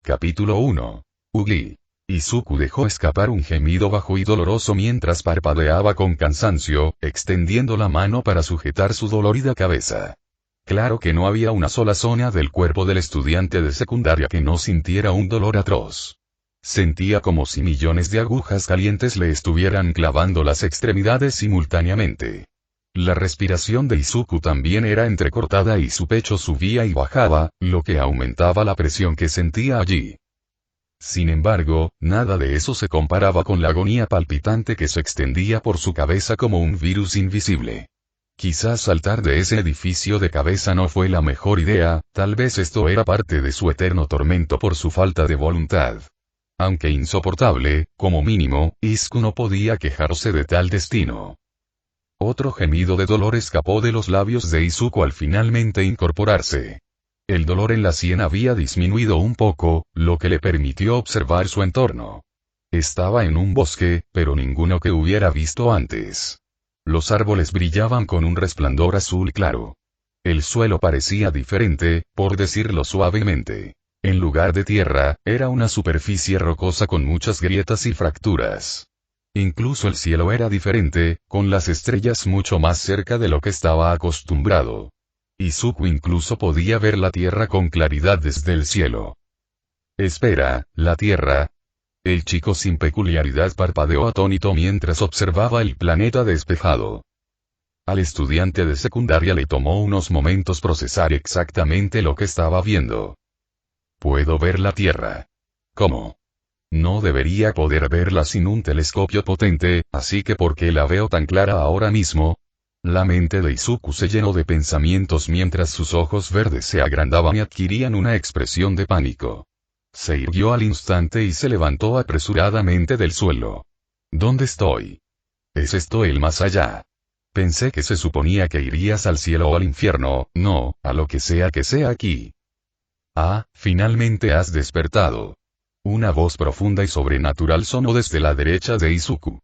Capítulo 1. Ugly. Izuku dejó escapar un gemido bajo y doloroso mientras parpadeaba con cansancio, extendiendo la mano para sujetar su dolorida cabeza. Claro que no había una sola zona del cuerpo del estudiante de secundaria que no sintiera un dolor atroz. Sentía como si millones de agujas calientes le estuvieran clavando las extremidades simultáneamente. La respiración de Izuku también era entrecortada y su pecho subía y bajaba, lo que aumentaba la presión que sentía allí. Sin embargo, nada de eso se comparaba con la agonía palpitante que se extendía por su cabeza como un virus invisible. Quizás saltar de ese edificio de cabeza no fue la mejor idea, tal vez esto era parte de su eterno tormento por su falta de voluntad. Aunque insoportable, como mínimo, Izuku no podía quejarse de tal destino. Otro gemido de dolor escapó de los labios de Izuku al finalmente incorporarse. El dolor en la sien había disminuido un poco, lo que le permitió observar su entorno. Estaba en un bosque, pero ninguno que hubiera visto antes. Los árboles brillaban con un resplandor azul claro. El suelo parecía diferente, por decirlo suavemente. En lugar de tierra, era una superficie rocosa con muchas grietas y fracturas. Incluso el cielo era diferente, con las estrellas mucho más cerca de lo que estaba acostumbrado. Izuku incluso podía ver la tierra con claridad desde el cielo. Espera, ¿la tierra? El chico sin peculiaridad parpadeó atónito mientras observaba el planeta despejado. Al estudiante de secundaria le tomó unos momentos procesar exactamente lo que estaba viendo. Puedo ver la tierra. ¿Cómo? No debería poder verla sin un telescopio potente, así que ¿por qué la veo tan clara ahora mismo? La mente de Izuku se llenó de pensamientos mientras sus ojos verdes se agrandaban y adquirían una expresión de pánico. Se irguió al instante y se levantó apresuradamente del suelo. ¿Dónde estoy? ¿Es esto el más allá? Pensé que se suponía que irías al cielo o al infierno, no, a lo que sea aquí. Ah, finalmente has despertado. Una voz profunda y sobrenatural sonó desde la derecha de Izuku.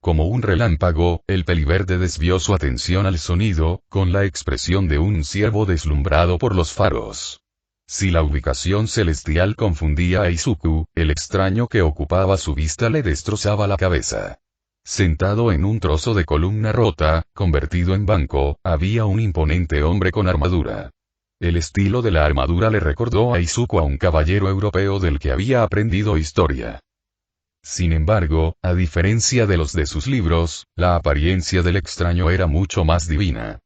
Como un relámpago, el peliverde desvió su atención al sonido, con la expresión de un ciervo deslumbrado por los faros. Si la ubicación celestial confundía a Izuku, el extraño que ocupaba su vista le destrozaba la cabeza. Sentado en un trozo de columna rota, convertido en banco, había un imponente hombre con armadura. El estilo de la armadura le recordó a Izuku a un caballero europeo del que había aprendido historia. Sin embargo, a diferencia de los de sus libros, la apariencia del extraño era mucho más divina.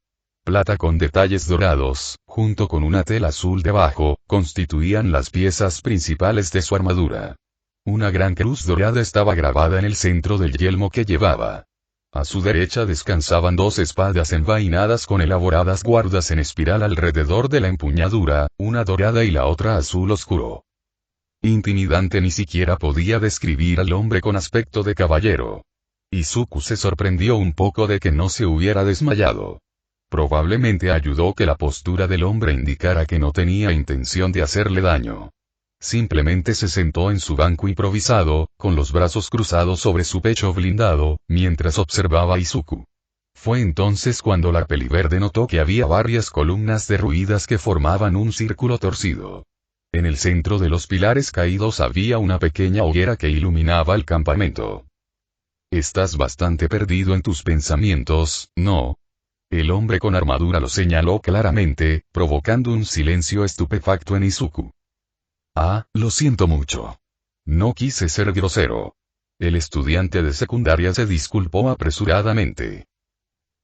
Plata con detalles dorados, junto con una tela azul debajo, constituían las piezas principales de su armadura. Una gran cruz dorada estaba grabada en el centro del yelmo que llevaba. A su derecha descansaban dos espadas envainadas con elaboradas guardas en espiral alrededor de la empuñadura, una dorada y la otra azul oscuro. Intimidante, ni siquiera podía describir al hombre con aspecto de caballero. Izuku se sorprendió un poco de que no se hubiera desmayado. Probablemente ayudó que la postura del hombre indicara que no tenía intención de hacerle daño. Simplemente se sentó en su banco improvisado, con los brazos cruzados sobre su pecho blindado, mientras observaba a Izuku. Fue entonces cuando la peliverde notó que había varias columnas derruidas que formaban un círculo torcido. En el centro de los pilares caídos había una pequeña hoguera que iluminaba el campamento. Estás bastante perdido en tus pensamientos, ¿no? El hombre con armadura lo señaló claramente, provocando un silencio estupefacto en Izuku. Ah, lo siento mucho. No quise ser grosero. El estudiante de secundaria se disculpó apresuradamente.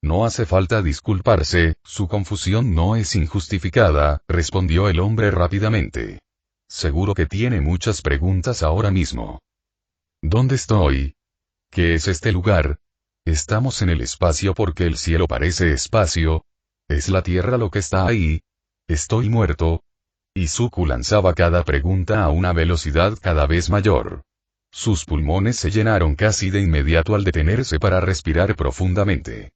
No hace falta disculparse, su confusión no es injustificada, respondió el hombre rápidamente. Seguro que tiene muchas preguntas ahora mismo. ¿Dónde estoy? ¿Qué es este lugar? ¿Estamos en el espacio porque el cielo parece espacio? ¿Es la Tierra lo que está ahí? ¿Estoy muerto? Izuku lanzaba cada pregunta a una velocidad cada vez mayor. Sus pulmones se llenaron casi de inmediato al detenerse para respirar profundamente.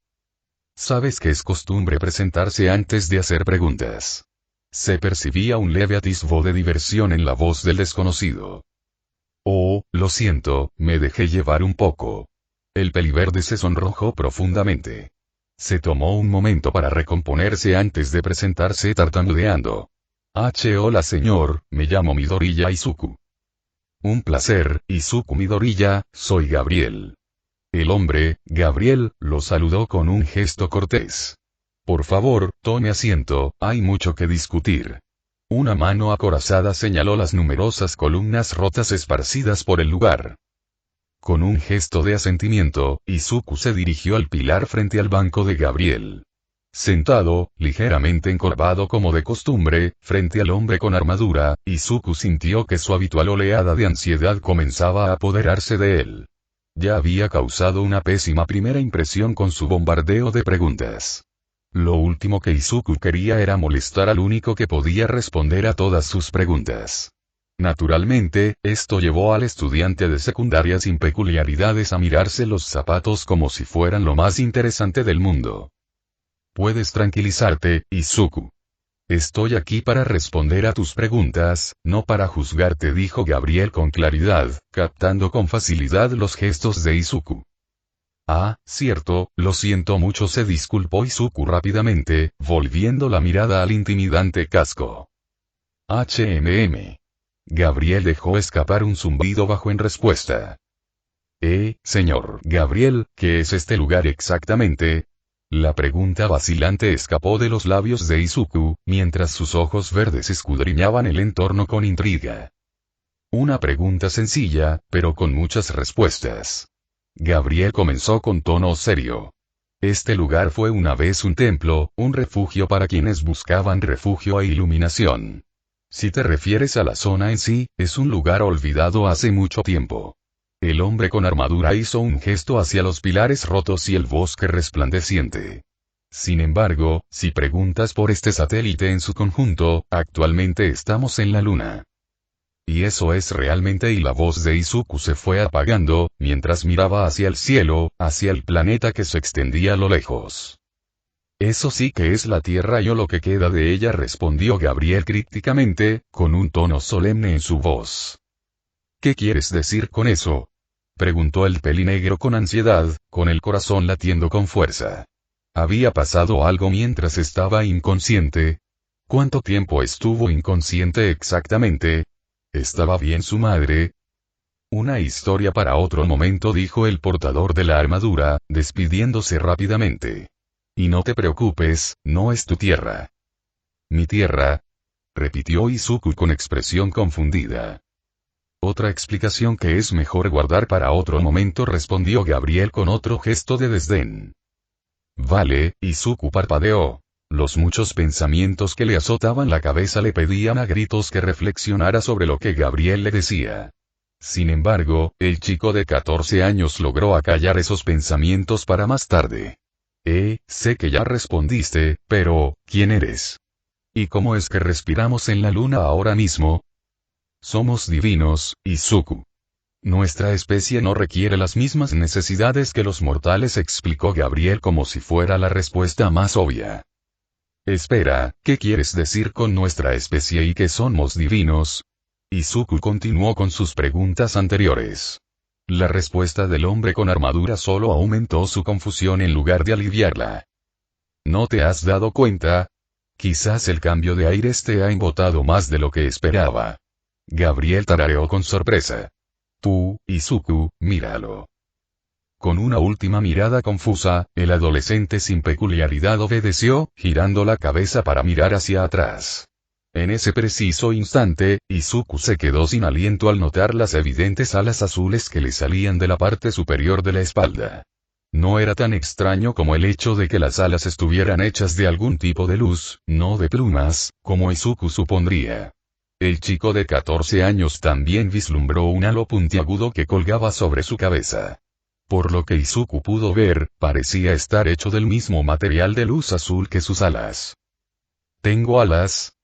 Sabes que es costumbre presentarse antes de hacer preguntas. Se percibía un leve atisbo de diversión en la voz del desconocido. Oh, lo siento, me dejé llevar un poco. El peliverde se sonrojó profundamente. Se tomó un momento para recomponerse antes de presentarse tartamudeando. Hola señor, me llamo Midoriya Izuku. Un placer, Izuku Midoriya, soy Gabriel. El hombre, Gabriel, lo saludó con un gesto cortés. Por favor, tome asiento, hay mucho que discutir. Una mano acorazada señaló las numerosas columnas rotas esparcidas por el lugar. Con un gesto de asentimiento, Izuku se dirigió al pilar frente al banco de Gabriel. Sentado, ligeramente encorvado como de costumbre, frente al hombre con armadura, Izuku sintió que su habitual oleada de ansiedad comenzaba a apoderarse de él. Ya había causado una pésima primera impresión con su bombardeo de preguntas. Lo último que Izuku quería era molestar al único que podía responder a todas sus preguntas. Naturalmente, esto llevó al estudiante de secundaria sin peculiaridades a mirarse los zapatos como si fueran lo más interesante del mundo. Puedes tranquilizarte, Izuku. Estoy aquí para responder a tus preguntas, no para juzgarte, dijo Gabriel con claridad, captando con facilidad los gestos de Izuku. Ah, cierto, lo siento mucho, se disculpó Izuku rápidamente, volviendo la mirada al intimidante casco. Gabriel dejó escapar un zumbido bajo en respuesta. Señor Gabriel, ¿qué es este lugar exactamente? La pregunta vacilante escapó de los labios de Izuku, mientras sus ojos verdes escudriñaban el entorno con intriga. Una pregunta sencilla, pero con muchas respuestas. Gabriel comenzó con tono serio. Este lugar fue una vez un templo, un refugio para quienes buscaban refugio e iluminación. Si te refieres a la zona en sí, es un lugar olvidado hace mucho tiempo. El hombre con armadura hizo un gesto hacia los pilares rotos y el bosque resplandeciente. Sin embargo, si preguntas por este satélite en su conjunto, actualmente estamos en la luna. Y eso es realmente, y la voz de Izuku se fue apagando, mientras miraba hacia el cielo, hacia el planeta que se extendía a lo lejos. Eso sí que es la Tierra y o lo que queda de ella, respondió Gabriel crípticamente, con un tono solemne en su voz. ¿Qué quieres decir con eso? Preguntó el pelinegro con ansiedad, con el corazón latiendo con fuerza. ¿Había pasado algo mientras estaba inconsciente? ¿Cuánto tiempo estuvo inconsciente exactamente? ¿Estaba bien su madre? Una historia para otro momento, dijo el portador de la armadura, despidiéndose rápidamente. Y no te preocupes, no es tu tierra. ¿Mi tierra? Repitió Izuku con expresión confundida. Otra explicación que es mejor guardar para otro momento, respondió Gabriel con otro gesto de desdén. Vale, Izuku parpadeó. Los muchos pensamientos que le azotaban la cabeza le pedían a gritos que reflexionara sobre lo que Gabriel le decía. Sin embargo, el chico de 14 años logró acallar esos pensamientos para más tarde. Sé que ya respondiste, pero, ¿quién eres? ¿Y cómo es que respiramos en la luna ahora mismo? Somos divinos, Izuku. Nuestra especie no requiere las mismas necesidades que los mortales, explicó Gabriel como si fuera la respuesta más obvia. Espera, ¿qué quieres decir con nuestra especie y que somos divinos? Izuku continuó con sus preguntas anteriores. La respuesta del hombre con armadura solo aumentó su confusión en lugar de aliviarla. ¿No te has dado cuenta? Quizás el cambio de aires te ha embotado más de lo que esperaba. Gabriel tarareó con sorpresa. Tú, Izuku, míralo. Con una última mirada confusa, el adolescente sin peculiaridad obedeció, girando la cabeza para mirar hacia atrás. En ese preciso instante, Izuku se quedó sin aliento al notar las evidentes alas azules que le salían de la parte superior de la espalda. No era tan extraño como el hecho de que las alas estuvieran hechas de algún tipo de luz, no de plumas, como Izuku supondría. El chico de 14 años también vislumbró un halo puntiagudo que colgaba sobre su cabeza. Por lo que Izuku pudo ver, parecía estar hecho del mismo material de luz azul que sus alas. ¿Tengo alas?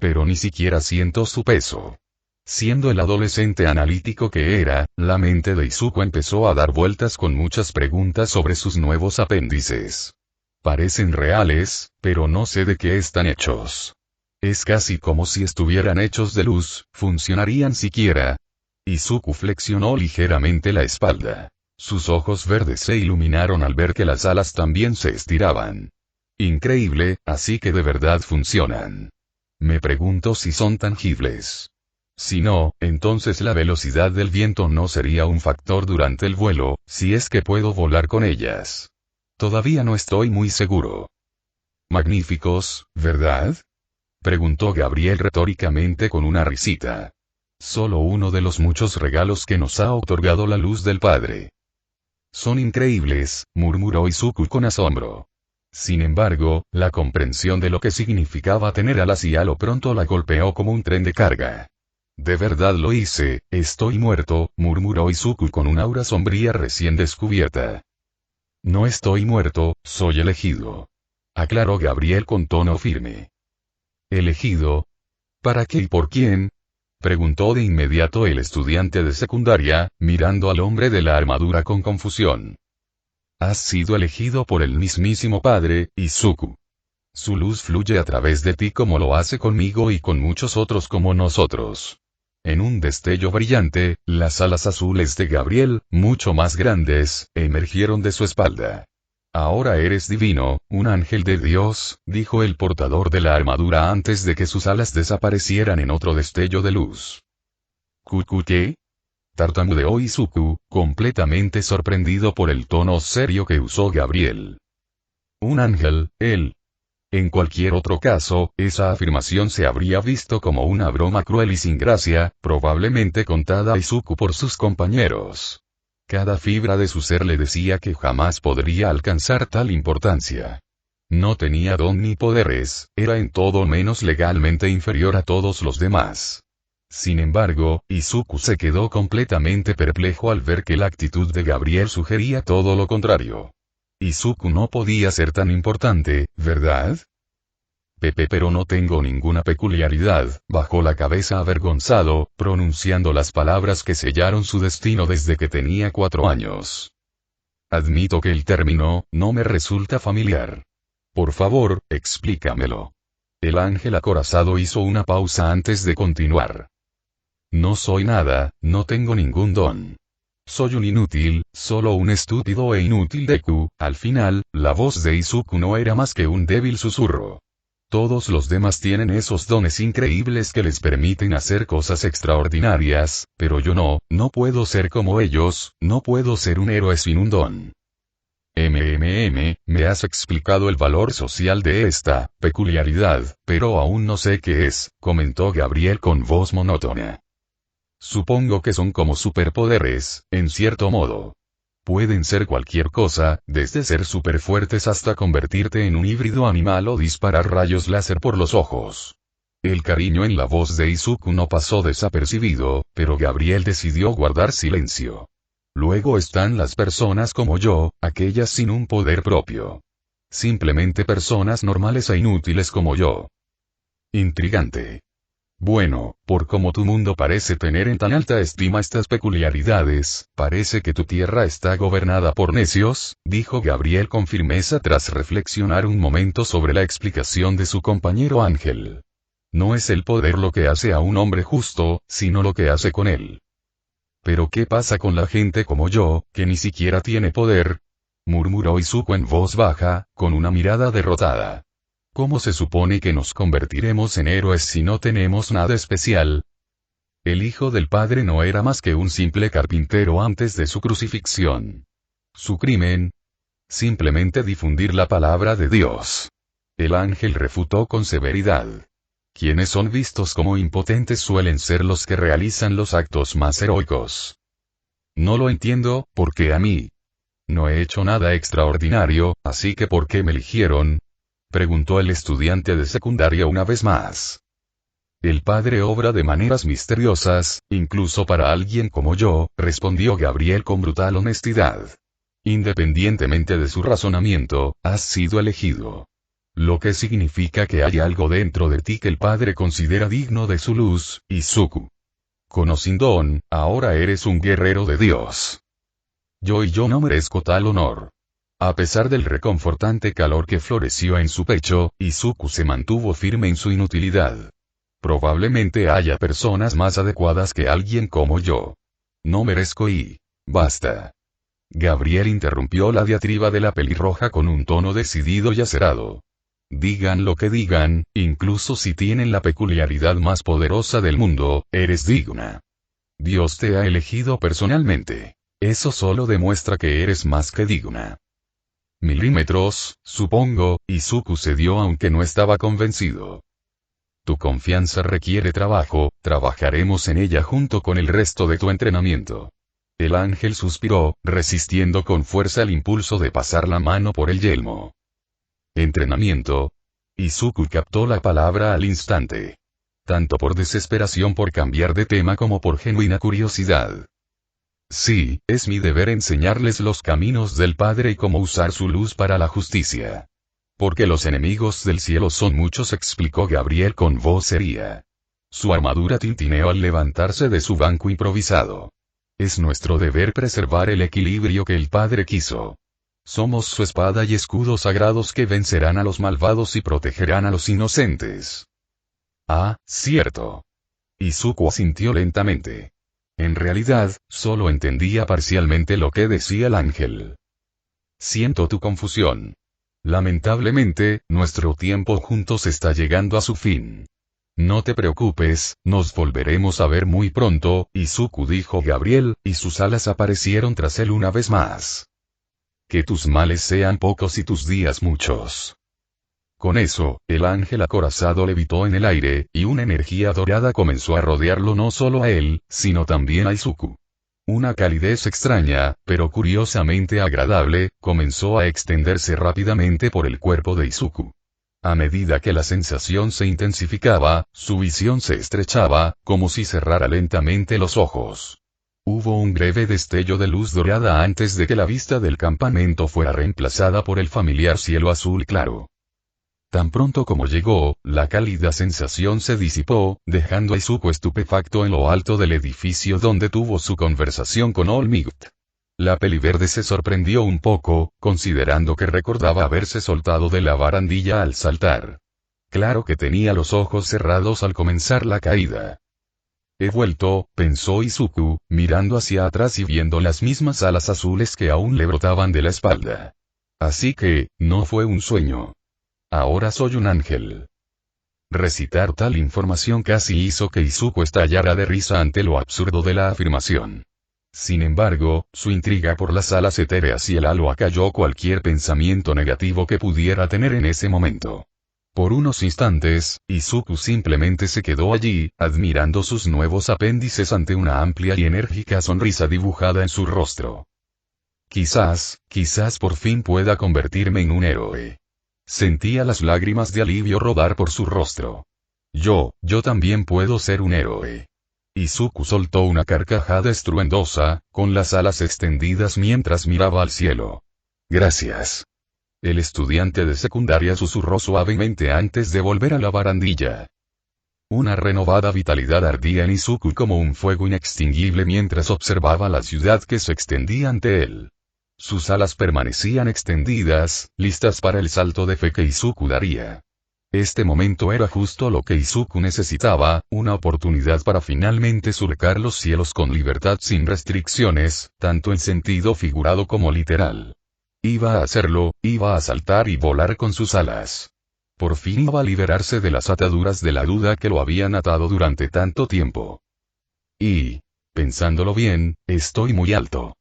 Pero ni siquiera siento su peso. Siendo el adolescente analítico que era, la mente de Izuku empezó a dar vueltas con muchas preguntas sobre sus nuevos apéndices. Parecen reales, pero no sé de qué están hechos. Es casi como si estuvieran hechos de luz, ¿funcionarían siquiera? Izuku flexionó ligeramente la espalda. Sus ojos verdes se iluminaron al ver que las alas también se estiraban. Increíble, así que de verdad funcionan. Me pregunto si son tangibles. Si no, entonces la velocidad del viento no sería un factor durante el vuelo, si es que puedo volar con ellas. Todavía no estoy muy seguro. Magníficos, ¿verdad? Preguntó Gabriel retóricamente con una risita. Solo uno de los muchos regalos que nos ha otorgado la luz del Padre. Son increíbles, murmuró Izuku con asombro. Sin embargo, la comprensión de lo que significaba tener alas y halo pronto la golpeó como un tren de carga. De verdad lo hice, estoy muerto, murmuró Izuku con un aura sombría recién descubierta. No estoy muerto, soy elegido. Aclaró Gabriel con tono firme. ¿Elegido? ¿Para qué y por quién? Preguntó de inmediato el estudiante de secundaria, mirando al hombre de la armadura con confusión. Has sido elegido por el mismísimo Padre, Izuku. Su luz fluye a través de ti como lo hace conmigo y con muchos otros como nosotros. En un destello brillante, las alas azules de Gabriel, mucho más grandes, emergieron de su espalda. Ahora eres divino, un ángel de Dios, dijo el portador de la armadura antes de que sus alas desaparecieran en otro destello de luz. ¿Qué? Tartamudeó Izuku, completamente sorprendido por el tono serio que usó Gabriel. Un ángel, él. En cualquier otro caso, esa afirmación se habría visto como una broma cruel y sin gracia, probablemente contada a Izuku por sus compañeros. Cada fibra de su ser le decía que jamás podría alcanzar tal importancia. No tenía don ni poderes, era en todo menos legalmente inferior a todos los demás. Sin embargo, Izuku se quedó completamente perplejo al ver que la actitud de Gabriel sugería todo lo contrario. Izuku no podía ser tan importante, ¿verdad? Pero no tengo ninguna peculiaridad, bajó la cabeza avergonzado, pronunciando las palabras que sellaron su destino desde que tenía 4 años. Admito que el término, no me resulta familiar. Por favor, explícamelo. El ángel acorazado hizo una pausa antes de continuar. No soy nada, no tengo ningún don. Soy un inútil, solo un estúpido e inútil Deku. Al final, la voz de Izuku no era más que un débil susurro. Todos los demás tienen esos dones increíbles que les permiten hacer cosas extraordinarias, pero yo no puedo ser como ellos, no puedo ser un héroe sin un don. Me has explicado el valor social de esta peculiaridad, pero aún no sé qué es, comentó Gabriel con voz monótona. Supongo que son como superpoderes, en cierto modo. Pueden ser cualquier cosa, desde ser superfuertes hasta convertirte en un híbrido animal o disparar rayos láser por los ojos. El cariño en la voz de Izuku no pasó desapercibido, pero Gabriel decidió guardar silencio. Luego están las personas como yo, aquellas sin un poder propio. Simplemente personas normales e inútiles como yo. Intrigante. Bueno, por como tu mundo parece tener en tan alta estima estas peculiaridades, parece que tu tierra está gobernada por necios, dijo Gabriel con firmeza tras reflexionar un momento sobre la explicación de su compañero Ángel. No es el poder lo que hace a un hombre justo, sino lo que hace con él. ¿Pero qué pasa con la gente como yo, que ni siquiera tiene poder? Murmuró Izuku en voz baja, con una mirada derrotada. ¿Cómo se supone que nos convertiremos en héroes si no tenemos nada especial? El Hijo del Padre no era más que un simple carpintero antes de su crucifixión. Su crimen, simplemente difundir la palabra de Dios. El ángel refutó con severidad. Quienes son vistos como impotentes suelen ser los que realizan los actos más heroicos. No lo entiendo, porque a mí. No he hecho nada extraordinario, así que ¿por qué me eligieron? Preguntó el estudiante de secundaria una vez más. El Padre obra de maneras misteriosas, incluso para alguien como yo, respondió Gabriel con brutal honestidad. Independientemente de su razonamiento, has sido elegido. Lo que significa que hay algo dentro de ti que el Padre considera digno de su luz, Izuku. Con o sin don, ahora eres un guerrero de Dios. Yo no merezco tal honor. A pesar del reconfortante calor que floreció en su pecho, Izuku se mantuvo firme en su inutilidad. Probablemente haya personas más adecuadas que alguien como yo. No merezco y... basta. Gabriel interrumpió la diatriba de la pelirroja con un tono decidido y acerado. Digan lo que digan, incluso si tienen la peculiaridad más poderosa del mundo, eres digna. Dios te ha elegido personalmente. Eso solo demuestra que eres más que digna. Milímetros, supongo, Izuku cedió aunque no estaba convencido. Tu confianza requiere trabajo, trabajaremos en ella junto con el resto de tu entrenamiento. El ángel suspiró, resistiendo con fuerza el impulso de pasar la mano por el yelmo. Entrenamiento. Izuku captó la palabra al instante. Tanto por desesperación por cambiar de tema como por genuina curiosidad. Sí, es mi deber enseñarles los caminos del Padre y cómo usar su luz para la justicia. Porque los enemigos del cielo son muchos, explicó Gabriel con voz seria. Su armadura tintineó al levantarse de su banco improvisado. Es nuestro deber preservar el equilibrio que el Padre quiso. Somos su espada y escudo sagrados que vencerán a los malvados y protegerán a los inocentes. Ah, cierto. Izuku asintió lentamente. En realidad, solo entendía parcialmente lo que decía el ángel. Siento tu confusión. Lamentablemente, nuestro tiempo juntos está llegando a su fin. No te preocupes, nos volveremos a ver muy pronto, Izuku, dijo Gabriel, y sus alas aparecieron tras él una vez más. Que tus males sean pocos y tus días muchos. Con eso, el ángel acorazado levitó en el aire, y una energía dorada comenzó a rodearlo no solo a él, sino también a Izuku. Una calidez extraña, pero curiosamente agradable, comenzó a extenderse rápidamente por el cuerpo de Izuku. A medida que la sensación se intensificaba, su visión se estrechaba, como si cerrara lentamente los ojos. Hubo un breve destello de luz dorada antes de que la vista del campamento fuera reemplazada por el familiar cielo azul claro. Tan pronto como llegó, la cálida sensación se disipó, dejando a Izuku estupefacto en lo alto del edificio donde tuvo su conversación con All Might. La peliverde se sorprendió un poco, considerando que recordaba haberse soltado de la barandilla al saltar. Claro que tenía los ojos cerrados al comenzar la caída. He vuelto, pensó Izuku, mirando hacia atrás y viendo las mismas alas azules que aún le brotaban de la espalda. Así que, no fue un sueño. Ahora soy un ángel. Recitar tal información casi hizo que Izuku estallara de risa ante lo absurdo de la afirmación. Sin embargo, su intriga por las alas etéreas y el halo acalló cualquier pensamiento negativo que pudiera tener en ese momento. Por unos instantes, Izuku simplemente se quedó allí, admirando sus nuevos apéndices ante una amplia y enérgica sonrisa dibujada en su rostro. Quizás por fin pueda convertirme en un héroe. Sentía las lágrimas de alivio rodar por su rostro. Yo también puedo ser un héroe. Izuku soltó una carcajada estruendosa, con las alas extendidas mientras miraba al cielo. Gracias. El estudiante de secundaria susurró suavemente antes de volver a la barandilla. Una renovada vitalidad ardía en Izuku como un fuego inextinguible mientras observaba la ciudad que se extendía ante él. Sus alas permanecían extendidas, listas para el salto de fe que Izuku daría. Este momento era justo lo que Izuku necesitaba, una oportunidad para finalmente surcar los cielos con libertad sin restricciones, tanto en sentido figurado como literal. Iba a hacerlo, iba a saltar y volar con sus alas. Por fin iba a liberarse de las ataduras de la duda que lo habían atado durante tanto tiempo. Y, pensándolo bien, estoy muy alto.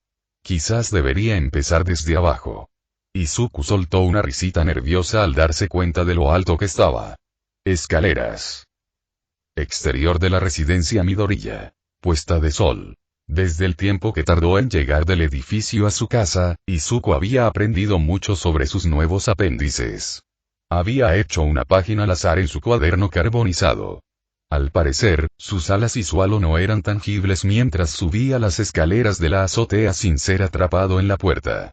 Quizás debería empezar desde abajo. Izuku soltó una risita nerviosa al darse cuenta de lo alto que estaba. Escaleras. Exterior de la residencia Midoriya. Puesta de sol. Desde el tiempo que tardó en llegar del edificio a su casa, Izuku había aprendido mucho sobre sus nuevos apéndices. Había hecho una página al azar en su cuaderno carbonizado. Al parecer, sus alas y su halo no eran tangibles mientras subía las escaleras de la azotea sin ser atrapado en la puerta.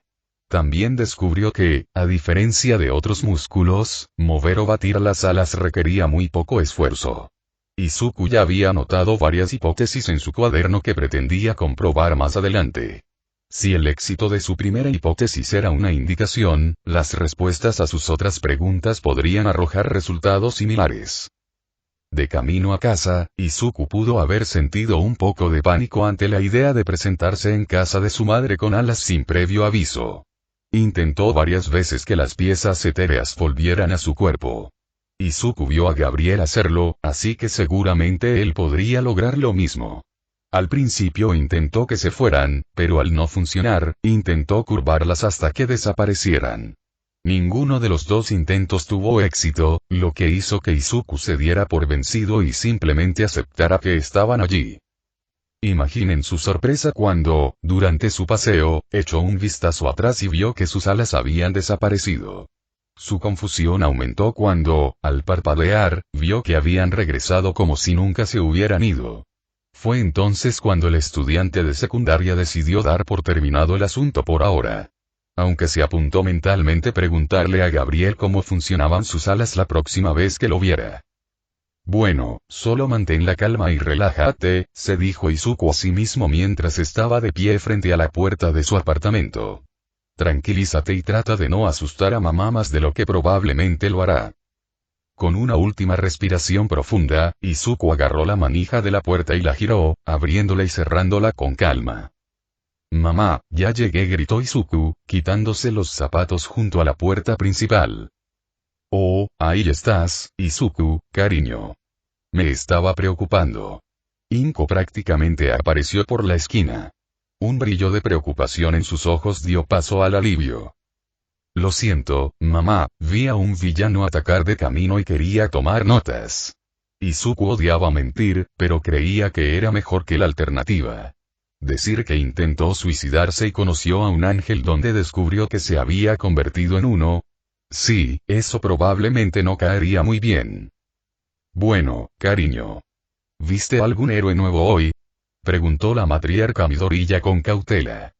También descubrió que, a diferencia de otros músculos, mover o batir las alas requería muy poco esfuerzo. Izuku ya había notado varias hipótesis en su cuaderno que pretendía comprobar más adelante. Si el éxito de su primera hipótesis era una indicación, las respuestas a sus otras preguntas podrían arrojar resultados similares. De camino a casa, Izuku pudo haber sentido un poco de pánico ante la idea de presentarse en casa de su madre con alas sin previo aviso. Intentó varias veces que las piezas etéreas volvieran a su cuerpo. Izuku vio a Gabriel hacerlo, así que seguramente él podría lograr lo mismo. Al principio intentó que se fueran, pero al no funcionar, intentó curvarlas hasta que desaparecieran. Ninguno de los dos intentos tuvo éxito, lo que hizo que Izuku se diera por vencido y simplemente aceptara que estaban allí. Imaginen su sorpresa cuando, durante su paseo, echó un vistazo atrás y vio que sus alas habían desaparecido. Su confusión aumentó cuando, al parpadear, vio que habían regresado como si nunca se hubieran ido. Fue entonces cuando el estudiante de secundaria decidió dar por terminado el asunto por ahora. Aunque se apuntó mentalmente preguntarle a Gabriel cómo funcionaban sus alas la próxima vez que lo viera. Bueno, solo mantén la calma y relájate, se dijo Izuku a sí mismo mientras estaba de pie frente a la puerta de su apartamento. Tranquilízate y trata de no asustar a mamá más de lo que probablemente lo hará. Con una última respiración profunda, Izuku agarró la manija de la puerta y la giró, abriéndola y cerrándola con calma. Mamá, ya llegué, gritó Izuku, quitándose los zapatos junto a la puerta principal. Oh, ahí estás, Izuku, cariño. Me estaba preocupando. Inko prácticamente apareció por la esquina. Un brillo de preocupación en sus ojos dio paso al alivio. Lo siento, mamá, vi a un villano atacar de camino y quería tomar notas. Izuku odiaba mentir, pero creía que era mejor que la alternativa. Decir que intentó suicidarse y conoció a un ángel donde descubrió que se había convertido en uno. Sí, eso probablemente no caería muy bien. Bueno, cariño. ¿Viste algún héroe nuevo hoy? Preguntó la matriarca Midoriya con cautela.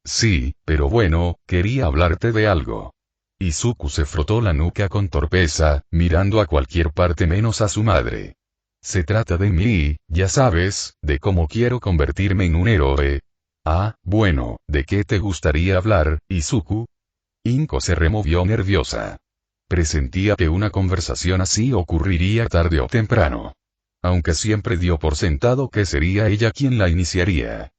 Sí, pero bueno, quería hablarte de algo. Izuku se frotó la nuca con torpeza, mirando a cualquier parte menos a su madre. Se trata de mí, ya sabes, de cómo quiero convertirme en un héroe. Ah, bueno, ¿de qué te gustaría hablar, Izuku? Inko se removió nerviosa. Presentía que una conversación así ocurriría tarde o temprano. Aunque siempre dio por sentado que sería ella quien la iniciaría.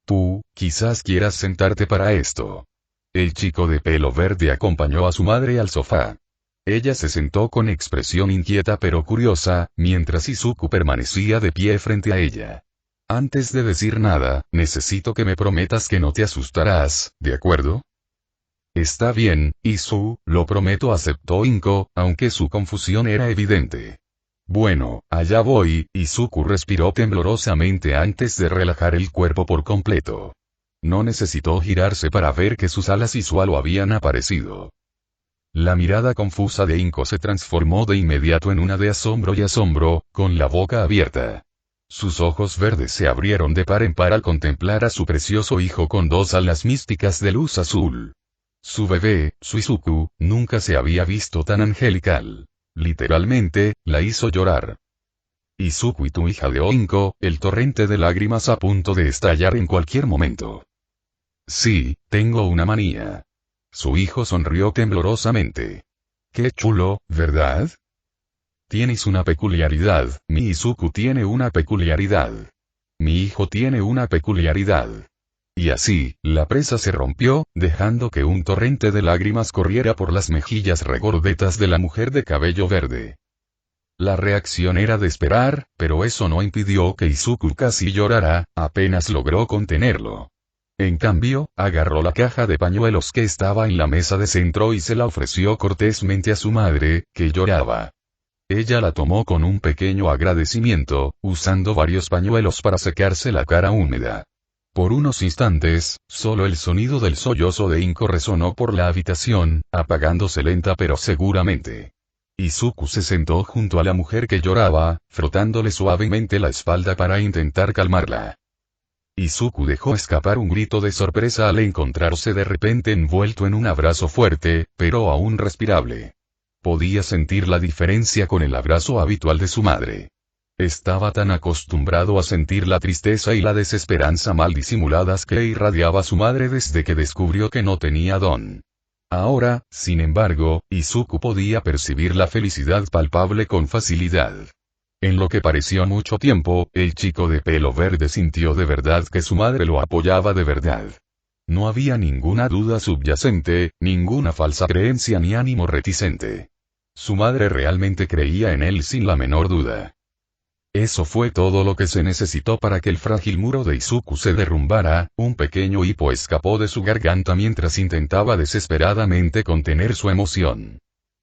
Tú, quizás quieras sentarte para esto. El chico de pelo verde acompañó a su madre al sofá. Ella se sentó con expresión inquieta pero curiosa, mientras Izuku permanecía de pie frente a ella. Antes de decir nada, necesito que me prometas que no te asustarás, ¿de acuerdo? Está bien, Izu, lo prometo, aceptó Inko, aunque su confusión era evidente. Bueno, allá voy, Izuku respiró temblorosamente antes de relajar el cuerpo por completo. No necesitó girarse para ver que sus alas y su halo habían aparecido. La mirada confusa de Inko se transformó de inmediato en una de asombro y asombro, con la boca abierta. Sus ojos verdes se abrieron de par en par al contemplar a su precioso hijo con dos alas místicas de luz azul. Su bebé, su Izuku, nunca se había visto tan angelical. Literalmente, la hizo llorar. Izuku y tu hija de Inko, el torrente de lágrimas a punto de estallar en cualquier momento. Sí, tengo una manía. Su hijo sonrió temblorosamente. Qué chulo, ¿verdad? Tienes una peculiaridad, mi Izuku tiene una peculiaridad. Mi hijo tiene una peculiaridad. Y así, la presa se rompió, dejando que un torrente de lágrimas corriera por las mejillas regordetas de la mujer de cabello verde. La reacción era de esperar, pero eso no impidió que Izuku casi llorara, apenas logró contenerlo. En cambio, agarró la caja de pañuelos que estaba en la mesa de centro y se la ofreció cortésmente a su madre, que lloraba. Ella la tomó con un pequeño agradecimiento, usando varios pañuelos para secarse la cara húmeda. Por unos instantes, solo el sonido del sollozo de Inko resonó por la habitación, apagándose lenta pero seguramente. Izuku se sentó junto a la mujer que lloraba, frotándole suavemente la espalda para intentar calmarla. Izuku dejó escapar un grito de sorpresa al encontrarse de repente envuelto en un abrazo fuerte, pero aún respirable. Podía sentir la diferencia con el abrazo habitual de su madre. Estaba tan acostumbrado a sentir la tristeza y la desesperanza mal disimuladas que irradiaba su madre desde que descubrió que no tenía don. Ahora, sin embargo, Izuku podía percibir la felicidad palpable con facilidad. En lo que pareció mucho tiempo, el chico de pelo verde sintió de verdad que su madre lo apoyaba de verdad. No había ninguna duda subyacente, ninguna falsa creencia ni ánimo reticente. Su madre realmente creía en él sin la menor duda. Eso fue todo lo que se necesitó para que el frágil muro de Izuku se derrumbara. Un pequeño hipo escapó de su garganta mientras intentaba desesperadamente contener su emoción.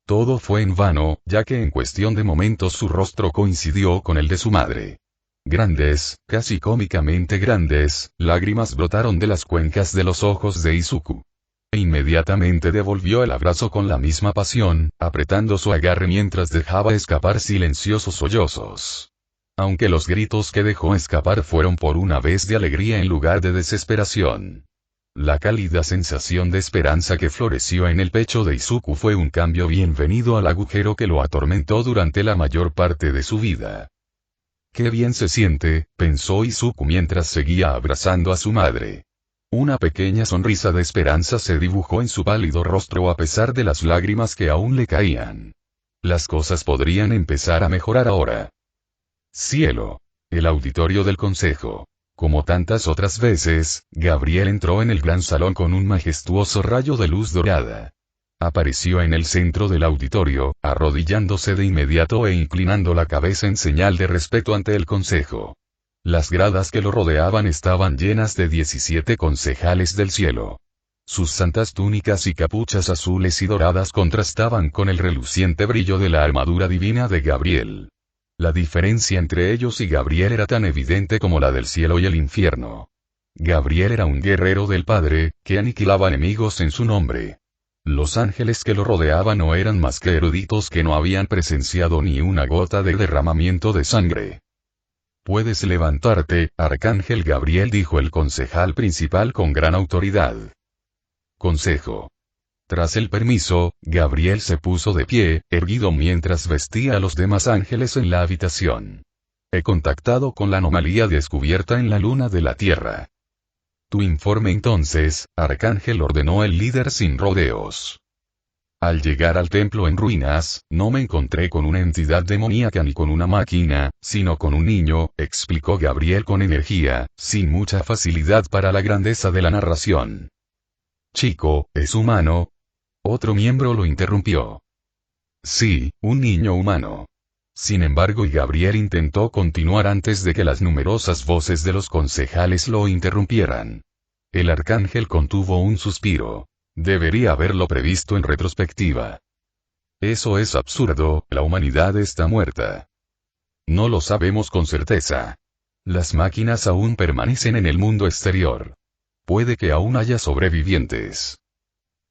Todo fue en vano, ya que en cuestión de momentos su rostro coincidió con el de su madre. Grandes, casi cómicamente grandes, lágrimas brotaron de las cuencas de los ojos de Izuku. E inmediatamente devolvió el abrazo con la misma pasión, apretando su agarre mientras dejaba escapar silenciosos sollozos. Aunque los gritos que dejó escapar fueron por una vez de alegría en lugar de desesperación. La cálida sensación de esperanza que floreció en el pecho de Izuku fue un cambio bienvenido al agujero que lo atormentó durante la mayor parte de su vida. Qué bien se siente, pensó Izuku mientras seguía abrazando a su madre. Una pequeña sonrisa de esperanza se dibujó en su pálido rostro a pesar de las lágrimas que aún le caían. Las cosas podrían empezar a mejorar ahora. Cielo. El auditorio del consejo. Como tantas otras veces, Gabriel entró en el gran salón con un majestuoso rayo de luz dorada. Apareció en el centro del auditorio, arrodillándose de inmediato e inclinando la cabeza en señal de respeto ante el consejo. Las gradas que lo rodeaban estaban llenas de 17 concejales del cielo. Sus santas túnicas y capuchas azules y doradas contrastaban con el reluciente brillo de la armadura divina de Gabriel. La diferencia entre ellos y Gabriel era tan evidente como la del cielo y el infierno. Gabriel era un guerrero del Padre, que aniquilaba enemigos en su nombre. Los ángeles que lo rodeaban no eran más que eruditos que no habían presenciado ni una gota de derramamiento de sangre. Puedes levantarte, Arcángel Gabriel, dijo el concejal principal con gran autoridad. Consejo. Tras el permiso, Gabriel se puso de pie, erguido mientras vestía a los demás ángeles en la habitación. He contactado con la anomalía descubierta en la luna de la Tierra. Tu informe entonces, Arcángel, ordenó el líder sin rodeos. Al llegar al templo en ruinas, no me encontré con una entidad demoníaca ni con una máquina, sino con un niño, explicó Gabriel con energía, sin mucha facilidad para la grandeza de la narración. Chico, ¿es humano? Otro miembro lo interrumpió. Sí, un niño humano. Sin embargo, y Gabriel intentó continuar antes de que las numerosas voces de los concejales lo interrumpieran. El arcángel contuvo un suspiro. Debería haberlo previsto en retrospectiva. Eso es absurdo, la humanidad está muerta. No lo sabemos con certeza. Las máquinas aún permanecen en el mundo exterior. Puede que aún haya sobrevivientes.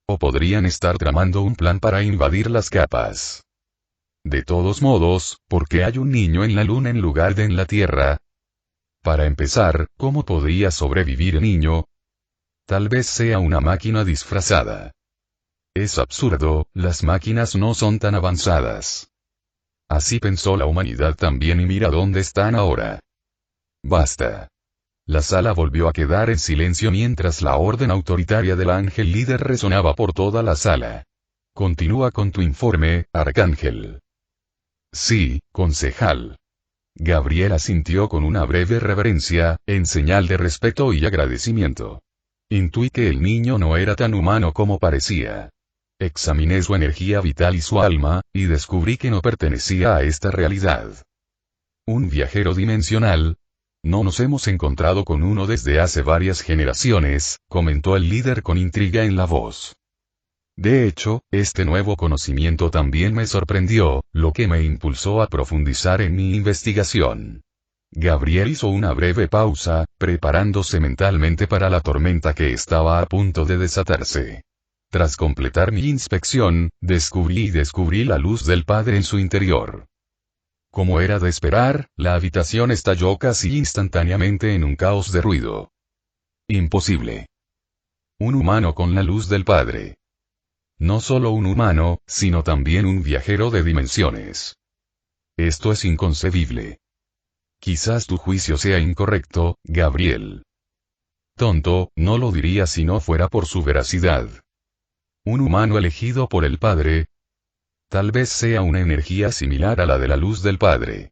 O podrían estar tramando un plan para invadir las capas. De todos modos, ¿por qué hay un niño en la luna en lugar de en la Tierra? Para empezar, ¿cómo podría sobrevivir el niño? Tal vez sea una máquina disfrazada. Es absurdo, las máquinas no son tan avanzadas. Así pensó la humanidad también y mira dónde están ahora. Basta. La sala volvió a quedar en silencio mientras la orden autoritaria del ángel líder resonaba por toda la sala. Continúa con tu informe, Arcángel. Sí, concejal. Gabriel asintió con una breve reverencia, en señal de respeto y agradecimiento. Intuí que el niño no era tan humano como parecía. Examiné su energía vital y su alma, y descubrí que no pertenecía a esta realidad. Un viajero dimensional. No nos hemos encontrado con uno desde hace varias generaciones, comentó el líder con intriga en la voz. De hecho, este nuevo conocimiento también me sorprendió, lo que me impulsó a profundizar en mi investigación. Gabriel hizo una breve pausa, preparándose mentalmente para la tormenta que estaba a punto de desatarse. Tras completar mi inspección, descubrí la luz del Padre en su interior. Como era de esperar, la habitación estalló casi instantáneamente en un caos de ruido. Imposible. Un humano con la luz del Padre. No solo un humano, sino también un viajero de dimensiones. Esto es inconcebible. Quizás tu juicio sea incorrecto, Gabriel. Tonto, no lo diría si no fuera por su veracidad. Un humano elegido por el Padre. Tal vez sea una energía similar a la de la luz del Padre.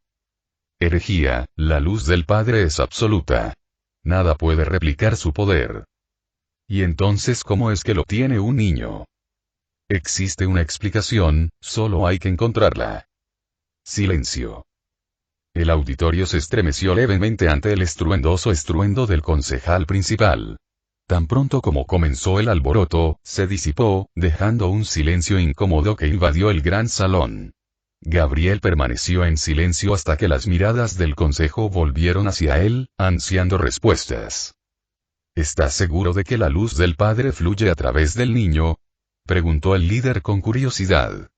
Herejía, la luz del Padre es absoluta. Nada puede replicar su poder. ¿Y entonces cómo es que lo tiene un niño? Existe una explicación, solo hay que encontrarla. Silencio. El auditorio se estremeció levemente ante el estruendoso estruendo del concejal principal. Tan pronto como comenzó el alboroto, se disipó, dejando un silencio incómodo que invadió el gran salón. Gabriel permaneció en silencio hasta que las miradas del consejo volvieron hacia él, ansiando respuestas. ¿Estás seguro de que la luz del Padre fluye a través del niño? Preguntó el líder con curiosidad.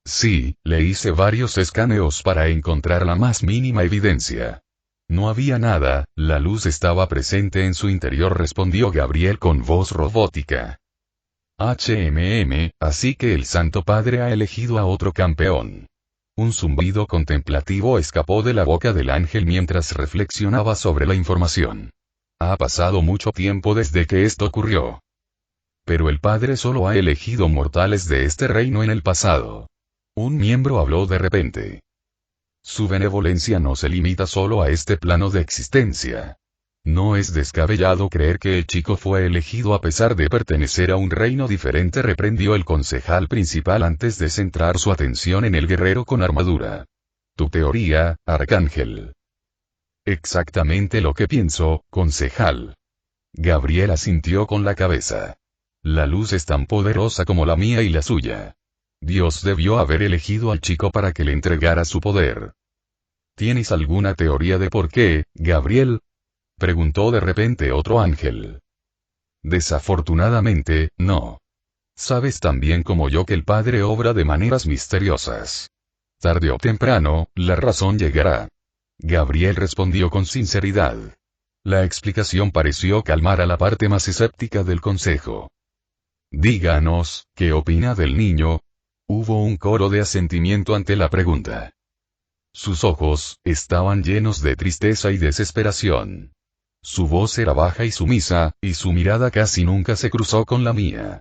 Sí, le hice varios escaneos para encontrar la más mínima evidencia. No había nada, la luz estaba presente en su interior, respondió Gabriel con voz robótica. Así que el Santo Padre ha elegido a otro campeón. Un zumbido contemplativo escapó de la boca del ángel mientras reflexionaba sobre la información. Ha pasado mucho tiempo desde que esto ocurrió. Pero el Padre solo ha elegido mortales de este reino en el pasado. Un miembro habló de repente. Su benevolencia no se limita solo a este plano de existencia. No es descabellado creer que el chico fue elegido a pesar de pertenecer a un reino diferente, reprendió el concejal principal antes de centrar su atención en el guerrero con armadura. Tu teoría, Arcángel. Exactamente lo que pienso, concejal. Gabriel asintió con la cabeza. La luz es tan poderosa como la mía y la suya. Dios debió haber elegido al chico para que le entregara su poder. ¿Tienes alguna teoría de por qué, Gabriel? Preguntó de repente otro ángel. Desafortunadamente, no. Sabes tan bien como yo que el Padre obra de maneras misteriosas. Tarde o temprano, la razón llegará. Gabriel respondió con sinceridad. La explicación pareció calmar a la parte más escéptica del consejo. Díganos, ¿qué opina del niño? Hubo un coro de asentimiento ante la pregunta. Sus ojos estaban llenos de tristeza y desesperación. Su voz era baja y sumisa, y su mirada casi nunca se cruzó con la mía.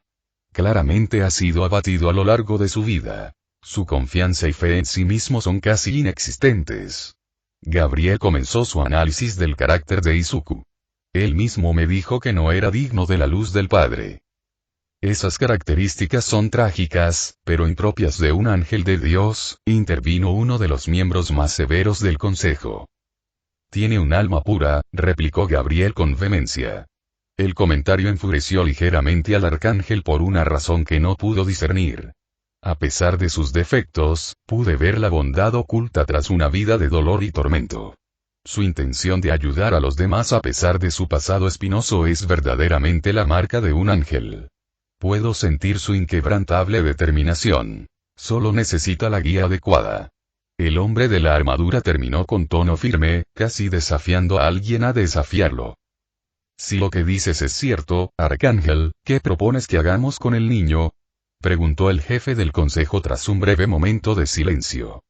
Claramente ha sido abatido a lo largo de su vida. Su confianza y fe en sí mismo son casi inexistentes. Gabriel comenzó su análisis del carácter de Izuku. Él mismo me dijo que no era digno de la luz del Padre. Esas características son trágicas, pero impropias de un ángel de Dios, intervino uno de los miembros más severos del consejo. Tiene un alma pura, replicó Gabriel con vehemencia. El comentario enfureció ligeramente al arcángel por una razón que no pudo discernir. A pesar de sus defectos, pude ver la bondad oculta tras una vida de dolor y tormento. Su intención de ayudar a los demás a pesar de su pasado espinoso es verdaderamente la marca de un ángel. Puedo sentir su inquebrantable determinación. Solo necesita la guía adecuada. El hombre de la armadura terminó con tono firme, casi desafiando a alguien a desafiarlo. Si lo que dices es cierto, Arcángel, ¿qué propones que hagamos con el niño? Preguntó el jefe del consejo tras un breve momento de silencio.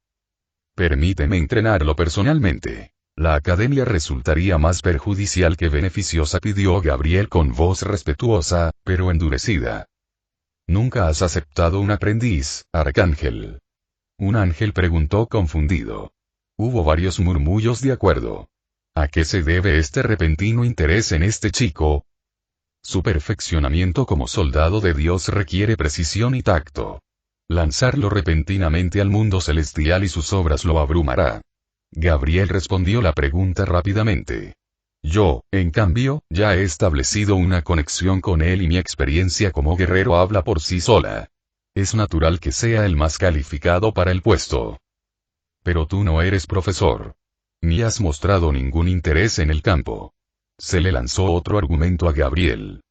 Permíteme entrenarlo personalmente. La academia resultaría más perjudicial que beneficiosa, pidió Gabriel con voz respetuosa, pero endurecida. ¿Nunca has aceptado un aprendiz, Arcángel? Un ángel preguntó confundido. Hubo varios murmullos de acuerdo. ¿A qué se debe este repentino interés en este chico? Su perfeccionamiento como soldado de Dios requiere precisión y tacto. Lanzarlo repentinamente al mundo celestial y sus obras lo abrumará. Gabriel respondió la pregunta rápidamente. Yo, en cambio, ya he establecido una conexión con él y mi experiencia como guerrero habla por sí sola. Es natural que sea el más calificado para el puesto. Pero tú no eres profesor. Ni has mostrado ningún interés en el campo. Se le lanzó otro argumento a Gabriel.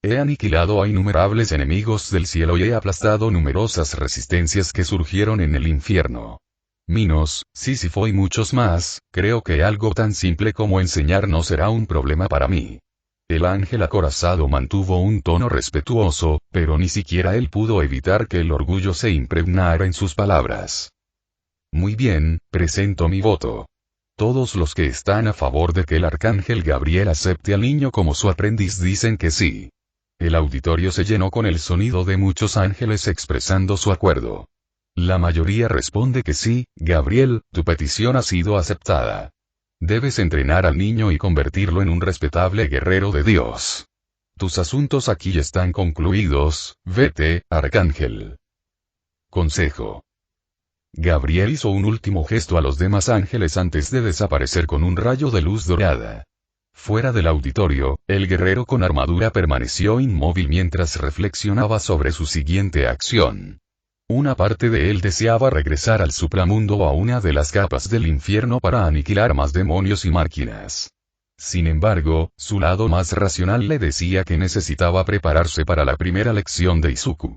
He aniquilado a innumerables enemigos del cielo y he aplastado numerosas resistencias que surgieron en el infierno. Minos, Sísifo y muchos más, creo que algo tan simple como enseñar no será un problema para mí. El ángel acorazado mantuvo un tono respetuoso, pero ni siquiera él pudo evitar que el orgullo se impregnara en sus palabras. Muy bien, presento mi voto. Todos los que están a favor de que el arcángel Gabriel acepte al niño como su aprendiz dicen que sí. El auditorio se llenó con el sonido de muchos ángeles expresando su acuerdo. La mayoría responde que sí, Gabriel, tu petición ha sido aceptada. Debes entrenar al niño y convertirlo en un respetable guerrero de Dios. Tus asuntos aquí están concluidos, vete, Arcángel. Consejo. Gabriel hizo un último gesto a los demás ángeles antes de desaparecer con un rayo de luz dorada. Fuera del auditorio, el guerrero con armadura permaneció inmóvil mientras reflexionaba sobre su siguiente acción. Una parte de él deseaba regresar al supramundo o a una de las capas del infierno para aniquilar más demonios y máquinas. Sin embargo, su lado más racional le decía que necesitaba prepararse para la primera lección de Izuku.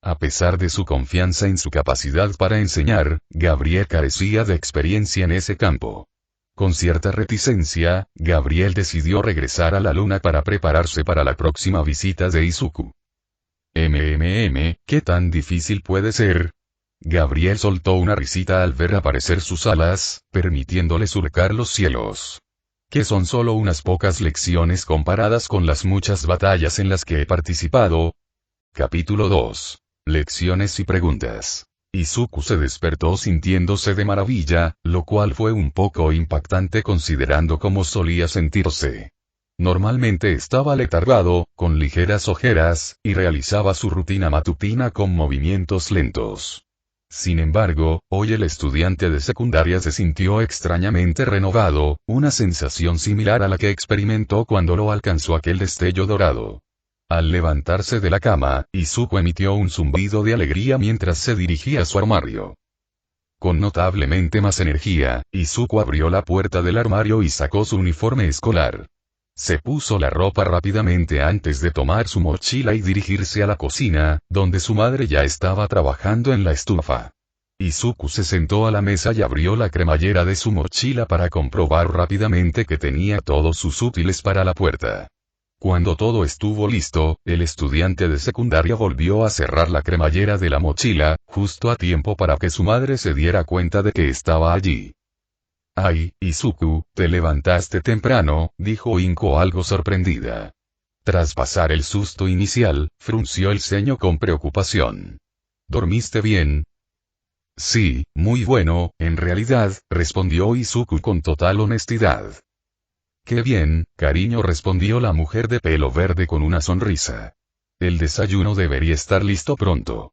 A pesar de su confianza en su capacidad para enseñar, Gabriel carecía de experiencia en ese campo. Con cierta reticencia, Gabriel decidió regresar a la luna para prepararse para la próxima visita de Izuku. ¿Qué tan difícil puede ser? Gabriel soltó una risita al ver aparecer sus alas, permitiéndole surcar los cielos. Que son solo unas pocas lecciones comparadas con las muchas batallas en las que he participado. Capítulo 2. Lecciones y preguntas. Izuku se despertó sintiéndose de maravilla, lo cual fue un poco impactante considerando cómo solía sentirse. Normalmente estaba letargado, con ligeras ojeras, y realizaba su rutina matutina con movimientos lentos. Sin embargo, hoy el estudiante de secundaria se sintió extrañamente renovado, una sensación similar a la que experimentó cuando lo alcanzó aquel destello dorado. Al levantarse de la cama, Izuku emitió un zumbido de alegría mientras se dirigía a su armario. Con notablemente más energía, Izuku abrió la puerta del armario y sacó su uniforme escolar. Se puso la ropa rápidamente antes de tomar su mochila y dirigirse a la cocina, donde su madre ya estaba trabajando en la estufa. Izuku se sentó a la mesa y abrió la cremallera de su mochila para comprobar rápidamente que tenía todos sus útiles para la puerta. Cuando todo estuvo listo, el estudiante de secundaria volvió a cerrar la cremallera de la mochila, justo a tiempo para que su madre se diera cuenta de que estaba allí. «Ay, Izuku, te levantaste temprano», dijo Inko algo sorprendida. Tras pasar el susto inicial, frunció el ceño con preocupación. «¿Dormiste bien?» «Sí, muy bueno, en realidad», respondió Izuku con total honestidad. «Qué bien, cariño», respondió la mujer de pelo verde con una sonrisa. «El desayuno debería estar listo pronto».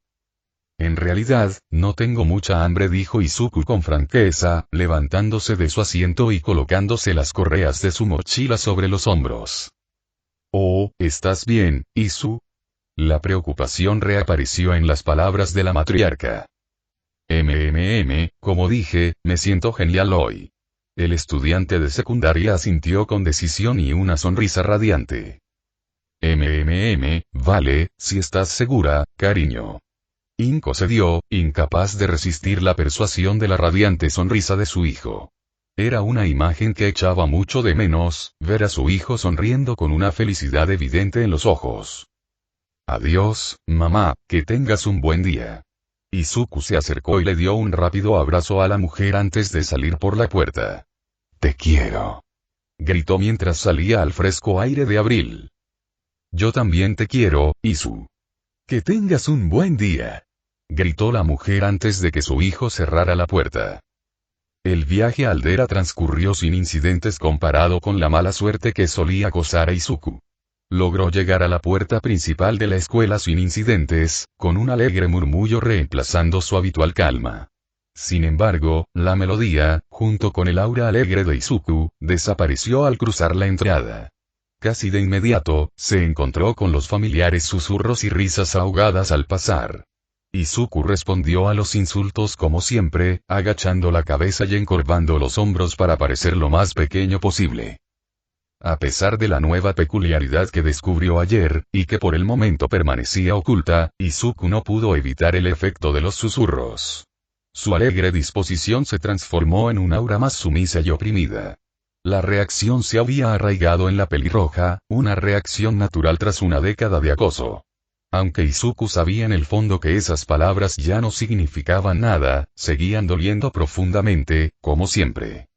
«En realidad, no tengo mucha hambre», dijo Izuku con franqueza, levantándose de su asiento y colocándose las correas de su mochila sobre los hombros. «Oh, ¿estás bien, Izu?» La preocupación reapareció en las palabras de la matriarca. Como dije, me siento genial hoy». El estudiante de secundaria asintió con decisión y una sonrisa radiante. Vale, si estás segura, cariño. Inko cedió, incapaz de resistir la persuasión de la radiante sonrisa de su hijo. Era una imagen que echaba mucho de menos, ver a su hijo sonriendo con una felicidad evidente en los ojos. «Adiós, mamá, que tengas un buen día». Izuku se acercó y le dio un rápido abrazo a la mujer antes de salir por la puerta. «Te quiero», gritó mientras salía al fresco aire de abril. «Yo también te quiero, Izu». «Que tengas un buen día», gritó la mujer antes de que su hijo cerrara la puerta. El viaje a Aldera transcurrió sin incidentes comparado con la mala suerte que solía acosar a Izuku. Logró llegar a la puerta principal de la escuela sin incidentes, con un alegre murmullo reemplazando su habitual calma. Sin embargo, la melodía, junto con el aura alegre de Izuku, desapareció al cruzar la entrada. Casi de inmediato, se encontró con los familiares susurros y risas ahogadas al pasar. Izuku respondió a los insultos como siempre, agachando la cabeza y encorvando los hombros para parecer lo más pequeño posible. A pesar de la nueva peculiaridad que descubrió ayer, y que por el momento permanecía oculta, Izuku no pudo evitar el efecto de los susurros. Su alegre disposición se transformó en un aura más sumisa y oprimida. La reacción se había arraigado en la pelirroja, una reacción natural tras una década de acoso. Aunque Izuku sabía en el fondo que esas palabras ya no significaban nada, seguían doliendo profundamente, como siempre.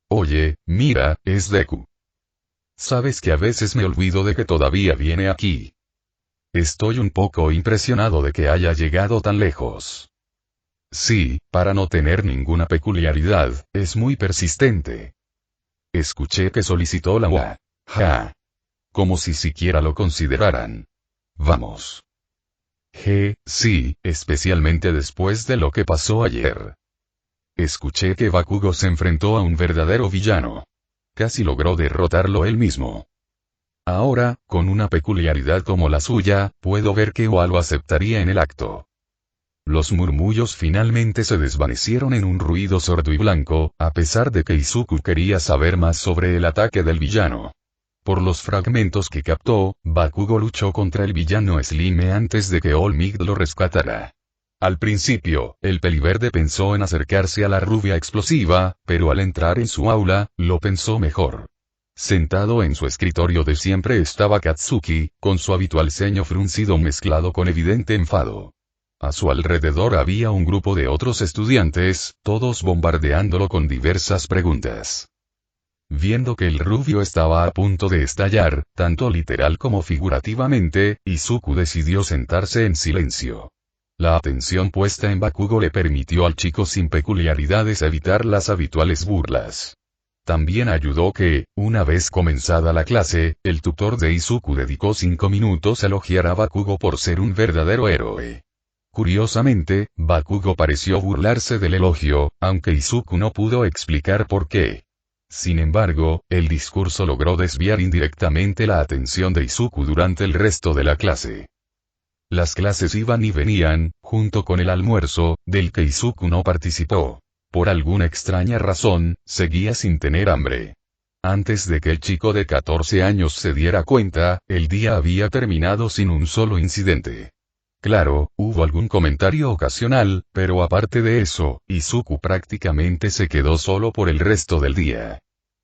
«Oye, mira, es Deku. ¿Sabes que a veces me olvido de que todavía viene aquí? Estoy un poco impresionado de que haya llegado tan lejos. Sí, para no tener ninguna peculiaridad, es muy persistente. Escuché que solicitó la UA. Ja. como si siquiera lo consideraran. Vamos. Sí, especialmente después de lo que pasó ayer. Escuché que Bakugo se enfrentó a un verdadero villano. Casi logró derrotarlo él mismo. Ahora, con una peculiaridad como la suya, puedo ver que Oa lo aceptaría en el acto. Los murmullos finalmente se desvanecieron en un ruido sordo y blanco, a pesar de que Izuku quería saber más sobre el ataque del villano. Por los fragmentos que captó, Bakugo luchó contra el villano Slime antes de que All Might lo rescatara. Al principio, el peliverde pensó en acercarse a la rubia explosiva, pero al entrar en su aula, lo pensó mejor. Sentado en su escritorio de siempre estaba Katsuki, con su habitual ceño fruncido mezclado con evidente enfado. A su alrededor había un grupo de otros estudiantes, todos bombardeándolo con diversas preguntas. Viendo que el rubio estaba a punto de estallar, tanto literal como figurativamente, Izuku decidió sentarse en silencio. La atención puesta en Bakugo le permitió al chico sin peculiaridades evitar las habituales burlas. También ayudó que, una vez comenzada la clase, el tutor de Izuku dedicó 5 minutos a elogiar a Bakugo por ser un verdadero héroe. Curiosamente, Bakugo pareció burlarse del elogio, aunque Izuku no pudo explicar por qué. Sin embargo, el discurso logró desviar indirectamente la atención de Izuku durante el resto de la clase. Las clases iban y venían, junto con el almuerzo, del que Izuku no participó. Por alguna extraña razón, seguía sin tener hambre. Antes de que el chico de 14 años se diera cuenta, el día había terminado sin un solo incidente. Claro, hubo algún comentario ocasional, pero aparte de eso, Izuku prácticamente se quedó solo por el resto del día.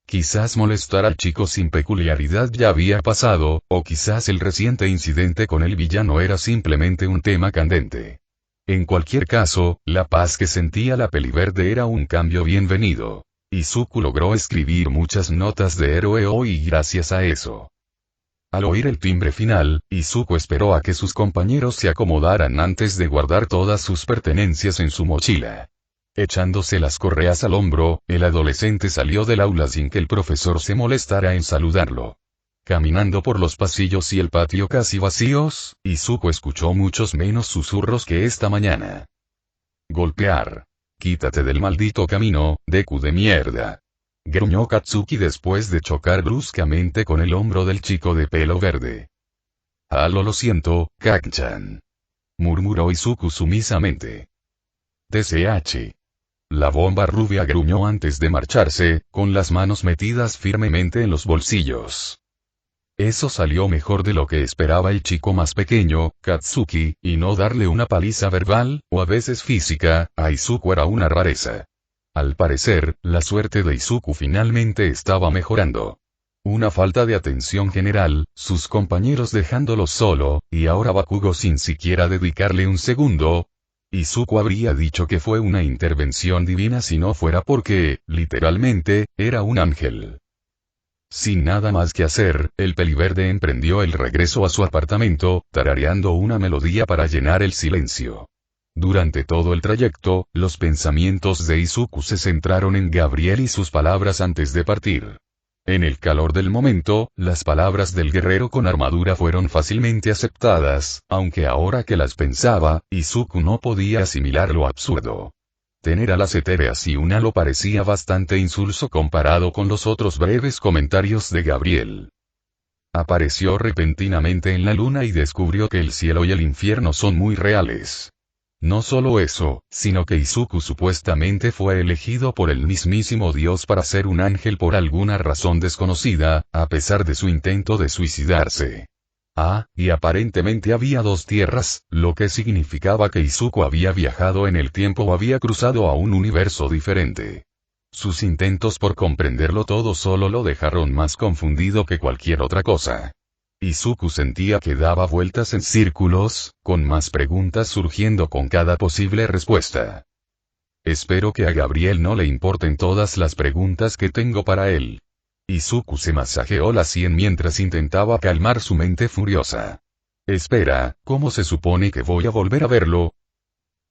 Quizás molestar al chico sin peculiaridad ya había pasado, o quizás el reciente incidente con el villano era simplemente un tema candente. En cualquier caso, la paz que sentía la peliverde era un cambio bienvenido. Izuku logró escribir muchas notas de héroe hoy gracias a eso. Al oír el timbre final, Izuku esperó a que sus compañeros se acomodaran antes de guardar todas sus pertenencias en su mochila. Echándose las correas al hombro, el adolescente salió del aula sin que el profesor se molestara en saludarlo. Caminando por los pasillos y el patio casi vacíos, Izuku escuchó muchos menos susurros que esta mañana. Golpear. Quítate del maldito camino, Deku de mierda. Gruñó Katsuki después de chocar bruscamente con el hombro del chico de pelo verde. Lo siento, Kak-chan. Murmuró Izuku sumisamente. TCH. La bomba rubia gruñó antes de marcharse, con las manos metidas firmemente en los bolsillos. Eso salió mejor de lo que esperaba el chico más pequeño, Katsuki, y no darle una paliza verbal, o a veces física, a Izuku era una rareza. Al parecer, la suerte de Izuku finalmente estaba mejorando. Una falta de atención general, sus compañeros dejándolo solo, y ahora Bakugo sin siquiera dedicarle un segundo. Izuku habría dicho que fue una intervención divina si no fuera porque, literalmente, era un ángel. Sin nada más que hacer, el peliverde emprendió el regreso a su apartamento, tarareando una melodía para llenar el silencio. Durante todo el trayecto, los pensamientos de Izuku se centraron en Gabriel y sus palabras antes de partir. En el calor del momento, las palabras del guerrero con armadura fueron fácilmente aceptadas, aunque ahora que las pensaba, Izuku no podía asimilar lo absurdo. Tener a las etéreas y un halo parecía bastante insulso comparado con los otros breves comentarios de Gabriel. Apareció repentinamente en la luna y descubrió que el cielo y el infierno son muy reales. No solo eso, sino que Izuku supuestamente fue elegido por el mismísimo Dios para ser un ángel por alguna razón desconocida, a pesar de su intento de suicidarse. Y aparentemente había dos tierras, lo que significaba que Izuku había viajado en el tiempo o había cruzado a un universo diferente. Sus intentos por comprenderlo todo solo lo dejaron más confundido que cualquier otra cosa. Izuku sentía que daba vueltas en círculos, con más preguntas surgiendo con cada posible respuesta. Espero que a Gabriel no le importen todas las preguntas que tengo para él. Izuku se masajeó la sien mientras intentaba calmar su mente furiosa. Espera, ¿cómo se supone que voy a volver a verlo?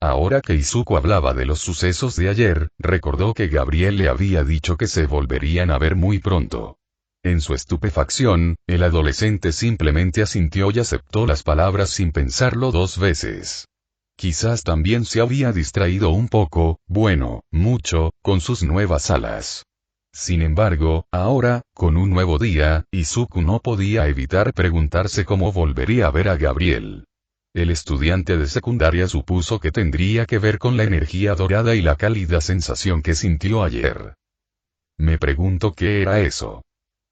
Ahora que Izuku hablaba de los sucesos de ayer, recordó que Gabriel le había dicho que se volverían a ver muy pronto. En su estupefacción, el adolescente simplemente asintió y aceptó las palabras sin pensarlo dos veces. Quizás también se había distraído un poco, bueno, mucho, con sus nuevas alas. Sin embargo, ahora, con un nuevo día, Izuku no podía evitar preguntarse cómo volvería a ver a Gabriel. El estudiante de secundaria supuso que tendría que ver con la energía dorada y la cálida sensación que sintió ayer. Me pregunto qué era eso.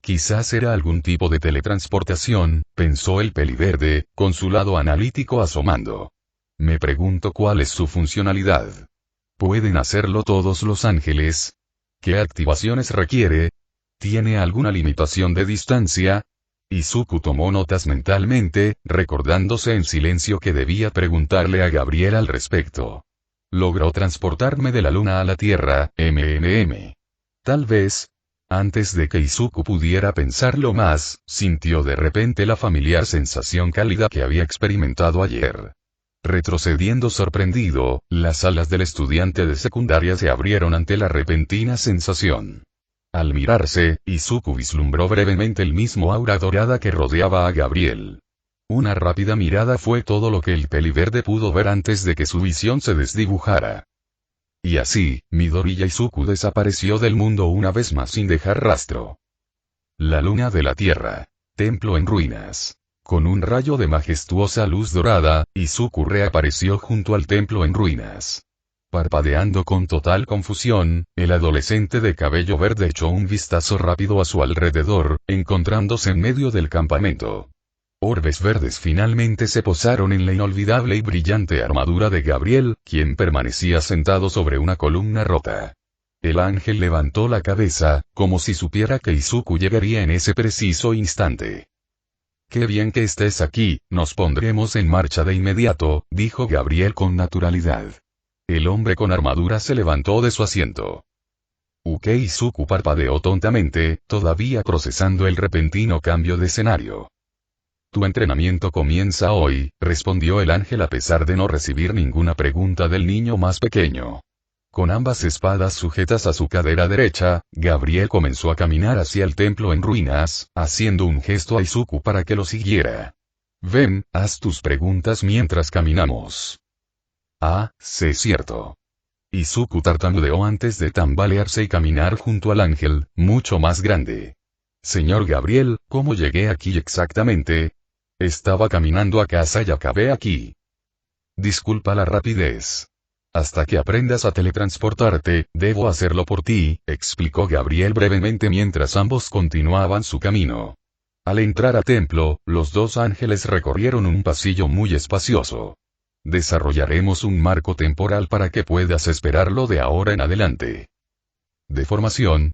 Quizás era algún tipo de teletransportación, pensó el peliverde, con su lado analítico asomando. Me pregunto cuál es su funcionalidad. ¿Pueden hacerlo todos los ángeles? ¿Qué activaciones requiere? ¿Tiene alguna limitación de distancia? Izuku tomó notas mentalmente, recordándose en silencio que debía preguntarle a Gabriel al respecto. Logró transportarme de la luna a la Tierra, Tal vez. Antes de que Izuku pudiera pensarlo más, sintió de repente la familiar sensación cálida que había experimentado ayer. Retrocediendo sorprendido, las alas del estudiante de secundaria se abrieron ante la repentina sensación. Al mirarse, Izuku vislumbró brevemente el mismo aura dorada que rodeaba a Gabriel. Una rápida mirada fue todo lo que el peliverde pudo ver antes de que su visión se desdibujara. Y así, Midori Izuku desapareció del mundo una vez más sin dejar rastro. La luna de la Tierra. Templo en ruinas. Con un rayo de majestuosa luz dorada, Izuku reapareció junto al templo en ruinas. Parpadeando con total confusión, el adolescente de cabello verde echó un vistazo rápido a su alrededor, encontrándose en medio del campamento. Orbes verdes finalmente se posaron en la inolvidable y brillante armadura de Gabriel, quien permanecía sentado sobre una columna rota. El ángel levantó la cabeza, como si supiera que Izuku llegaría en ese preciso instante. «Qué bien que estés aquí, nos pondremos en marcha de inmediato», dijo Gabriel con naturalidad. El hombre con armadura se levantó de su asiento. Izuku parpadeó tontamente, todavía procesando el repentino cambio de escenario. «Tu entrenamiento comienza hoy», respondió el ángel a pesar de no recibir ninguna pregunta del niño más pequeño. Con ambas espadas sujetas a su cadera derecha, Gabriel comenzó a caminar hacia el templo en ruinas, haciendo un gesto a Izuku para que lo siguiera. «Ven, haz tus preguntas mientras caminamos». «Ah, sí, cierto». Izuku tartamudeó antes de tambalearse y caminar junto al ángel, mucho más grande. «Señor Gabriel, ¿cómo llegué aquí exactamente?» «Estaba caminando a casa y acabé aquí». «Disculpa la rapidez. Hasta que aprendas a teletransportarte, debo hacerlo por ti», explicó Gabriel brevemente mientras ambos continuaban su camino. Al entrar al templo, los dos ángeles recorrieron un pasillo muy espacioso. «Desarrollaremos un marco temporal para que puedas esperarlo de ahora en adelante». «Deformación».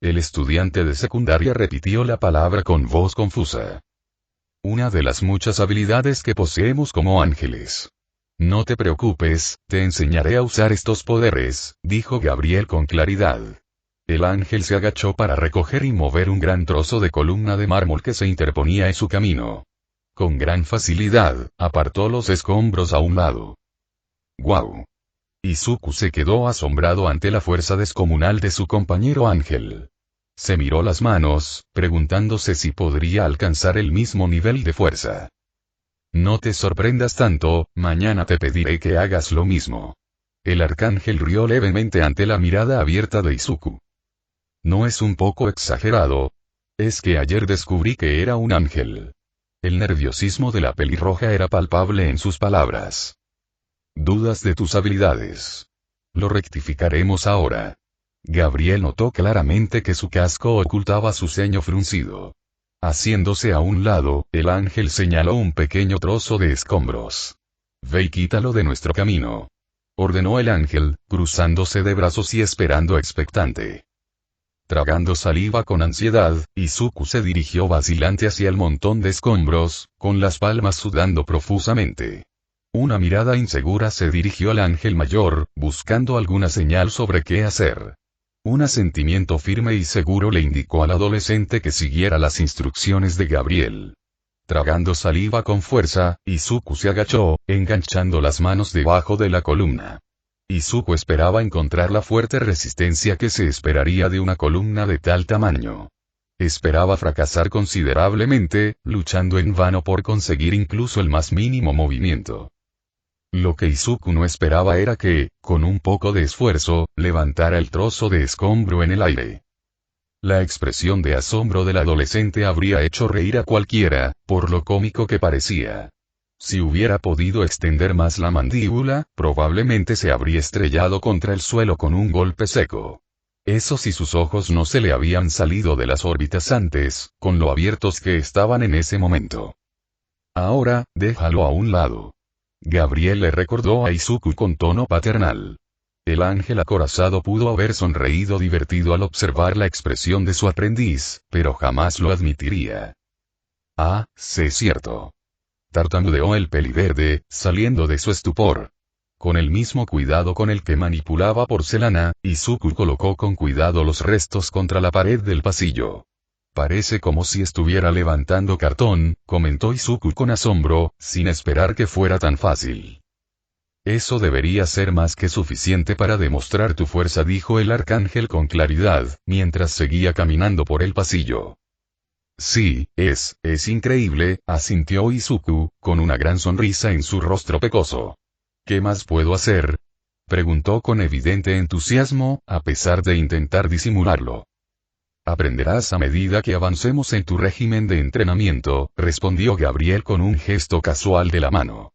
El estudiante de secundaria repitió la palabra con voz confusa. «Una de las muchas habilidades que poseemos como ángeles». «No te preocupes, te enseñaré a usar estos poderes», dijo Gabriel con claridad. El ángel se agachó para recoger y mover un gran trozo de columna de mármol que se interponía en su camino. Con gran facilidad, apartó los escombros a un lado. ¡Guau! Izuku se quedó asombrado ante la fuerza descomunal de su compañero ángel. Se miró las manos, preguntándose si podría alcanzar el mismo nivel de fuerza. «No te sorprendas tanto, mañana te pediré que hagas lo mismo». El arcángel rió levemente ante la mirada abierta de Izuku. «¿No es un poco exagerado? Es que ayer descubrí que era un ángel». El nerviosismo de la pelirroja era palpable en sus palabras. «¿Dudas de tus habilidades? Lo rectificaremos ahora». Gabriel notó claramente que su casco ocultaba su ceño fruncido. Haciéndose a un lado, el ángel señaló un pequeño trozo de escombros. «Ve y quítalo de nuestro camino», ordenó el ángel, cruzándose de brazos y esperando expectante. Tragando saliva con ansiedad, Izuku se dirigió vacilante hacia el montón de escombros, con las palmas sudando profusamente. Una mirada insegura se dirigió al ángel mayor, buscando alguna señal sobre qué hacer. Un asentimiento firme y seguro le indicó al adolescente que siguiera las instrucciones de Gabriel. Tragando saliva con fuerza, Izuku se agachó, enganchando las manos debajo de la columna. Izuku esperaba encontrar la fuerte resistencia que se esperaría de una columna de tal tamaño. Esperaba fracasar considerablemente, luchando en vano por conseguir incluso el más mínimo movimiento. Lo que Izuku no esperaba era que, con un poco de esfuerzo, levantara el trozo de escombro en el aire. La expresión de asombro del adolescente habría hecho reír a cualquiera, por lo cómico que parecía. Si hubiera podido extender más la mandíbula, probablemente se habría estrellado contra el suelo con un golpe seco. Eso si sus ojos no se le habían salido de las órbitas antes, con lo abiertos que estaban en ese momento. Ahora, déjalo a un lado. Gabriel le recordó a Izuku con tono paternal. El ángel acorazado pudo haber sonreído divertido al observar la expresión de su aprendiz, pero jamás lo admitiría. Ah, sí es cierto. Tartamudeó el peliverde, saliendo de su estupor. Con el mismo cuidado con el que manipulaba porcelana, Izuku colocó con cuidado los restos contra la pared del pasillo. Parece como si estuviera levantando cartón, comentó Izuku con asombro, sin esperar que fuera tan fácil. Eso debería ser más que suficiente para demostrar tu fuerza, dijo el arcángel con claridad, mientras seguía caminando por el pasillo. Sí, es increíble, asintió Izuku, con una gran sonrisa en su rostro pecoso. ¿Qué más puedo hacer? Preguntó con evidente entusiasmo, a pesar de intentar disimularlo. Aprenderás a medida que avancemos en tu régimen de entrenamiento, respondió Gabriel con un gesto casual de la mano.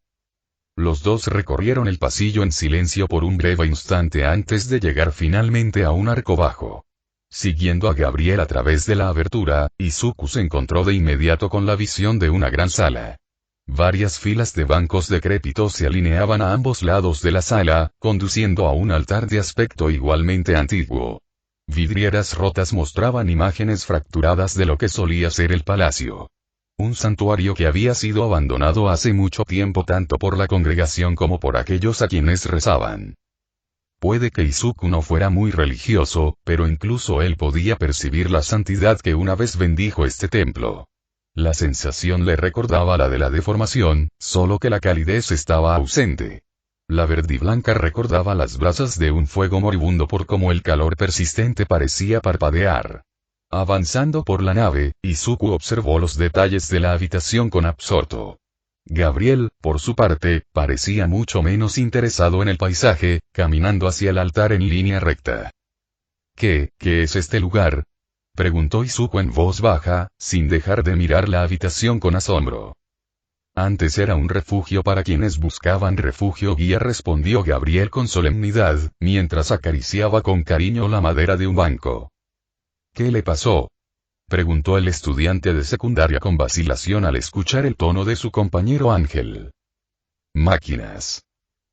Los dos recorrieron el pasillo en silencio por un breve instante antes de llegar finalmente a un arco bajo. Siguiendo a Gabriel a través de la abertura, Izuku se encontró de inmediato con la visión de una gran sala. Varias filas de bancos decrépitos se alineaban a ambos lados de la sala, conduciendo a un altar de aspecto igualmente antiguo. Vidrieras rotas mostraban imágenes fracturadas de lo que solía ser el palacio. Un santuario que había sido abandonado hace mucho tiempo tanto por la congregación como por aquellos a quienes rezaban. Puede que Izuku no fuera muy religioso, pero incluso él podía percibir la santidad que una vez bendijo este templo. La sensación le recordaba la de la deformación, solo que la calidez estaba ausente. La verdiblanca recordaba las brasas de un fuego moribundo por cómo el calor persistente parecía parpadear. Avanzando por la nave, Izuku observó los detalles de la habitación con absorto. Gabriel, por su parte, parecía mucho menos interesado en el paisaje, caminando hacia el altar en línea recta. ¿Qué es este lugar?, preguntó Izuku en voz baja, sin dejar de mirar la habitación con asombro. Antes era un refugio para quienes buscaban refugio guía, respondió Gabriel con solemnidad, mientras acariciaba con cariño la madera de un banco. ¿Qué le pasó?, preguntó el estudiante de secundaria con vacilación al escuchar el tono de su compañero Ángel. Máquinas.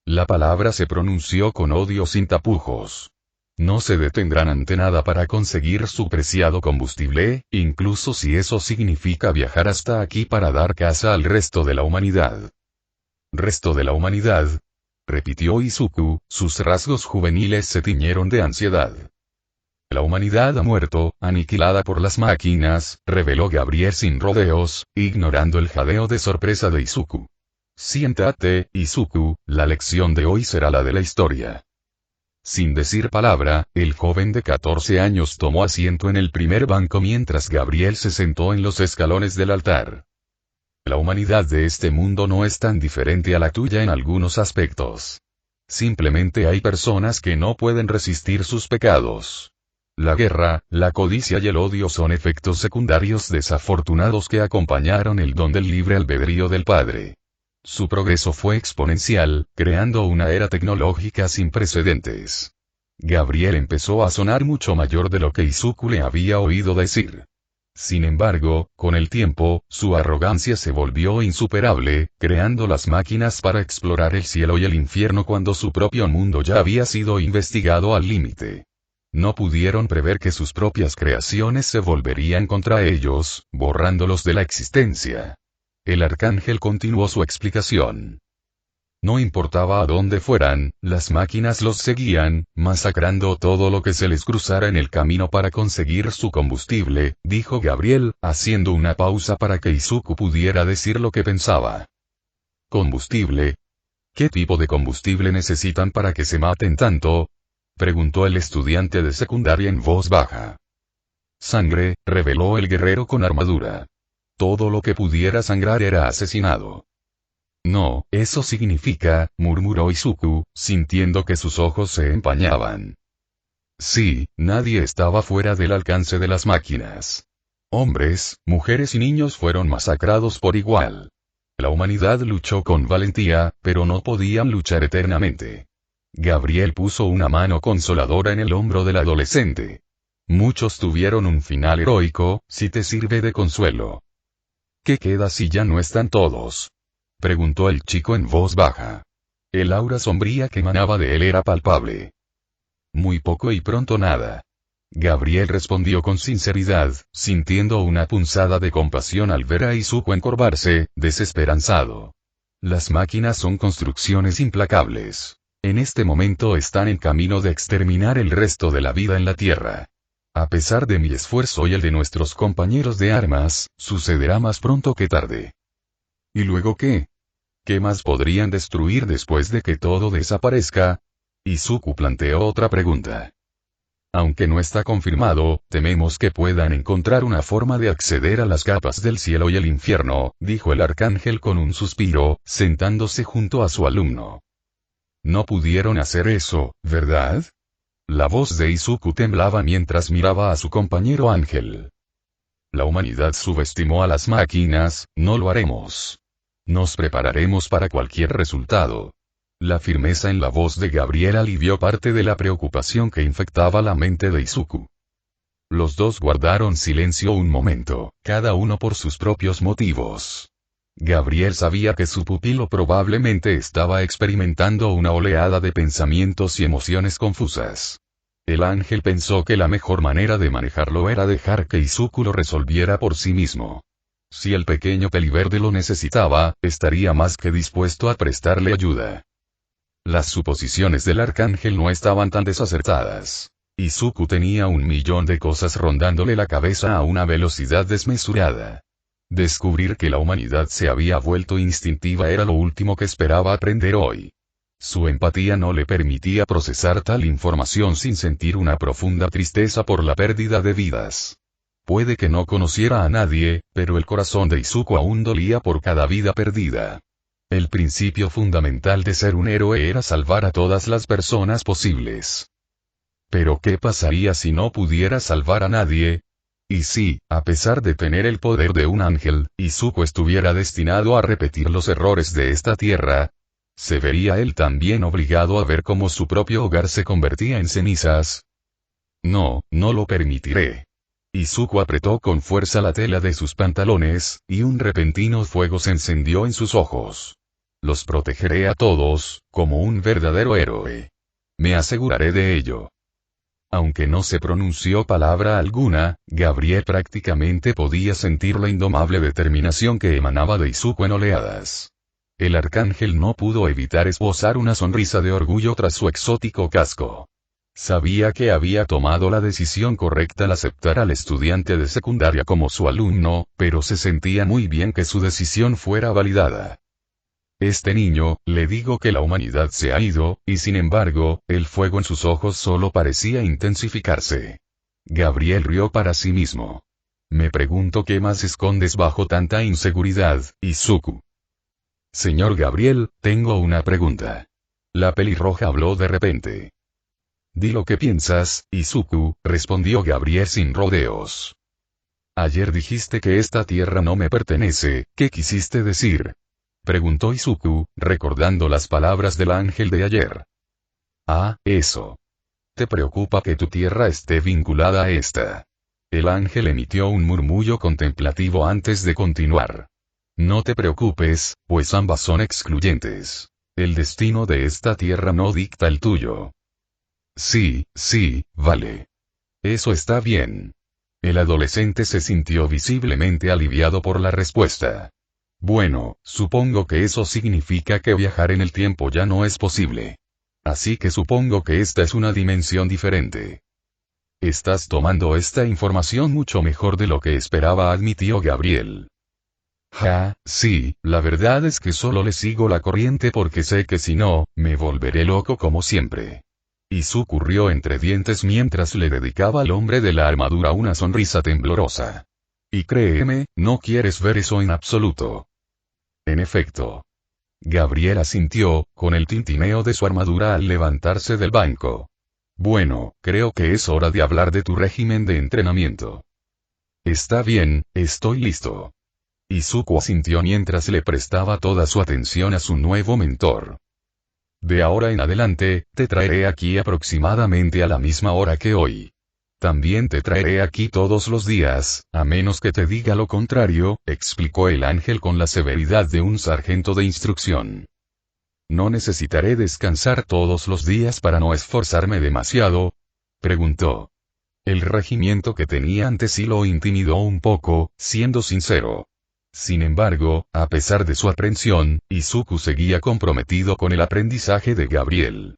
La palabra se pronunció con odio sin tapujos. No se detendrán ante nada para conseguir su preciado combustible, incluso si eso significa viajar hasta aquí para dar caza al resto de la humanidad. ¿Resto de la humanidad?, repitió Izuku, sus rasgos juveniles se tiñeron de ansiedad. La humanidad ha muerto, aniquilada por las máquinas, reveló Gabriel sin rodeos, ignorando el jadeo de sorpresa de Izuku. Siéntate, Izuku, la lección de hoy será la de la historia. Sin decir palabra, el joven de 14 años tomó asiento en el primer banco mientras Gabriel se sentó en los escalones del altar. La humanidad de este mundo no es tan diferente a la tuya en algunos aspectos. Simplemente hay personas que no pueden resistir sus pecados. La guerra, la codicia y el odio son efectos secundarios desafortunados que acompañaron el don del libre albedrío del Padre. Su progreso fue exponencial, creando una era tecnológica sin precedentes. Gabriel empezó a sonar mucho mayor de lo que Izuku le había oído decir. Sin embargo, con el tiempo, su arrogancia se volvió insuperable, creando las máquinas para explorar el cielo y el infierno cuando su propio mundo ya había sido investigado al límite. No pudieron prever que sus propias creaciones se volverían contra ellos, borrándolos de la existencia. El arcángel continuó su explicación. No importaba a dónde fueran, las máquinas los seguían, masacrando todo lo que se les cruzara en el camino para conseguir su combustible, dijo Gabriel, haciendo una pausa para que Izuku pudiera decir lo que pensaba. ¿Combustible? ¿Qué tipo de combustible necesitan para que se maten tanto?, preguntó el estudiante de secundaria en voz baja. Sangre, reveló el guerrero con armadura. Todo lo que pudiera sangrar era asesinado. No, eso significa, murmuró Izuku, sintiendo que sus ojos se empañaban. Sí, nadie estaba fuera del alcance de las máquinas. Hombres, mujeres y niños fueron masacrados por igual. La humanidad luchó con valentía, pero no podían luchar eternamente. Gabriel puso una mano consoladora en el hombro del adolescente. Muchos tuvieron un final heroico, si te sirve de consuelo. ¿Qué queda si ya no están todos?, preguntó el chico en voz baja. El aura sombría que emanaba de él era palpable. Muy poco y pronto nada. Gabriel respondió con sinceridad, sintiendo una punzada de compasión al ver a Izuku encorvarse, desesperanzado. Las máquinas son construcciones implacables. En este momento están en camino de exterminar el resto de la vida en la Tierra. A pesar de mi esfuerzo y el de nuestros compañeros de armas, sucederá más pronto que tarde. ¿Y luego qué? ¿Qué más podrían destruir después de que todo desaparezca? Izuku planteó otra pregunta. Aunque no está confirmado, tememos que puedan encontrar una forma de acceder a las capas del cielo y el infierno, dijo el arcángel con un suspiro, sentándose junto a su alumno. No pudieron hacer eso, ¿verdad? La voz de Izuku temblaba mientras miraba a su compañero Ángel. La humanidad subestimó a las máquinas, no lo haremos. Nos prepararemos para cualquier resultado. La firmeza en la voz de Gabriel alivió parte de la preocupación que infectaba la mente de Izuku. Los dos guardaron silencio un momento, cada uno por sus propios motivos. Gabriel sabía que su pupilo probablemente estaba experimentando una oleada de pensamientos y emociones confusas. El ángel pensó que la mejor manera de manejarlo era dejar que Izuku lo resolviera por sí mismo. Si el pequeño peliverde lo necesitaba, estaría más que dispuesto a prestarle ayuda. Las suposiciones del arcángel no estaban tan desacertadas. Izuku tenía 1.000.000 de cosas rondándole la cabeza a una velocidad desmesurada. Descubrir que la humanidad se había vuelto instintiva era lo último que esperaba aprender hoy. Su empatía no le permitía procesar tal información sin sentir una profunda tristeza por la pérdida de vidas. Puede que no conociera a nadie, pero el corazón de Izuku aún dolía por cada vida perdida. El principio fundamental de ser un héroe era salvar a todas las personas posibles. Pero ¿qué pasaría si no pudiera salvar a nadie? Y si, a pesar de tener el poder de un ángel, Izuku estuviera destinado a repetir los errores de esta tierra, ¿se vería él también obligado a ver cómo su propio hogar se convertía en cenizas? No, no lo permitiré. Izuku apretó con fuerza la tela de sus pantalones, y un repentino fuego se encendió en sus ojos. Los protegeré a todos, como un verdadero héroe. Me aseguraré de ello. Aunque no se pronunció palabra alguna, Gabriel prácticamente podía sentir la indomable determinación que emanaba de Izuku en oleadas. El arcángel no pudo evitar esbozar una sonrisa de orgullo tras su exótico casco. Sabía que había tomado la decisión correcta al aceptar al estudiante de secundaria como su alumno, pero se sentía muy bien que su decisión fuera validada. Este niño, le digo que la humanidad se ha ido, y sin embargo, el fuego en sus ojos solo parecía intensificarse. Gabriel rió para sí mismo. Me pregunto qué más escondes bajo tanta inseguridad, Izuku. Señor Gabriel, tengo una pregunta. La pelirroja habló de repente. Di lo que piensas, Izuku, respondió Gabriel sin rodeos. Ayer dijiste que esta tierra no me pertenece, ¿qué quisiste decir? Preguntó Izuku, recordando las palabras del ángel de ayer. Ah, eso. ¿Te preocupa que tu tierra esté vinculada a esta? El ángel emitió un murmullo contemplativo antes de continuar. No te preocupes, pues ambas son excluyentes. El destino de esta tierra no dicta el tuyo. Sí, vale. Eso está bien. El adolescente se sintió visiblemente aliviado por la respuesta. Bueno, supongo que eso significa que viajar en el tiempo ya no es posible. Así que supongo que esta es una dimensión diferente. Estás tomando esta información mucho mejor de lo que esperaba, admitió Gabriel. Sí, la verdad es que solo le sigo la corriente porque sé que si no, me volveré loco como siempre. Izuku rió entre dientes mientras le dedicaba al hombre de la armadura una sonrisa temblorosa. Y créeme, no quieres ver eso en absoluto. En efecto. Gabriel asintió, con el tintineo de su armadura al levantarse del banco. Bueno, creo que es hora de hablar de tu régimen de entrenamiento. Está bien, estoy listo. Izuku asintió mientras le prestaba toda su atención a su nuevo mentor. De ahora en adelante, te traeré aquí aproximadamente a la misma hora que hoy. También te traeré aquí todos los días, a menos que te diga lo contrario, explicó el ángel con la severidad de un sargento de instrucción. ¿No necesitaré descansar todos los días para no esforzarme demasiado? Preguntó. El regimiento que tenía antes sí lo intimidó un poco, siendo sincero. Sin embargo, a pesar de su aprensión, Izuku seguía comprometido con el aprendizaje de Gabriel.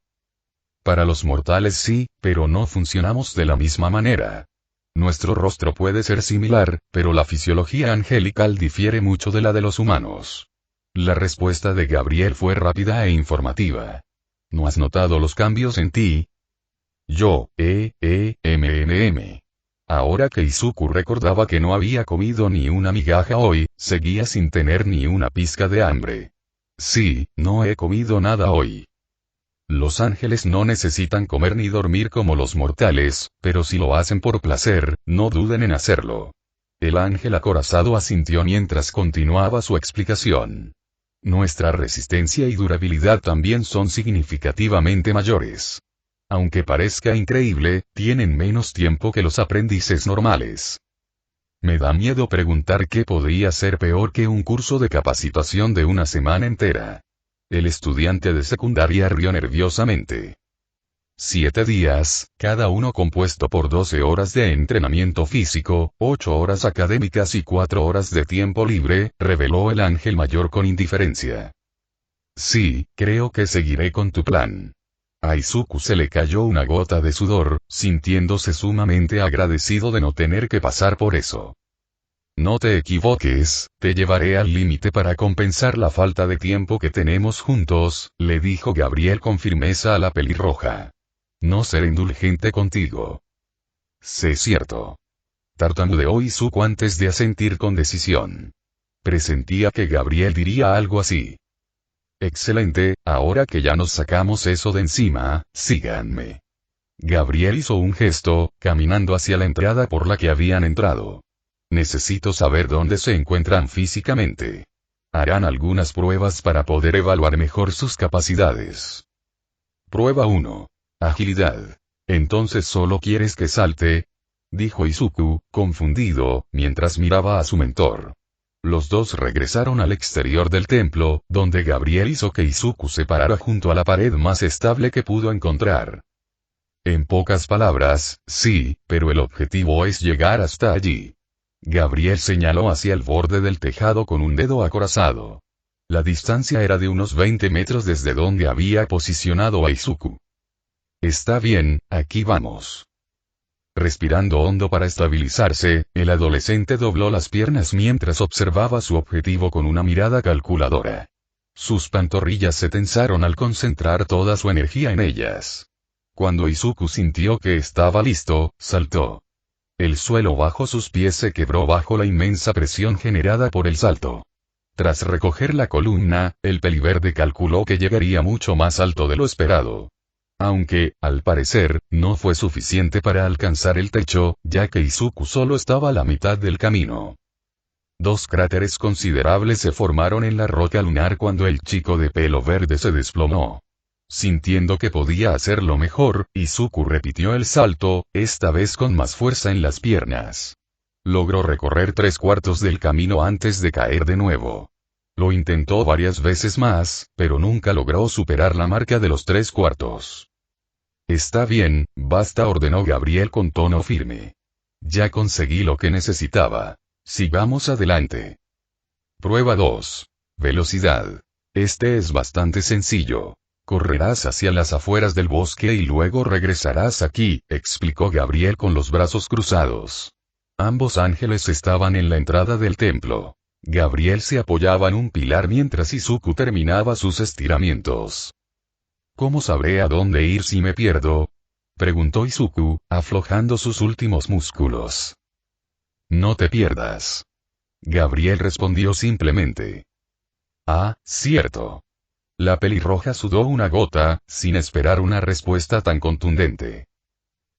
Para los mortales sí, pero no funcionamos de la misma manera. Nuestro rostro puede ser similar, pero la fisiología angelical difiere mucho de la de los humanos. La respuesta de Gabriel fue rápida e informativa. ¿No has notado los cambios en ti? Yo, Ahora que Izuku recordaba que no había comido ni una migaja hoy, seguía sin tener ni una pizca de hambre. Sí, no he comido nada hoy. Los ángeles no necesitan comer ni dormir como los mortales, pero si lo hacen por placer, no duden en hacerlo. El ángel acorazado asintió mientras continuaba su explicación. Nuestra resistencia y durabilidad también son significativamente mayores. Aunque parezca increíble, tienen menos tiempo que los aprendices normales. Me da miedo preguntar qué podría ser peor que un curso de capacitación de una semana entera. El estudiante de secundaria rió nerviosamente. 7 días, cada uno compuesto por 12 horas de entrenamiento físico, 8 horas académicas y 4 horas de tiempo libre, reveló el ángel mayor con indiferencia. Sí, creo que seguiré con tu plan. A Izuku se le cayó una gota de sudor, sintiéndose sumamente agradecido de no tener que pasar por eso. No te equivoques, te llevaré al límite para compensar la falta de tiempo que tenemos juntos, le dijo Gabriel con firmeza a la pelirroja. No seré indulgente contigo. Sé cierto. Tartamudeó Izuku antes de asentir con decisión. Presentía que Gabriel diría algo así. Excelente, ahora que ya nos sacamos eso de encima, síganme. Gabriel hizo un gesto, caminando hacia la entrada por la que habían entrado. Necesito saber dónde se encuentran físicamente. Harán algunas pruebas para poder evaluar mejor sus capacidades. Prueba 1. Agilidad. Entonces solo quieres que salte, dijo Izuku, confundido, mientras miraba a su mentor. Los dos regresaron al exterior del templo, donde Gabriel hizo que Izuku se parara junto a la pared más estable que pudo encontrar. En pocas palabras, sí, pero el objetivo es llegar hasta allí. Gabriel señaló hacia el borde del tejado con un dedo acorazado. La distancia era de unos 20 metros desde donde había posicionado a Izuku. Está bien, aquí vamos. Respirando hondo para estabilizarse, el adolescente dobló las piernas mientras observaba su objetivo con una mirada calculadora. Sus pantorrillas se tensaron al concentrar toda su energía en ellas. Cuando Izuku sintió que estaba listo, saltó. El suelo bajo sus pies se quebró bajo la inmensa presión generada por el salto. Tras recoger la columna, el peliverde calculó que llegaría mucho más alto de lo esperado. Aunque, al parecer, no fue suficiente para alcanzar el techo, ya que Izuku solo estaba a la mitad del camino. 2 cráteres considerables se formaron en la roca lunar cuando el chico de pelo verde se desplomó. Sintiendo que podía hacerlo mejor, Izuku repitió el salto, esta vez con más fuerza en las piernas. Logró recorrer 3/4 del camino antes de caer de nuevo. Lo intentó varias veces más, pero nunca logró superar la marca de los 3/4. Está bien, basta, ordenó Gabriel con tono firme. Ya conseguí lo que necesitaba. Sigamos adelante. Prueba 2. Velocidad. Este es bastante sencillo. Correrás hacia las afueras del bosque y luego regresarás aquí, explicó Gabriel con los brazos cruzados. Ambos ángeles estaban en la entrada del templo. Gabriel se apoyaba en un pilar mientras Izuku terminaba sus estiramientos. ¿Cómo sabré a dónde ir si me pierdo? Preguntó Izuku, aflojando sus últimos músculos. No te pierdas. Gabriel respondió simplemente. Ah, cierto. La pelirroja sudó una gota, sin esperar una respuesta tan contundente.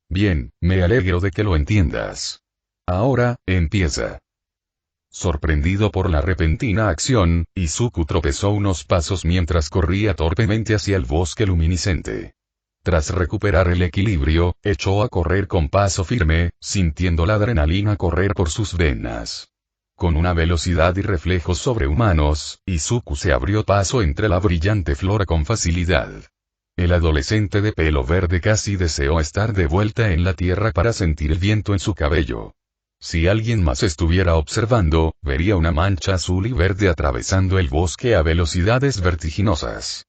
Bien, me alegro de que lo entiendas. Ahora, empieza. Sorprendido por la repentina acción, Izuku tropezó unos pasos mientras corría torpemente hacia el bosque luminiscente. Tras recuperar el equilibrio, echó a correr con paso firme, sintiendo la adrenalina correr por sus venas. Con una velocidad y reflejos sobrehumanos, Izuku se abrió paso entre la brillante flora con facilidad. El adolescente de pelo verde casi deseó estar de vuelta en la tierra para sentir el viento en su cabello. Si alguien más estuviera observando, vería una mancha azul y verde atravesando el bosque a velocidades vertiginosas.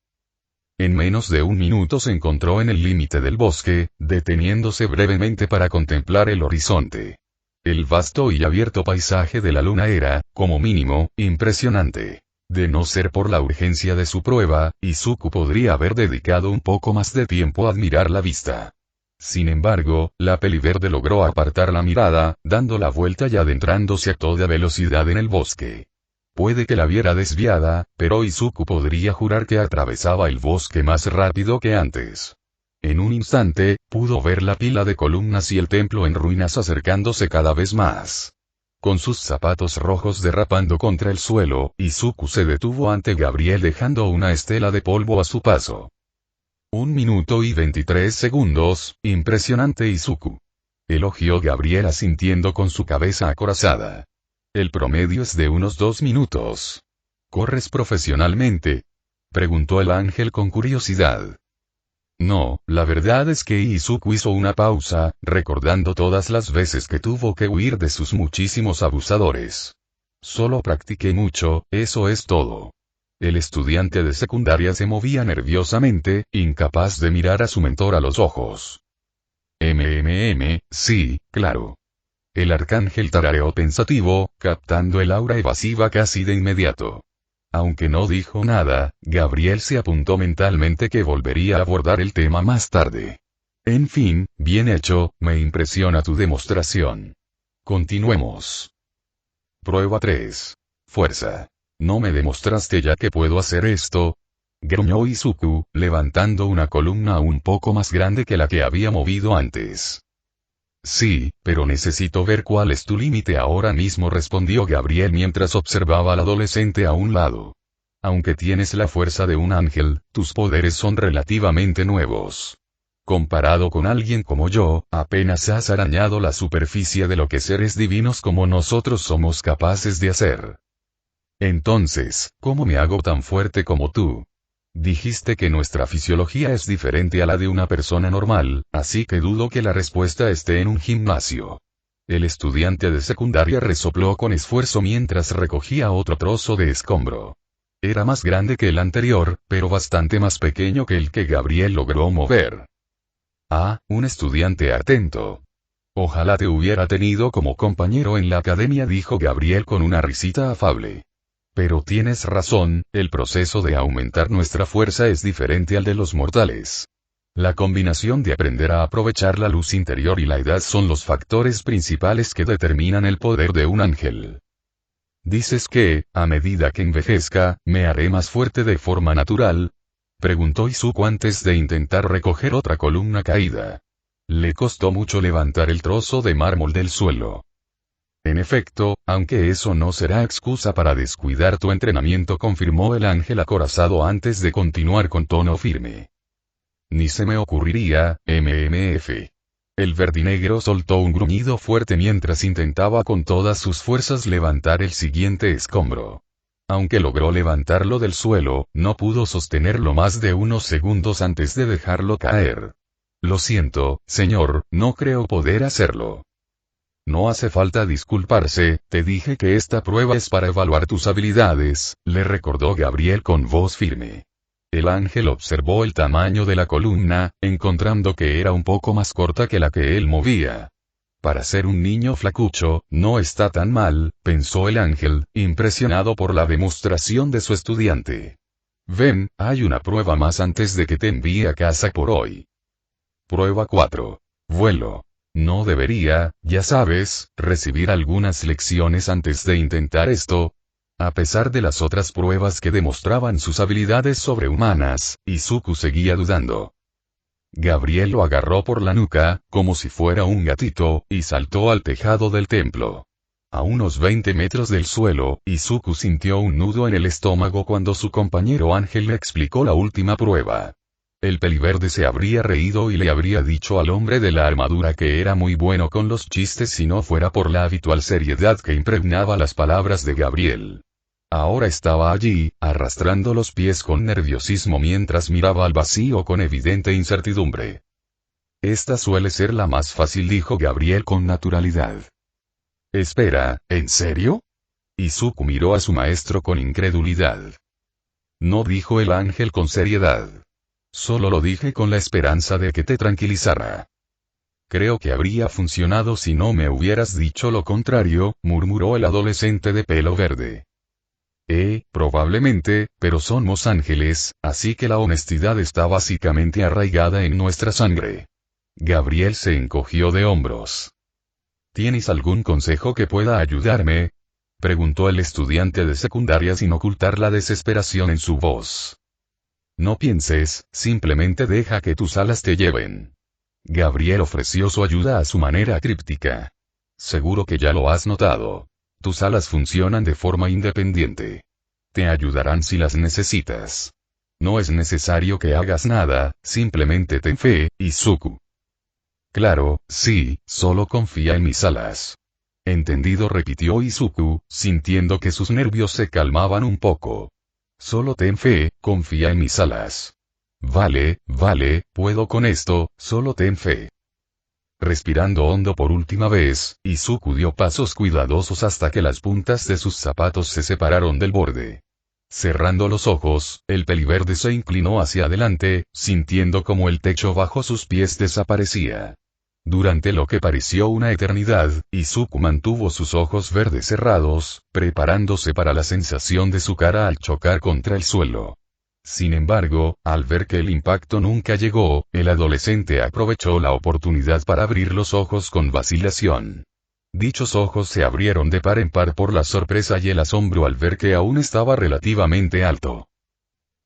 En menos de un minuto se encontró en el límite del bosque, deteniéndose brevemente para contemplar el horizonte. El vasto y abierto paisaje de la luna era, como mínimo, impresionante. De no ser por la urgencia de su prueba, Izuku podría haber dedicado un poco más de tiempo a admirar la vista. Sin embargo, la peliverde logró apartar la mirada, dando la vuelta y adentrándose a toda velocidad en el bosque. Puede que la viera desviada, pero Izuku podría jurar que atravesaba el bosque más rápido que antes. En un instante, pudo ver la pila de columnas y el templo en ruinas acercándose cada vez más. Con sus zapatos rojos derrapando contra el suelo, Izuku se detuvo ante Gabriel dejando una estela de polvo a su paso. 1 minuto y 23 segundos, impresionante Izuku. Elogió Gabriel asintiendo con su cabeza acorazada. El promedio es de unos 2 minutos. ¿Corres profesionalmente? Preguntó el ángel con curiosidad. No, la verdad es que Izuku hizo una pausa, recordando todas las veces que tuvo que huir de sus muchísimos abusadores. Solo practiqué mucho, eso es todo. El estudiante de secundaria se movía nerviosamente, incapaz de mirar a su mentor a los ojos. Sí, claro. El arcángel tarareó pensativo, captando el aura evasiva casi de inmediato. Aunque no dijo nada, Gabriel se apuntó mentalmente que volvería a abordar el tema más tarde. En fin, bien hecho, me impresiona tu demostración. Continuemos. Prueba 3. Fuerza. ¿No me demostraste ya que puedo hacer esto? Gruñó Izuku, levantando una columna un poco más grande que la que había movido antes. Sí, pero necesito ver cuál es tu límite ahora mismo, respondió Gabriel mientras observaba al adolescente a un lado. Aunque tienes la fuerza de un ángel, tus poderes son relativamente nuevos. Comparado con alguien como yo, apenas has arañado la superficie de lo que seres divinos como nosotros somos capaces de hacer. Entonces, ¿cómo me hago tan fuerte como tú? Dijiste que nuestra fisiología es diferente a la de una persona normal, así que dudo que la respuesta esté en un gimnasio. El estudiante de secundaria resopló con esfuerzo mientras recogía otro trozo de escombro. Era más grande que el anterior, pero bastante más pequeño que el que Gabriel logró mover. Ah, un estudiante atento. Ojalá te hubiera tenido como compañero en la academia, dijo Gabriel con una risita afable. Pero tienes razón, el proceso de aumentar nuestra fuerza es diferente al de los mortales. La combinación de aprender a aprovechar la luz interior y la edad son los factores principales que determinan el poder de un ángel. ¿Dices que, a medida que envejezca, me haré más fuerte de forma natural? Preguntó Izuku antes de intentar recoger otra columna caída. Le costó mucho levantar el trozo de mármol del suelo. En efecto, aunque eso no será excusa para descuidar tu entrenamiento, confirmó el ángel acorazado antes de continuar con tono firme. Ni se me ocurriría, MMF. El verdinegro soltó un gruñido fuerte mientras intentaba con todas sus fuerzas levantar el siguiente escombro. Aunque logró levantarlo del suelo, no pudo sostenerlo más de unos segundos antes de dejarlo caer. Lo siento, señor, no creo poder hacerlo. No hace falta disculparse, te dije que esta prueba es para evaluar tus habilidades, le recordó Gabriel con voz firme. El ángel observó el tamaño de la columna, encontrando que era un poco más corta que la que él movía. Para ser un niño flacucho, no está tan mal, pensó el ángel, impresionado por la demostración de su estudiante. Ven, hay una prueba más antes de que te envíe a casa por hoy. Prueba 4. Vuelo. No debería, ya sabes, recibir algunas lecciones antes de intentar esto. A pesar de las otras pruebas que demostraban sus habilidades sobrehumanas, Izuku seguía dudando. Gabriel lo agarró por la nuca, como si fuera un gatito, y saltó al tejado del templo. A unos 20 metros del suelo, Izuku sintió un nudo en el estómago cuando su compañero Ángel le explicó la última prueba. El peliverde se habría reído y le habría dicho al hombre de la armadura que era muy bueno con los chistes si no fuera por la habitual seriedad que impregnaba las palabras de Gabriel. Ahora estaba allí, arrastrando los pies con nerviosismo mientras miraba al vacío con evidente incertidumbre. Esta suele ser la más fácil, dijo Gabriel con naturalidad. Espera, ¿en serio? Izuku miró a su maestro con incredulidad. No, dijo el ángel con seriedad. Solo lo dije con la esperanza de que te tranquilizara. Creo que habría funcionado si no me hubieras dicho lo contrario, murmuró el adolescente de pelo verde. Probablemente, pero somos ángeles, así que la honestidad está básicamente arraigada en nuestra sangre. Gabriel se encogió de hombros. ¿Tienes algún consejo que pueda ayudarme?, preguntó el estudiante de secundaria sin ocultar la desesperación en su voz. No pienses, simplemente deja que tus alas te lleven. Gabriel ofreció su ayuda a su manera críptica. Seguro que ya lo has notado. Tus alas funcionan de forma independiente. Te ayudarán si las necesitas. No es necesario que hagas nada, simplemente ten fe, Izuku. Claro, sí, solo confía en mis alas. Entendido, repitió Izuku, sintiendo que sus nervios se calmaban un poco. Solo ten fe, confía en mis alas. Vale, puedo con esto, solo ten fe. Respirando hondo por última vez, Izuku dio pasos cuidadosos hasta que las puntas de sus zapatos se separaron del borde. Cerrando los ojos, el peliverde se inclinó hacia adelante, sintiendo como el techo bajo sus pies desaparecía. Durante lo que pareció una eternidad, Izuku mantuvo sus ojos verdes cerrados, preparándose para la sensación de su cara al chocar contra el suelo. Sin embargo, al ver que el impacto nunca llegó, el adolescente aprovechó la oportunidad para abrir los ojos con vacilación. Dichos ojos se abrieron de par en par por la sorpresa y el asombro al ver que aún estaba relativamente alto.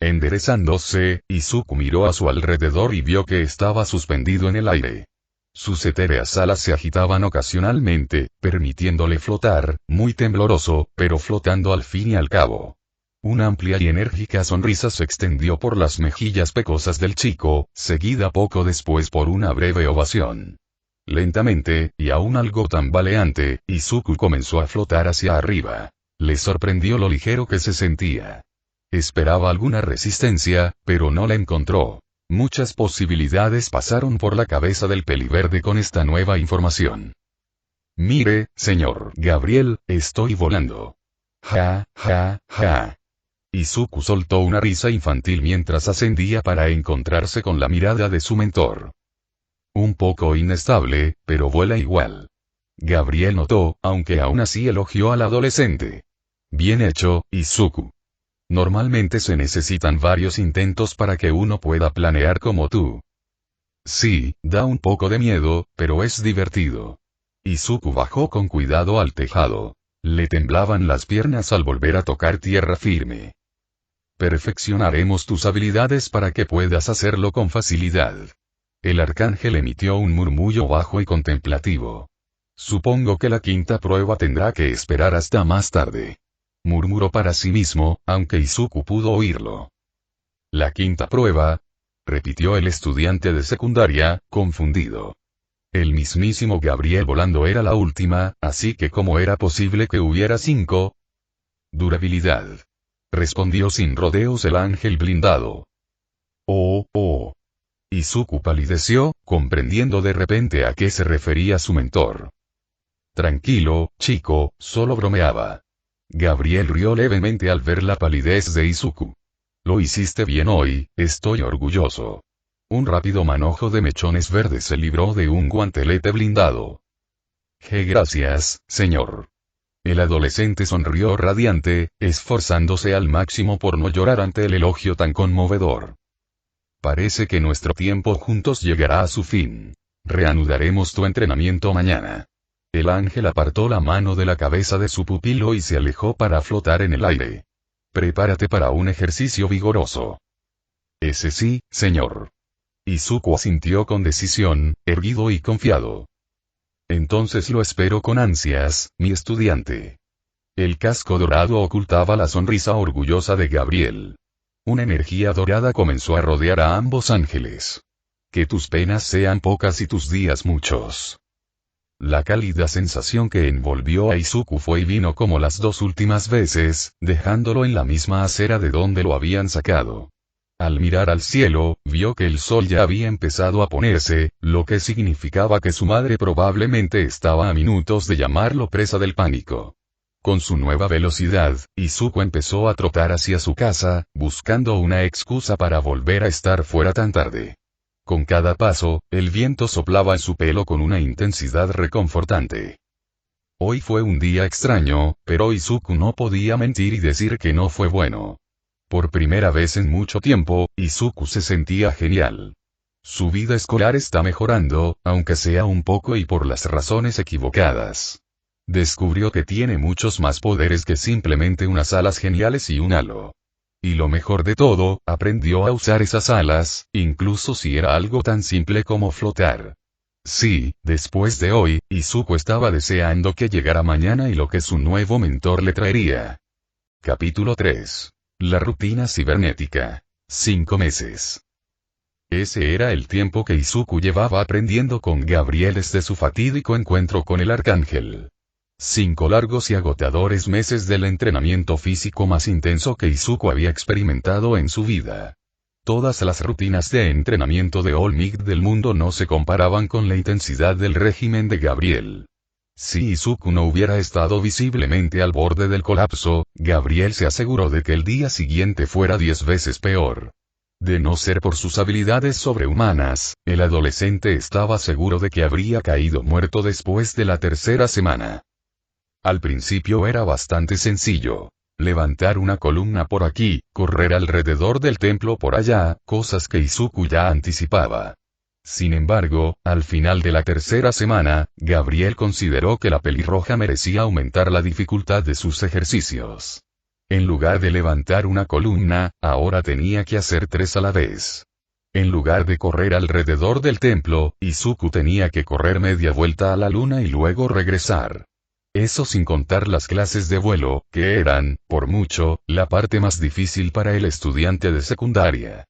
Enderezándose, Izuku miró a su alrededor y vio que estaba suspendido en el aire. Sus etéreas alas se agitaban ocasionalmente, permitiéndole flotar, muy tembloroso, pero flotando al fin y al cabo. Una amplia y enérgica sonrisa se extendió por las mejillas pecosas del chico, seguida poco después por una breve ovación. Lentamente, y aún algo tambaleante, Izuku comenzó a flotar hacia arriba. Le sorprendió lo ligero que se sentía. Esperaba alguna resistencia, pero no la encontró. Muchas posibilidades pasaron por la cabeza del peliverde con esta nueva información. Mire, señor Gabriel, estoy volando. Ja. Izuku soltó una risa infantil mientras ascendía para encontrarse con la mirada de su mentor. Un poco inestable, pero vuela igual. Gabriel notó, aunque aún así elogió al adolescente. Bien hecho, Izuku. Normalmente se necesitan varios intentos para que uno pueda planear como tú. Sí, da un poco de miedo, pero es divertido. Izuku bajó con cuidado al tejado. Le temblaban las piernas al volver a tocar tierra firme. Perfeccionaremos tus habilidades para que puedas hacerlo con facilidad. El arcángel emitió un murmullo bajo y contemplativo. Supongo que la quinta prueba tendrá que esperar hasta más tarde. Murmuró para sí mismo, aunque Izuku pudo oírlo. La quinta prueba, repitió el estudiante de secundaria, confundido. El mismísimo Gabriel volando era la última, así que ¿cómo era posible que hubiera 5? Durabilidad. Respondió sin rodeos el ángel blindado. Oh. Izuku palideció, comprendiendo de repente a qué se refería su mentor. Tranquilo, chico, solo bromeaba. Gabriel rió levemente al ver la palidez de Izuku. Lo hiciste bien hoy, estoy orgulloso. Un rápido manojo de mechones verdes se libró de un guantelete blindado. Gracias, señor. El adolescente sonrió radiante, esforzándose al máximo por no llorar ante el elogio tan conmovedor. Parece que nuestro tiempo juntos llegará a su fin. Reanudaremos tu entrenamiento mañana. El ángel apartó la mano de la cabeza de su pupilo y se alejó para flotar en el aire. Prepárate para un ejercicio vigoroso. Ese sí, señor. Izuku asintió con decisión, erguido y confiado. Entonces lo espero con ansias, mi estudiante. El casco dorado ocultaba la sonrisa orgullosa de Gabriel. Una energía dorada comenzó a rodear a ambos ángeles. Que tus penas sean pocas y tus días muchos. La cálida sensación que envolvió a Izuku fue y vino como las dos últimas veces, dejándolo en la misma acera de donde lo habían sacado. Al mirar al cielo, vio que el sol ya había empezado a ponerse, lo que significaba que su madre probablemente estaba a minutos de llamarlo presa del pánico. Con su nueva velocidad, Izuku empezó a trotar hacia su casa, buscando una excusa para volver a estar fuera tan tarde. Con cada paso, el viento soplaba en su pelo con una intensidad reconfortante. Hoy fue un día extraño, pero Izuku no podía mentir y decir que no fue bueno. Por primera vez en mucho tiempo, Izuku se sentía genial. Su vida escolar está mejorando, aunque sea un poco y por las razones equivocadas. Descubrió que tiene muchos más poderes que simplemente unas alas geniales y un halo. Y lo mejor de todo, aprendió a usar esas alas, incluso si era algo tan simple como flotar. Sí, después de hoy, Izuku estaba deseando que llegara mañana y lo que su nuevo mentor le traería. Capítulo 3. La rutina cibernética. 5 meses. Ese era el tiempo que Izuku llevaba aprendiendo con Gabriel desde su fatídico encuentro con el arcángel. 5 largos y agotadores meses del entrenamiento físico más intenso que Izuku había experimentado en su vida. Todas las rutinas de entrenamiento de All Might del mundo no se comparaban con la intensidad del régimen de Gabriel. Si Izuku no hubiera estado visiblemente al borde del colapso, Gabriel se aseguró de que el día siguiente fuera 10 veces peor. De no ser por sus habilidades sobrehumanas, el adolescente estaba seguro de que habría caído muerto después de la tercera semana. Al principio era bastante sencillo. Levantar una columna por aquí, correr alrededor del templo por allá, cosas que Izuku ya anticipaba. Sin embargo, al final de la tercera semana, Gabriel consideró que la pelirroja merecía aumentar la dificultad de sus ejercicios. En lugar de levantar una columna, ahora tenía que hacer 3 a la vez. En lugar de correr alrededor del templo, Izuku tenía que correr media vuelta a la luna y luego regresar. Eso sin contar las clases de vuelo, que eran, por mucho, la parte más difícil para el estudiante de secundaria.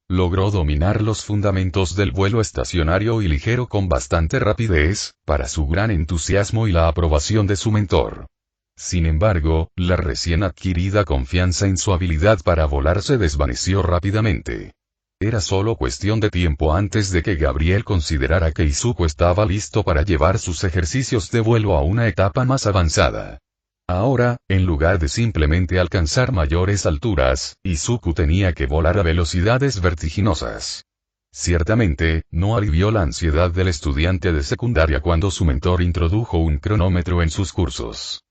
Logró dominar los fundamentos del vuelo estacionario y ligero con bastante rapidez, para su gran entusiasmo y la aprobación de su mentor. Sin embargo, la recién adquirida confianza en su habilidad para volar se desvaneció rápidamente. Era solo cuestión de tiempo antes de que Gabriel considerara que Izuku estaba listo para llevar sus ejercicios de vuelo a una etapa más avanzada. Ahora, en lugar de simplemente alcanzar mayores alturas, Izuku tenía que volar a velocidades vertiginosas. Ciertamente, no alivió la ansiedad del estudiante de secundaria cuando su mentor introdujo un cronómetro en sus cursos.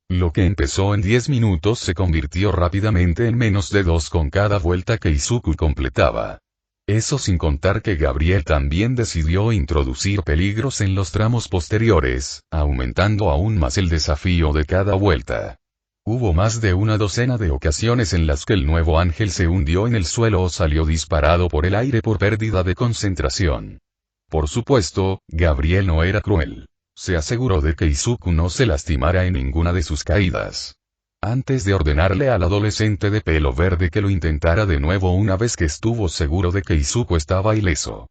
Lo que empezó en 10 minutos se convirtió rápidamente en menos de 2 con cada vuelta que Izuku completaba. Eso sin contar que Gabriel también decidió introducir peligros en los tramos posteriores, aumentando aún más el desafío de cada vuelta. Hubo más de una docena de ocasiones en las que el nuevo ángel se hundió en el suelo o salió disparado por el aire por pérdida de concentración. Por supuesto, Gabriel no era cruel. Se aseguró de que Izuku no se lastimara en ninguna de sus caídas. Antes de ordenarle al adolescente de pelo verde que lo intentara de nuevo una vez que estuvo seguro de que Izuku estaba ileso.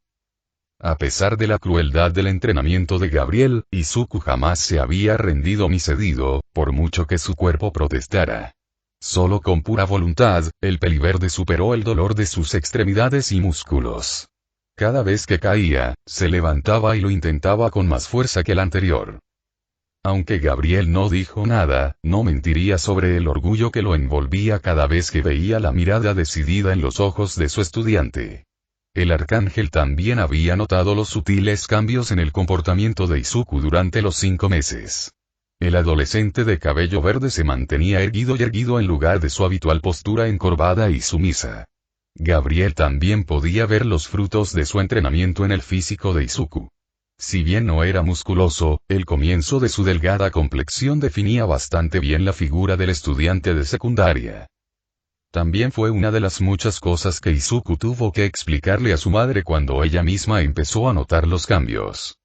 A pesar de la crueldad del entrenamiento de Gabriel, Izuku jamás se había rendido ni cedido, por mucho que su cuerpo protestara. Solo con pura voluntad, el peliverde superó el dolor de sus extremidades y músculos. Cada vez que caía, se levantaba y lo intentaba con más fuerza que el anterior. Aunque Gabriel no dijo nada, no mentiría sobre el orgullo que lo envolvía cada vez que veía la mirada decidida en los ojos de su estudiante. El arcángel también había notado los sutiles cambios en el comportamiento de Izuku durante los 5 meses. El adolescente de cabello verde se mantenía erguido y erguido en lugar de su habitual postura encorvada y sumisa. Gabriel también podía ver los frutos de su entrenamiento en el físico de Izuku. Si bien no era musculoso, el comienzo de su delgada complexión definía bastante bien la figura del estudiante de secundaria. También fue una de las muchas cosas que Izuku tuvo que explicarle a su madre cuando ella misma empezó a notar los cambios.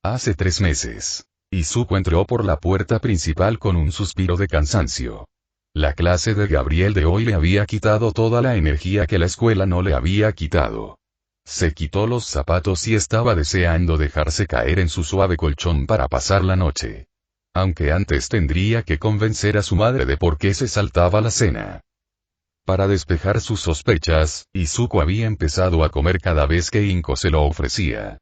Hace 3 meses. Izuku entró por la puerta principal con un suspiro de cansancio. La clase de Gabriel de hoy le había quitado toda la energía que la escuela no le había quitado. Se quitó los zapatos y estaba deseando dejarse caer en su suave colchón para pasar la noche. Aunque antes tendría que convencer a su madre de por qué se saltaba la cena. Para despejar sus sospechas, Izuku había empezado a comer cada vez que Inko se lo ofrecía.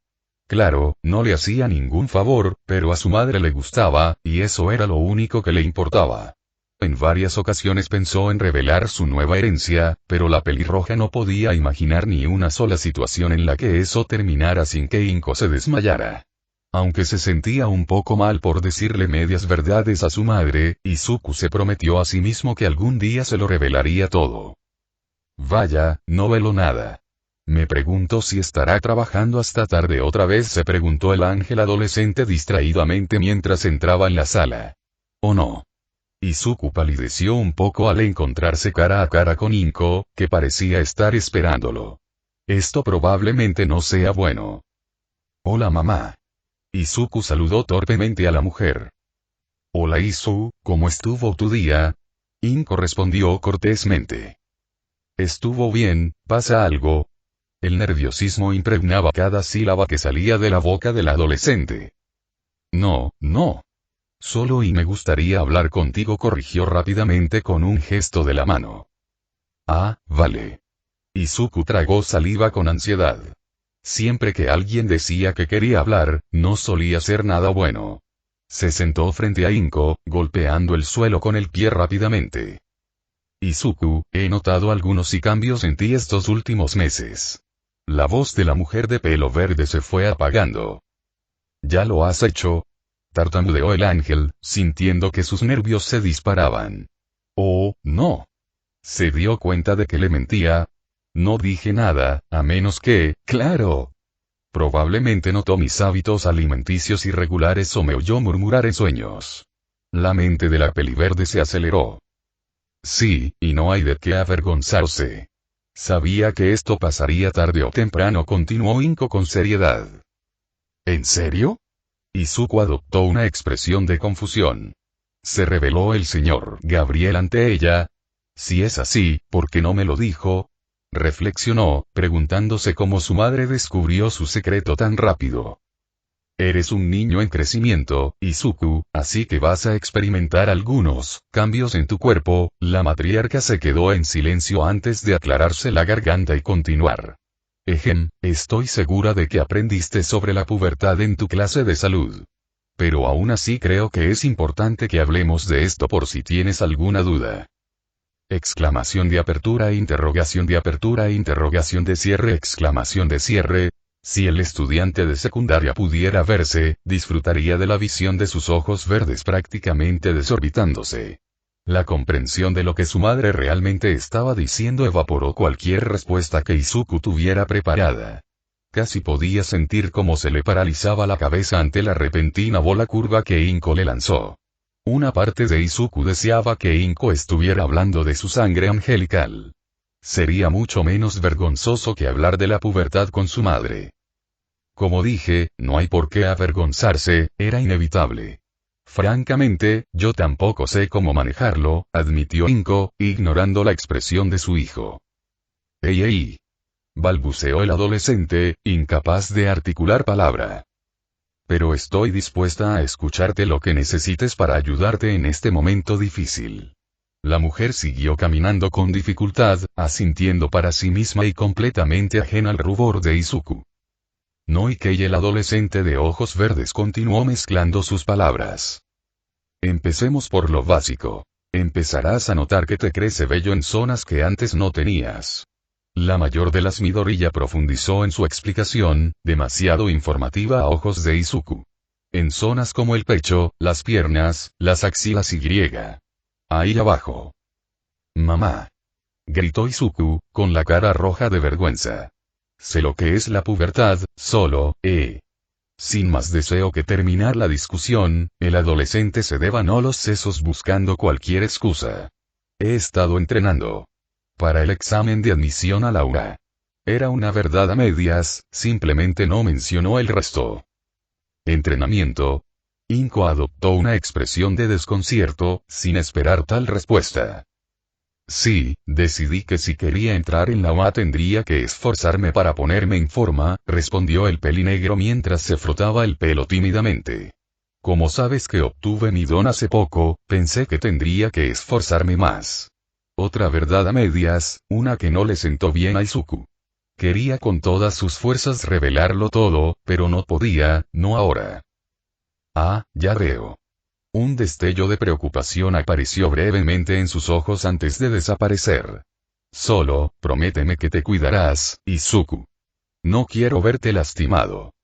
Claro, no le hacía ningún favor, pero a su madre le gustaba, y eso era lo único que le importaba. En varias ocasiones pensó en revelar su nueva herencia, pero la pelirroja no podía imaginar ni una sola situación en la que eso terminara sin que Inko se desmayara. Aunque se sentía un poco mal por decirle medias verdades a su madre, Izuku se prometió a sí mismo que algún día se lo revelaría todo. Vaya, no velo nada. Me pregunto si estará trabajando hasta tarde otra vez, se preguntó el ángel adolescente distraídamente mientras entraba en la sala. ¿O no? Izuku palideció un poco al encontrarse cara a cara con Inko, que parecía estar esperándolo. Esto probablemente no sea bueno. Hola mamá. Izuku saludó torpemente a la mujer. Hola Izu, ¿cómo estuvo tu día? Inko respondió cortésmente. Estuvo bien, ¿pasa algo? El nerviosismo impregnaba cada sílaba que salía de la boca del adolescente. No, no. Solo y me gustaría hablar contigo, corrigió rápidamente con un gesto de la mano. Ah, vale. Izuku tragó saliva con ansiedad. Siempre que alguien decía que quería hablar, no solía ser nada bueno. Se sentó frente a Inko, golpeando el suelo con el pie rápidamente. Izuku, he notado algunos cambios en ti estos últimos meses. La voz de la mujer de pelo verde se fue apagando. ¿Ya lo has hecho? Tartamudeó el ángel, sintiendo que sus nervios se disparaban. Oh, no. Se dio cuenta de que le mentía. No dije nada, a menos que, claro. Probablemente notó mis hábitos alimenticios irregulares o me oyó murmurar en sueños. La mente de la peliverde se aceleró. Sí, y no hay de qué avergonzarse. Sabía que esto pasaría tarde o temprano, continuó Inko con seriedad. ¿En serio? Izuku adoptó una expresión de confusión. ¿Se reveló el señor Gabriel ante ella? Si es así, ¿por qué no me lo dijo? Reflexionó, preguntándose cómo su madre descubrió su secreto tan rápido. Eres un niño en crecimiento, Izuku, así que vas a experimentar algunos cambios en tu cuerpo. La matriarca se quedó en silencio antes de aclararse la garganta y continuar. Estoy segura de que aprendiste sobre la pubertad en tu clase de salud. Pero aún así creo que es importante que hablemos de esto por si tienes alguna duda. Exclamación de apertura, interrogación de cierre, exclamación de cierre. Si el estudiante de secundaria pudiera verse, disfrutaría de la visión de sus ojos verdes prácticamente desorbitándose. La comprensión de lo que su madre realmente estaba diciendo evaporó cualquier respuesta que Izuku tuviera preparada. Casi podía sentir cómo se le paralizaba la cabeza ante la repentina bola curva que Inko le lanzó. Una parte de Izuku deseaba que Inko estuviera hablando de su sangre angelical. Sería mucho menos vergonzoso que hablar de la pubertad con su madre. Como dije, no hay por qué avergonzarse, era inevitable. Francamente, yo tampoco sé cómo manejarlo, admitió Inko, ignorando la expresión de su hijo. ¡Ey! Balbuceó el adolescente, incapaz de articular palabra. Pero estoy dispuesta a escucharte lo que necesites para ayudarte en este momento difícil. La mujer siguió caminando con dificultad, asintiendo para sí misma y completamente ajena al rubor de Izuku. No, y que el adolescente de ojos verdes continuó mezclando sus palabras. Empecemos por lo básico. Empezarás a notar que te crece vello en zonas que antes no tenías. La mayor de las Midoriya profundizó en su explicación, demasiado informativa a ojos de Izuku. En zonas como el pecho, las piernas, las axilas y ahí abajo. Mamá. Gritó Izuku, con la cara roja de vergüenza. Sé lo que es la pubertad, solo, Sin más deseo que terminar la discusión, el adolescente se devanó los sesos buscando cualquier excusa. He estado entrenando. Para el examen de admisión a la UA. Era una verdad a medias, simplemente no mencionó el resto. ¿Entrenamiento? Inko adoptó una expresión de desconcierto, sin esperar tal respuesta. Sí, decidí que si quería entrar en la UA tendría que esforzarme para ponerme en forma, respondió el pelinegro mientras se frotaba el pelo tímidamente. Como sabes que obtuve mi don hace poco, pensé que tendría que esforzarme más. Otra verdad a medias, una que no le sentó bien a Izuku. Quería con todas sus fuerzas revelarlo todo, pero no podía, no ahora. Ah, ya veo. Un destello de preocupación apareció brevemente en sus ojos antes de desaparecer. Solo, prométeme que te cuidarás, Izuku. No quiero verte lastimado.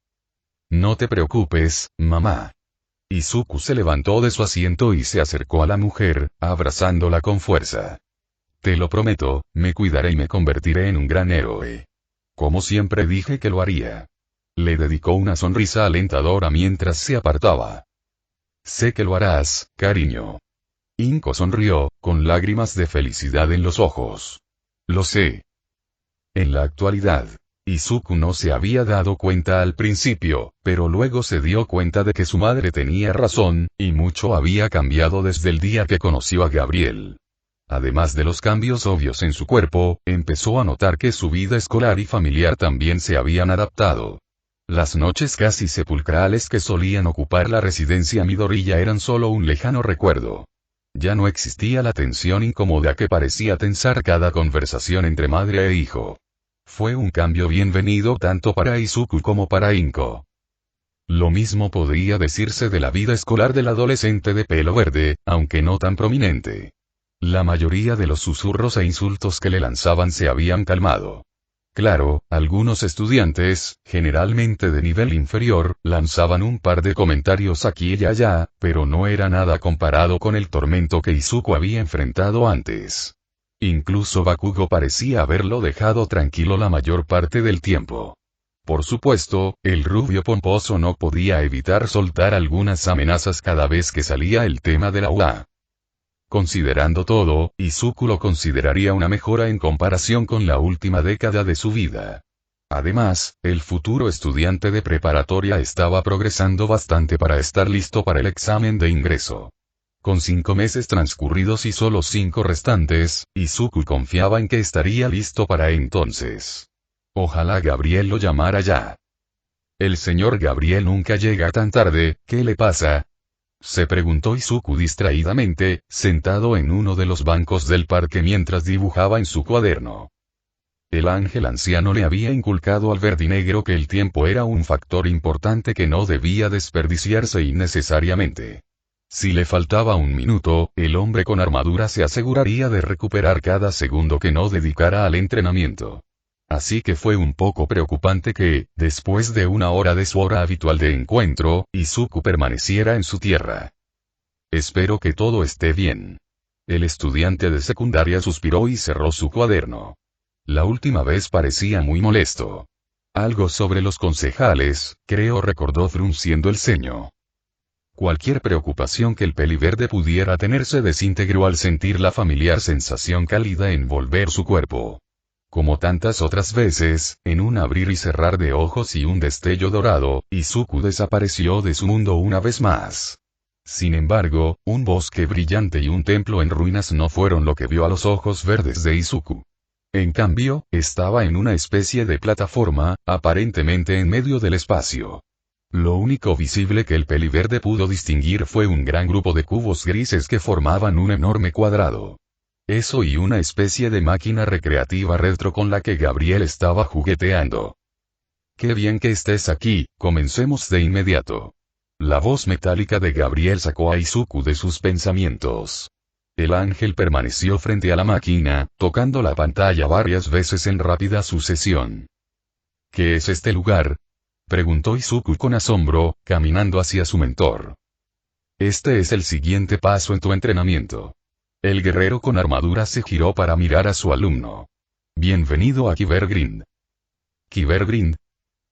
No te preocupes, mamá. Izuku se levantó de su asiento y se acercó a la mujer, abrazándola con fuerza. Te lo prometo, me cuidaré y me convertiré en un gran héroe. Como siempre dije que lo haría. Le dedicó una sonrisa alentadora mientras se apartaba. Sé que lo harás, cariño. Inko sonrió, con lágrimas de felicidad en los ojos. Lo sé. En la actualidad, Izuku no se había dado cuenta al principio, pero luego se dio cuenta de que su madre tenía razón, y mucho había cambiado desde el día que conoció a Gabriel. Además de los cambios obvios en su cuerpo, empezó a notar que su vida escolar y familiar también se habían adaptado. Las noches casi sepulcrales que solían ocupar la residencia Midoriya eran solo un lejano recuerdo. Ya no existía la tensión incómoda que parecía tensar cada conversación entre madre e hijo. Fue un cambio bienvenido tanto para Izuku como para Inko. Lo mismo podría decirse de la vida escolar del adolescente de pelo verde, aunque no tan prominente. La mayoría de los susurros e insultos que le lanzaban se habían calmado. Claro, algunos estudiantes, generalmente de nivel inferior, lanzaban un par de comentarios aquí y allá, pero no era nada comparado con el tormento que Izuku había enfrentado antes. Incluso Bakugo parecía haberlo dejado tranquilo la mayor parte del tiempo. Por supuesto, el rubio pomposo no podía evitar soltar algunas amenazas cada vez que salía el tema de la UA. Considerando todo, Izuku lo consideraría una mejora en comparación con la última década de su vida. Además, el futuro estudiante de preparatoria estaba progresando bastante para estar listo para el examen de ingreso. Con 5 meses transcurridos y solo 5 restantes, Izuku confiaba en que estaría listo para entonces. Ojalá Gabriel lo llamara ya. El señor Gabriel nunca llega tan tarde, ¿qué le pasa? Se preguntó Izuku distraídamente, sentado en uno de los bancos del parque mientras dibujaba en su cuaderno. El ángel anciano le había inculcado al verdinegro que el tiempo era un factor importante que no debía desperdiciarse innecesariamente. Si le faltaba un minuto, el hombre con armadura se aseguraría de recuperar cada segundo que no dedicara al entrenamiento. Así que fue un poco preocupante que, después de una hora de su hora habitual de encuentro, Izuku permaneciera en su tierra. Espero que todo esté bien. El estudiante de secundaria suspiró y cerró su cuaderno. La última vez parecía muy molesto. Algo sobre los concejales, creo, recordó frunciendo el ceño. Cualquier preocupación que el peliverde pudiera tener se desintegró al sentir la familiar sensación cálida envolver su cuerpo. Como tantas otras veces, en un abrir y cerrar de ojos y un destello dorado, Izuku desapareció de su mundo una vez más. Sin embargo, un bosque brillante y un templo en ruinas no fueron lo que vio a los ojos verdes de Izuku. En cambio, estaba en una especie de plataforma, aparentemente en medio del espacio. Lo único visible que el peliverde pudo distinguir fue un gran grupo de cubos grises que formaban un enorme cuadrado. Eso y una especie de máquina recreativa retro con la que Gabriel estaba jugueteando. Qué bien que estés aquí, comencemos de inmediato. La voz metálica de Gabriel sacó a Izuku de sus pensamientos. El ángel permaneció frente a la máquina, tocando la pantalla varias veces en rápida sucesión. ¿Qué es este lugar? Preguntó Izuku con asombro, caminando hacia su mentor. Este es el siguiente paso en tu entrenamiento. El guerrero con armadura se giró para mirar a su alumno. Bienvenido a Kyber-Grind. Kyber-Grind.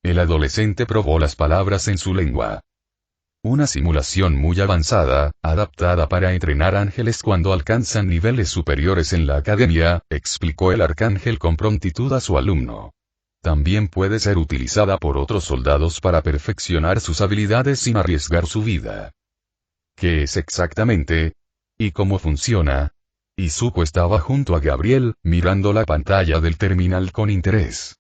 El adolescente probó las palabras en su lengua. Una simulación muy avanzada, adaptada para entrenar ángeles cuando alcanzan niveles superiores en la academia, explicó el arcángel con prontitud a su alumno. También puede ser utilizada por otros soldados para perfeccionar sus habilidades sin arriesgar su vida. ¿Qué es exactamente? ¿Y cómo funciona? Izuku estaba junto a Gabriel, mirando la pantalla del terminal con interés.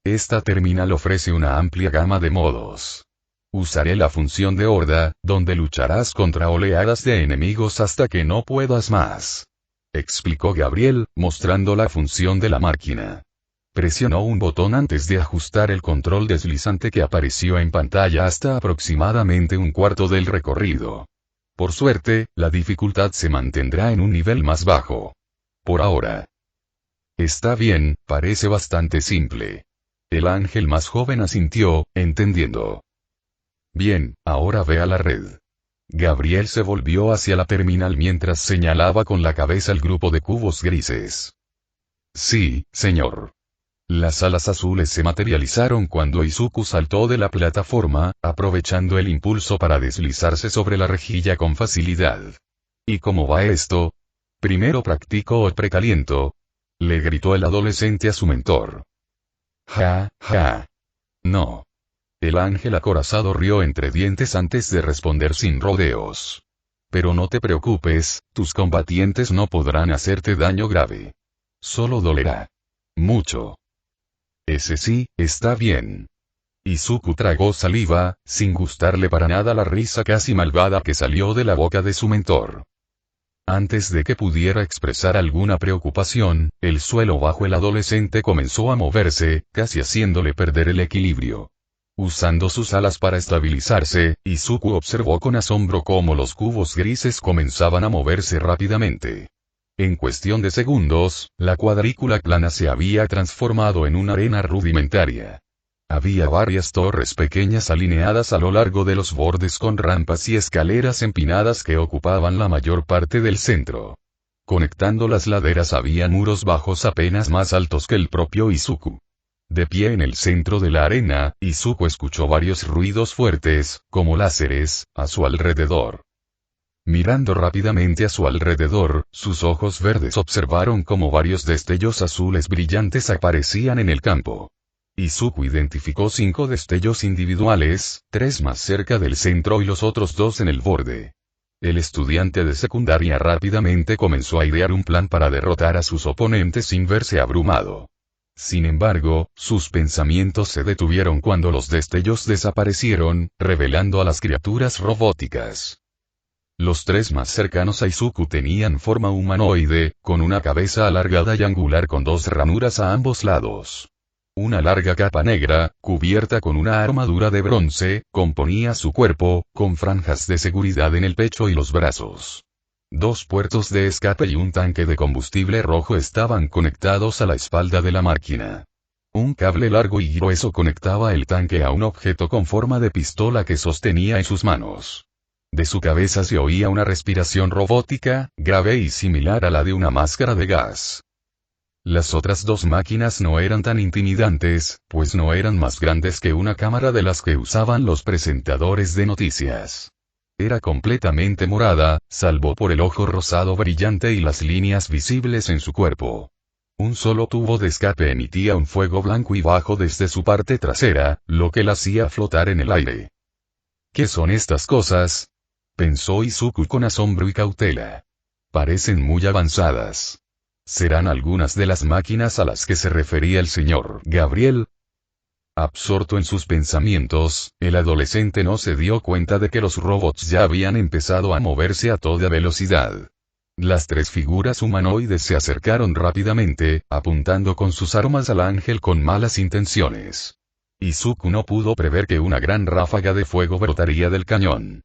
Esta terminal ofrece una amplia gama de modos. Usaré la función de horda, donde lucharás contra oleadas de enemigos hasta que no puedas más. Explicó Gabriel, mostrando la función de la máquina. Presionó un botón antes de ajustar el control deslizante que apareció en pantalla hasta aproximadamente un cuarto del recorrido. Por suerte, la dificultad se mantendrá en un nivel más bajo. Por ahora. Está bien, parece bastante simple. El ángel más joven asintió, entendiendo. Bien, ahora ve a la red. Gabriel se volvió hacia la terminal mientras señalaba con la cabeza el grupo de cubos grises. Sí, señor. Las alas azules se materializaron cuando Izuku saltó de la plataforma, aprovechando el impulso para deslizarse sobre la rejilla con facilidad. ¿Y cómo va esto? Primero practico o precaliento. Le gritó el adolescente a su mentor. Ja, ja. No. El ángel acorazado rió entre dientes antes de responder sin rodeos. Pero no te preocupes, tus combatientes no podrán hacerte daño grave. Solo dolerá. Mucho. Ese sí, está bien. Izuku tragó saliva, sin gustarle para nada la risa casi malvada que salió de la boca de su mentor. Antes de que pudiera expresar alguna preocupación, el suelo bajo el adolescente comenzó a moverse, casi haciéndole perder el equilibrio. Usando sus alas para estabilizarse, Izuku observó con asombro cómo los cubos grises comenzaban a moverse rápidamente. En cuestión de segundos, la cuadrícula plana se había transformado en una arena rudimentaria. Había varias torres pequeñas alineadas a lo largo de los bordes con rampas y escaleras empinadas que ocupaban la mayor parte del centro. Conectando las laderas había muros bajos apenas más altos que el propio Izuku. De pie en el centro de la arena, Izuku escuchó varios ruidos fuertes, como láseres, a su alrededor. Mirando rápidamente a su alrededor, sus ojos verdes observaron cómo varios destellos azules brillantes aparecían en el campo. Izuku identificó 5 destellos individuales, 3 más cerca del centro y los otros 2 en el borde. El estudiante de secundaria rápidamente comenzó a idear un plan para derrotar a sus oponentes sin verse abrumado. Sin embargo, sus pensamientos se detuvieron cuando los destellos desaparecieron, revelando a las criaturas robóticas. Los 3 más cercanos a Izuku tenían forma humanoide, con una cabeza alargada y angular con 2 ranuras a ambos lados. Una larga capa negra, cubierta con una armadura de bronce, componía su cuerpo, con franjas de seguridad en el pecho y los brazos. 2 puertos de escape y un tanque de combustible rojo estaban conectados a la espalda de la máquina. Un cable largo y grueso conectaba el tanque a un objeto con forma de pistola que sostenía en sus manos. De su cabeza se oía una respiración robótica, grave y similar a la de una máscara de gas. Las otras 2 máquinas no eran tan intimidantes, pues no eran más grandes que una cámara de las que usaban los presentadores de noticias. Era completamente morada, salvo por el ojo rosado brillante y las líneas visibles en su cuerpo. Un solo tubo de escape emitía un fuego blanco y bajo desde su parte trasera, lo que la hacía flotar en el aire. ¿Qué son estas cosas?, pensó Izuku con asombro y cautela. Parecen muy avanzadas. ¿Serán algunas de las máquinas a las que se refería el señor Gabriel? Absorto en sus pensamientos, el adolescente no se dio cuenta de que los robots ya habían empezado a moverse a toda velocidad. Las 3 figuras humanoides se acercaron rápidamente, apuntando con sus armas al ángel con malas intenciones. Izuku no pudo prever que una gran ráfaga de fuego brotaría del cañón.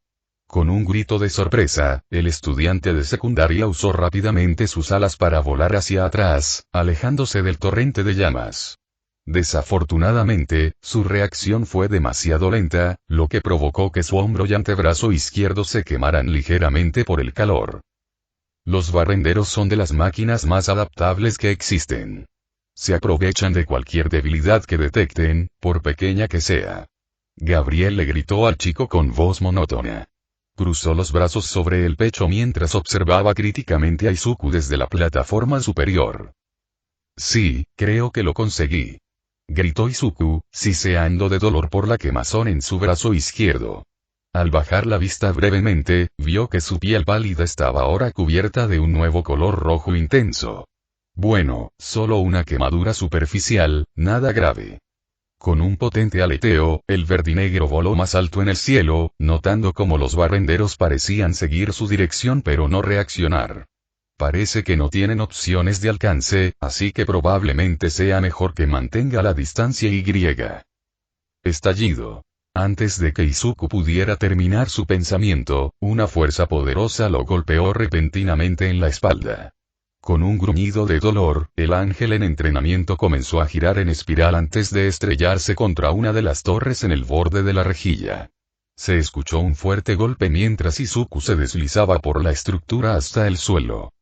Con un grito de sorpresa, el estudiante de secundaria usó rápidamente sus alas para volar hacia atrás, alejándose del torrente de llamas. Desafortunadamente, su reacción fue demasiado lenta, lo que provocó que su hombro y antebrazo izquierdo se quemaran ligeramente por el calor. Los barrenderos son de las máquinas más adaptables que existen. Se aprovechan de cualquier debilidad que detecten, por pequeña que sea. Gabriel le gritó al chico con voz monótona. Cruzó los brazos sobre el pecho mientras observaba críticamente a Izuku desde la plataforma superior. Sí, creo que lo conseguí. Gritó Izuku, siseando de dolor por la quemazón en su brazo izquierdo. Al bajar la vista brevemente, vio que su piel pálida estaba ahora cubierta de un nuevo color rojo intenso. Bueno, solo una quemadura superficial, nada grave. Con un potente aleteo, el verdinegro voló más alto en el cielo, notando cómo los barrenderos parecían seguir su dirección pero no reaccionar. Parece que no tienen opciones de alcance, así que probablemente sea mejor que mantenga la distancia y. Estallido. Antes de que Izuku pudiera terminar su pensamiento, una fuerza poderosa lo golpeó repentinamente en la espalda. Con un gruñido de dolor, el ángel en entrenamiento comenzó a girar en espiral antes de estrellarse contra una de las torres en el borde de la rejilla. Se escuchó un fuerte golpe mientras Izuku se deslizaba por la estructura hasta el suelo.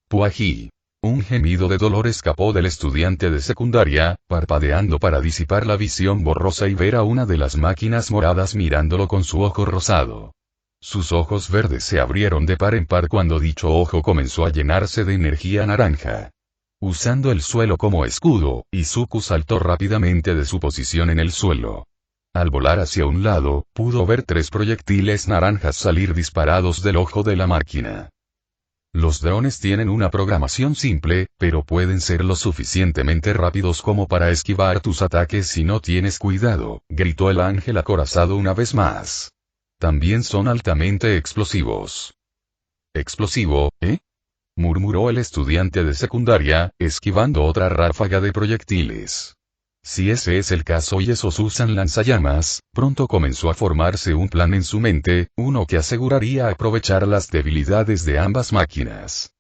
¡Puají! Un gemido de dolor escapó del estudiante de secundaria, parpadeando para disipar la visión borrosa y ver a una de las máquinas moradas mirándolo con su ojo rosado. Sus ojos verdes se abrieron de par en par cuando dicho ojo comenzó a llenarse de energía naranja. Usando el suelo como escudo, Izuku saltó rápidamente de su posición en el suelo. Al volar hacia un lado, pudo ver 3 proyectiles naranjas salir disparados del ojo de la máquina. Los drones tienen una programación simple, pero pueden ser lo suficientemente rápidos como para esquivar tus ataques si no tienes cuidado, gritó el ángel acorazado una vez más. También son altamente explosivos. ¿Explosivo, murmuró el estudiante de secundaria, esquivando otra ráfaga de proyectiles. Si ese es el caso y esos usan lanzallamas, pronto comenzó a formarse un plan en su mente, uno que aseguraría aprovechar las debilidades de ambas máquinas.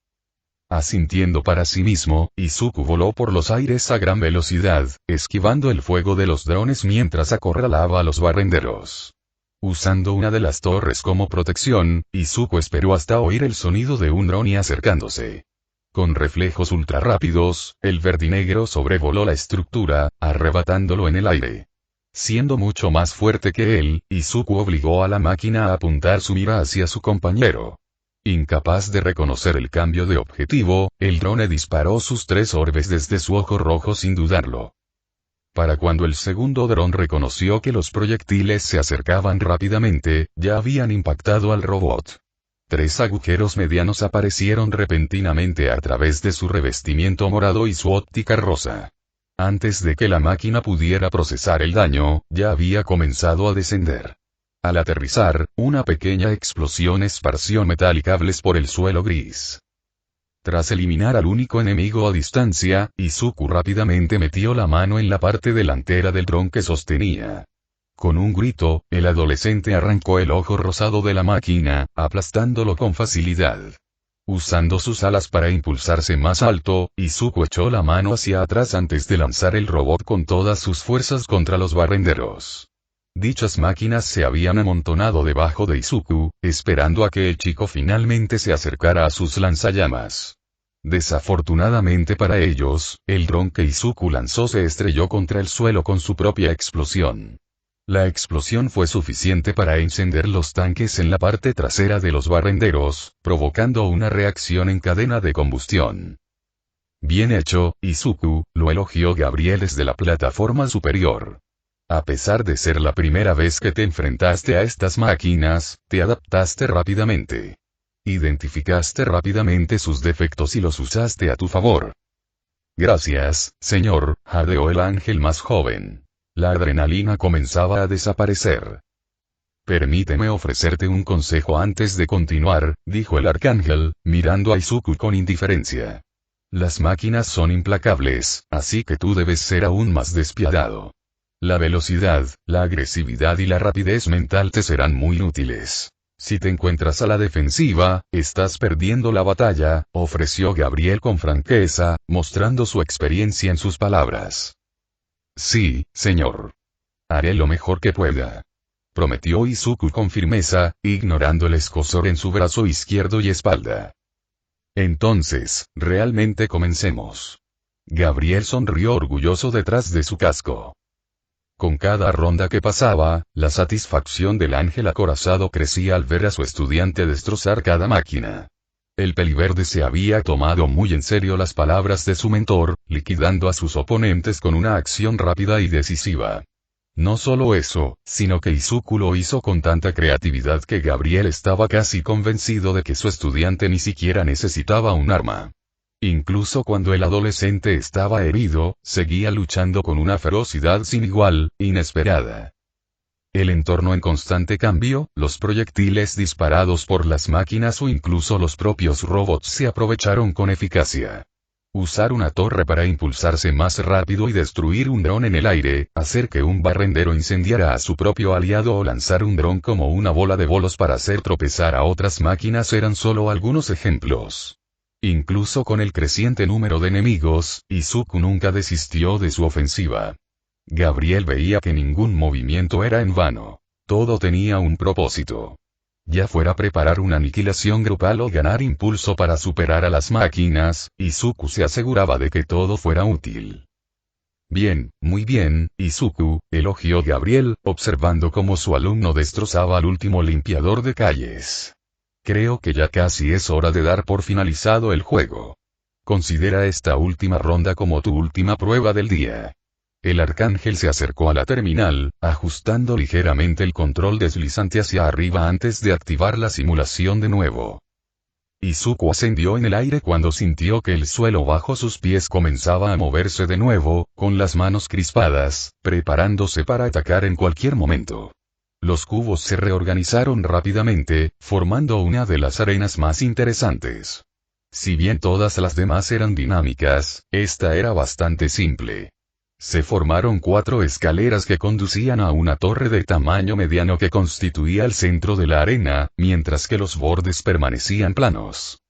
Asintiendo para sí mismo, Izuku voló por los aires a gran velocidad, esquivando el fuego de los drones mientras acorralaba a los barrenderos. Usando una de las torres como protección, Izuku esperó hasta oír el sonido de un dron y acercándose. Con reflejos ultrarrápidos, el verdinegro sobrevoló la estructura, arrebatándolo en el aire. Siendo mucho más fuerte que él, Izuku obligó a la máquina a apuntar su mira hacia su compañero. Incapaz de reconocer el cambio de objetivo, el drone disparó sus 3 orbes desde su ojo rojo sin dudarlo. Para cuando el segundo dron reconoció que los proyectiles se acercaban rápidamente, ya habían impactado al robot. 3 agujeros medianos aparecieron repentinamente a través de su revestimiento morado y su óptica rosa. Antes de que la máquina pudiera procesar el daño, ya había comenzado a descender. Al aterrizar, una pequeña explosión esparció metal y cables por el suelo gris. Tras eliminar al único enemigo a distancia, Izuku rápidamente metió la mano en la parte delantera del dron que sostenía. Con un grito, el adolescente arrancó el ojo rosado de la máquina, aplastándolo con facilidad. Usando sus alas para impulsarse más alto, Izuku echó la mano hacia atrás antes de lanzar el robot con todas sus fuerzas contra los barrenderos. Dichas máquinas se habían amontonado debajo de Izuku, esperando a que el chico finalmente se acercara a sus lanzallamas. Desafortunadamente para ellos, el dron que Izuku lanzó se estrelló contra el suelo con su propia explosión. La explosión fue suficiente para encender los tanques en la parte trasera de los barrenderos, provocando una reacción en cadena de combustión. Bien hecho, Izuku, lo elogió Gabriel desde la plataforma superior. A pesar de ser la primera vez que te enfrentaste a estas máquinas, te adaptaste rápidamente. Identificaste rápidamente sus defectos y los usaste a tu favor. Gracias, señor, jadeó el ángel más joven. La adrenalina comenzaba a desaparecer. Permíteme ofrecerte un consejo antes de continuar, dijo el arcángel, mirando a Izuku con indiferencia. Las máquinas son implacables, así que tú debes ser aún más despiadado. La velocidad, la agresividad y la rapidez mental te serán muy útiles. Si te encuentras a la defensiva, estás perdiendo la batalla, ofreció Gabriel con franqueza, mostrando su experiencia en sus palabras. Sí, señor. Haré lo mejor que pueda. Prometió Izuku con firmeza, ignorando el escozor en su brazo izquierdo y espalda. Entonces, realmente comencemos. Gabriel sonrió orgulloso detrás de su casco. Con cada ronda que pasaba, la satisfacción del ángel acorazado crecía al ver a su estudiante destrozar cada máquina. El peliverde se había tomado muy en serio las palabras de su mentor, liquidando a sus oponentes con una acción rápida y decisiva. No solo eso, sino que Izuku lo hizo con tanta creatividad que Gabriel estaba casi convencido de que su estudiante ni siquiera necesitaba un arma. Incluso cuando el adolescente estaba herido, seguía luchando con una ferocidad sin igual, inesperada. El entorno en constante cambio, los proyectiles disparados por las máquinas o incluso los propios robots se aprovecharon con eficacia. Usar una torre para impulsarse más rápido y destruir un dron en el aire, hacer que un barrendero incendiara a su propio aliado o lanzar un dron como una bola de bolos para hacer tropezar a otras máquinas eran solo algunos ejemplos. Incluso con el creciente número de enemigos, Izuku nunca desistió de su ofensiva. Gabriel veía que ningún movimiento era en vano. Todo tenía un propósito. Ya fuera preparar una aniquilación grupal o ganar impulso para superar a las máquinas, Izuku se aseguraba de que todo fuera útil. Bien, muy bien, Izuku, elogió Gabriel, observando cómo su alumno destrozaba al último limpiador de calles. Creo que ya casi es hora de dar por finalizado el juego. Considera esta última ronda como tu última prueba del día. El arcángel se acercó a la terminal, ajustando ligeramente el control deslizante hacia arriba antes de activar la simulación de nuevo. Izuku ascendió en el aire cuando sintió que el suelo bajo sus pies comenzaba a moverse de nuevo, con las manos crispadas, preparándose para atacar en cualquier momento. Los cubos se reorganizaron rápidamente, formando una de las arenas más interesantes. Si bien todas las demás eran dinámicas, esta era bastante simple. Se formaron 4 escaleras que conducían a una torre de tamaño mediano que constituía el centro de la arena, mientras que los bordes permanecían planos.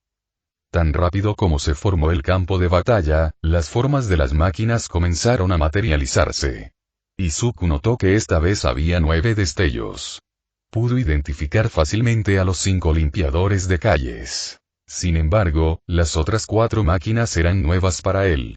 Tan rápido como se formó el campo de batalla, las formas de las máquinas comenzaron a materializarse. Izuku notó que esta vez había 9 destellos. Pudo identificar fácilmente a los 5 limpiadores de calles. Sin embargo, las otras 4 máquinas eran nuevas para él.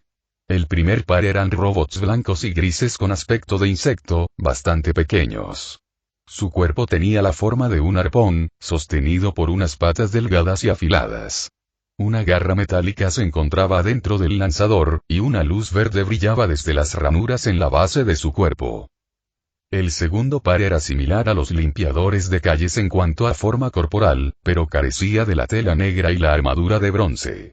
El primer par eran robots blancos y grises con aspecto de insecto, bastante pequeños. Su cuerpo tenía la forma de un arpón, sostenido por unas patas delgadas y afiladas. Una garra metálica se encontraba dentro del lanzador, y una luz verde brillaba desde las ranuras en la base de su cuerpo. El segundo par era similar a los limpiadores de calles en cuanto a forma corporal, pero carecía de la tela negra y la armadura de bronce.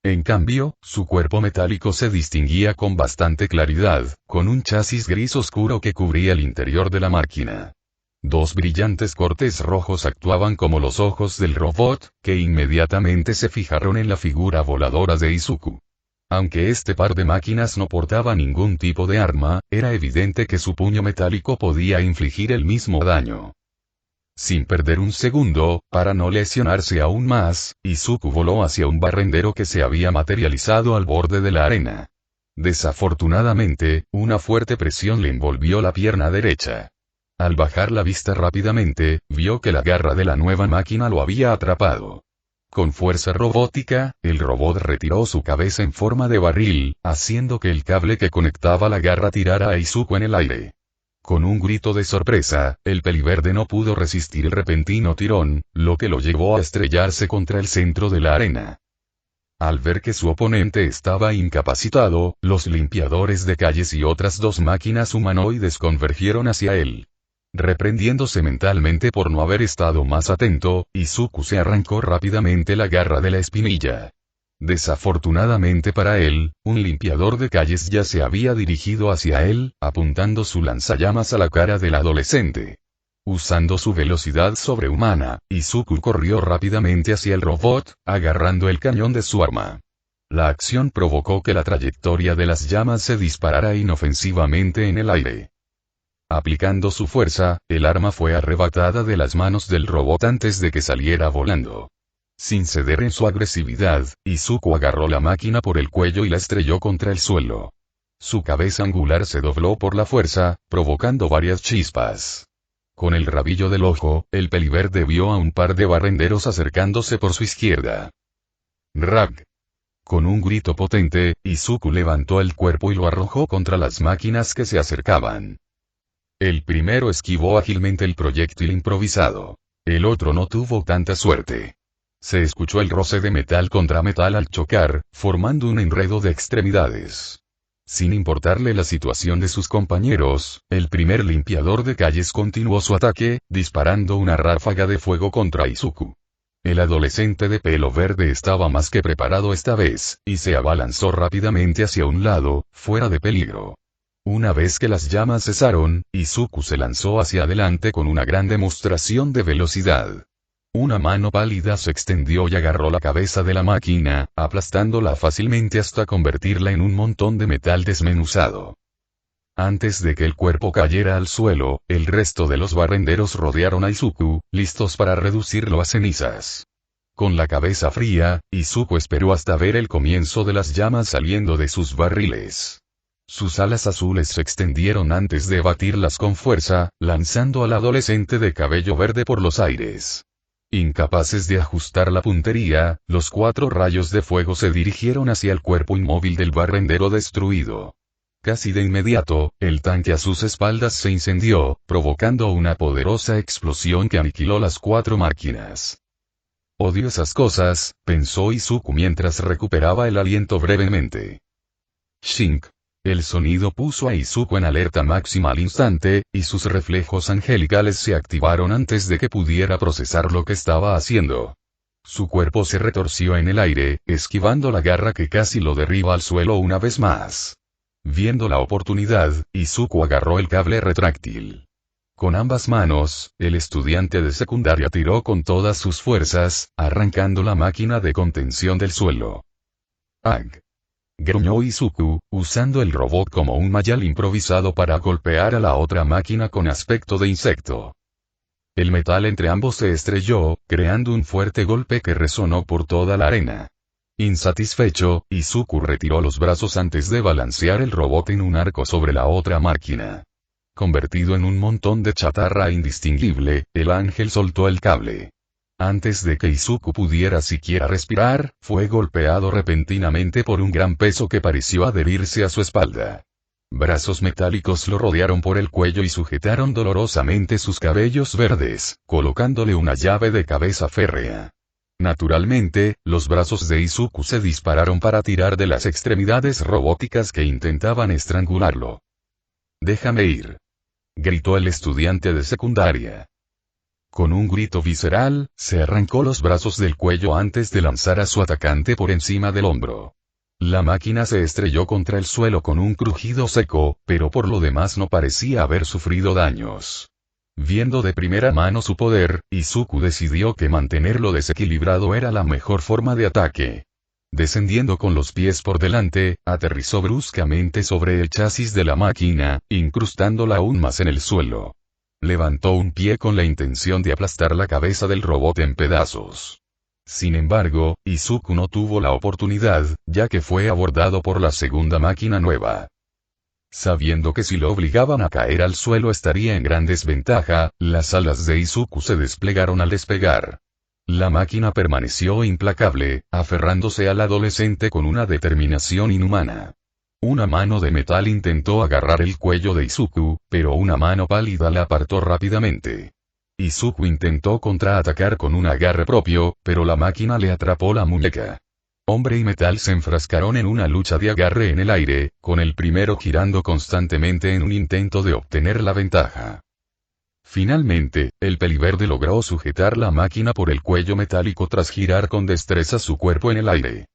En cambio, su cuerpo metálico se distinguía con bastante claridad, con un chasis gris oscuro que cubría el interior de la máquina. 2 brillantes cortes rojos actuaban como los ojos del robot, que inmediatamente se fijaron en la figura voladora de Izuku. Aunque este par de máquinas no portaba ningún tipo de arma, era evidente que su puño metálico podía infligir el mismo daño. Sin perder un segundo, para no lesionarse aún más, Izuku voló hacia un barrendero que se había materializado al borde de la arena. Desafortunadamente, una fuerte presión le envolvió la pierna derecha. Al bajar la vista rápidamente, vio que la garra de la nueva máquina lo había atrapado. Con fuerza robótica, el robot retiró su cabeza en forma de barril, haciendo que el cable que conectaba la garra tirara a Izuku en el aire. Con un grito de sorpresa, el peliverde no pudo resistir el repentino tirón, lo que lo llevó a estrellarse contra el centro de la arena. Al ver que su oponente estaba incapacitado, los limpiadores de calles y otras 2 máquinas humanoides convergieron hacia él. Reprendiéndose mentalmente por no haber estado más atento, Izuku se arrancó rápidamente la garra de la espinilla. Desafortunadamente para él, un limpiador de calles ya se había dirigido hacia él, apuntando su lanzallamas a la cara del adolescente. Usando su velocidad sobrehumana, Izuku corrió rápidamente hacia el robot, agarrando el cañón de su arma. La acción provocó que la trayectoria de las llamas se disparara inofensivamente en el aire. Aplicando su fuerza, el arma fue arrebatada de las manos del robot antes de que saliera volando. Sin ceder en su agresividad, Izuku agarró la máquina por el cuello y la estrelló contra el suelo. Su cabeza angular se dobló por la fuerza, provocando varias chispas. Con el rabillo del ojo, el peliverde vio a un par de barrenderos acercándose por su izquierda. ¡Rag! Con un grito potente, Izuku levantó el cuerpo y lo arrojó contra las máquinas que se acercaban. El primero esquivó ágilmente el proyectil improvisado. El otro no tuvo tanta suerte. Se escuchó el roce de metal contra metal al chocar, formando un enredo de extremidades. Sin importarle la situación de sus compañeros, el primer limpiador de calles continuó su ataque, disparando una ráfaga de fuego contra Izuku. El adolescente de pelo verde estaba más que preparado esta vez, y se abalanzó rápidamente hacia un lado, fuera de peligro. Una vez que las llamas cesaron, Izuku se lanzó hacia adelante con una gran demostración de velocidad. Una mano pálida se extendió y agarró la cabeza de la máquina, aplastándola fácilmente hasta convertirla en un montón de metal desmenuzado. Antes de que el cuerpo cayera al suelo, el resto de los barrenderos rodearon a Izuku, listos para reducirlo a cenizas. Con la cabeza fría, Izuku esperó hasta ver el comienzo de las llamas saliendo de sus barriles. Sus alas azules se extendieron antes de batirlas con fuerza, lanzando al adolescente de cabello verde por los aires. Incapaces de ajustar la puntería, los 4 rayos de fuego se dirigieron hacia el cuerpo inmóvil del barrendero destruido. Casi de inmediato, el tanque a sus espaldas se incendió, provocando una poderosa explosión que aniquiló las 4 máquinas. Odio esas cosas, pensó Izuku mientras recuperaba el aliento brevemente. Shink. El sonido puso a Izuku en alerta máxima al instante, y sus reflejos angelicales se activaron antes de que pudiera procesar lo que estaba haciendo. Su cuerpo se retorció en el aire, esquivando la garra que casi lo derriba al suelo una vez más. Viendo la oportunidad, Izuku agarró el cable retráctil. Con ambas manos, el estudiante de secundaria tiró con todas sus fuerzas, arrancando la máquina de contención del suelo. ¡Ag! Gruñó Izuku, usando el robot como un mayal improvisado para golpear a la otra máquina con aspecto de insecto. El metal entre ambos se estrelló, creando un fuerte golpe que resonó por toda la arena. Insatisfecho, Izuku retiró los brazos antes de balancear el robot en un arco sobre la otra máquina. Convertido en un montón de chatarra indistinguible, el ángel soltó el cable. Antes de que Izuku pudiera siquiera respirar, fue golpeado repentinamente por un gran peso que pareció adherirse a su espalda. Brazos metálicos lo rodearon por el cuello y sujetaron dolorosamente sus cabellos verdes, colocándole una llave de cabeza férrea. Naturalmente, los brazos de Izuku se dispararon para tirar de las extremidades robóticas que intentaban estrangularlo. «Déjame ir», gritó el estudiante de secundaria. Con un grito visceral, se arrancó los brazos del cuello antes de lanzar a su atacante por encima del hombro. La máquina se estrelló contra el suelo con un crujido seco, pero por lo demás no parecía haber sufrido daños. Viendo de primera mano su poder, Izuku decidió que mantenerlo desequilibrado era la mejor forma de ataque. Descendiendo con los pies por delante, aterrizó bruscamente sobre el chasis de la máquina, incrustándola aún más en el suelo. Levantó un pie con la intención de aplastar la cabeza del robot en pedazos. Sin embargo, Izuku no tuvo la oportunidad, ya que fue abordado por la segunda máquina nueva. Sabiendo que si lo obligaban a caer al suelo estaría en gran desventaja, las alas de Izuku se desplegaron al despegar. La máquina permaneció implacable, aferrándose al adolescente con una determinación inhumana. Una mano de metal intentó agarrar el cuello de Izuku, pero una mano pálida la apartó rápidamente. Izuku intentó contraatacar con un agarre propio, pero la máquina le atrapó la muñeca. Hombre y metal se enfrascaron en una lucha de agarre en el aire, con el primero girando constantemente en un intento de obtener la ventaja. Finalmente, el peliverde logró sujetar la máquina por el cuello metálico tras girar con destreza su cuerpo en el aire.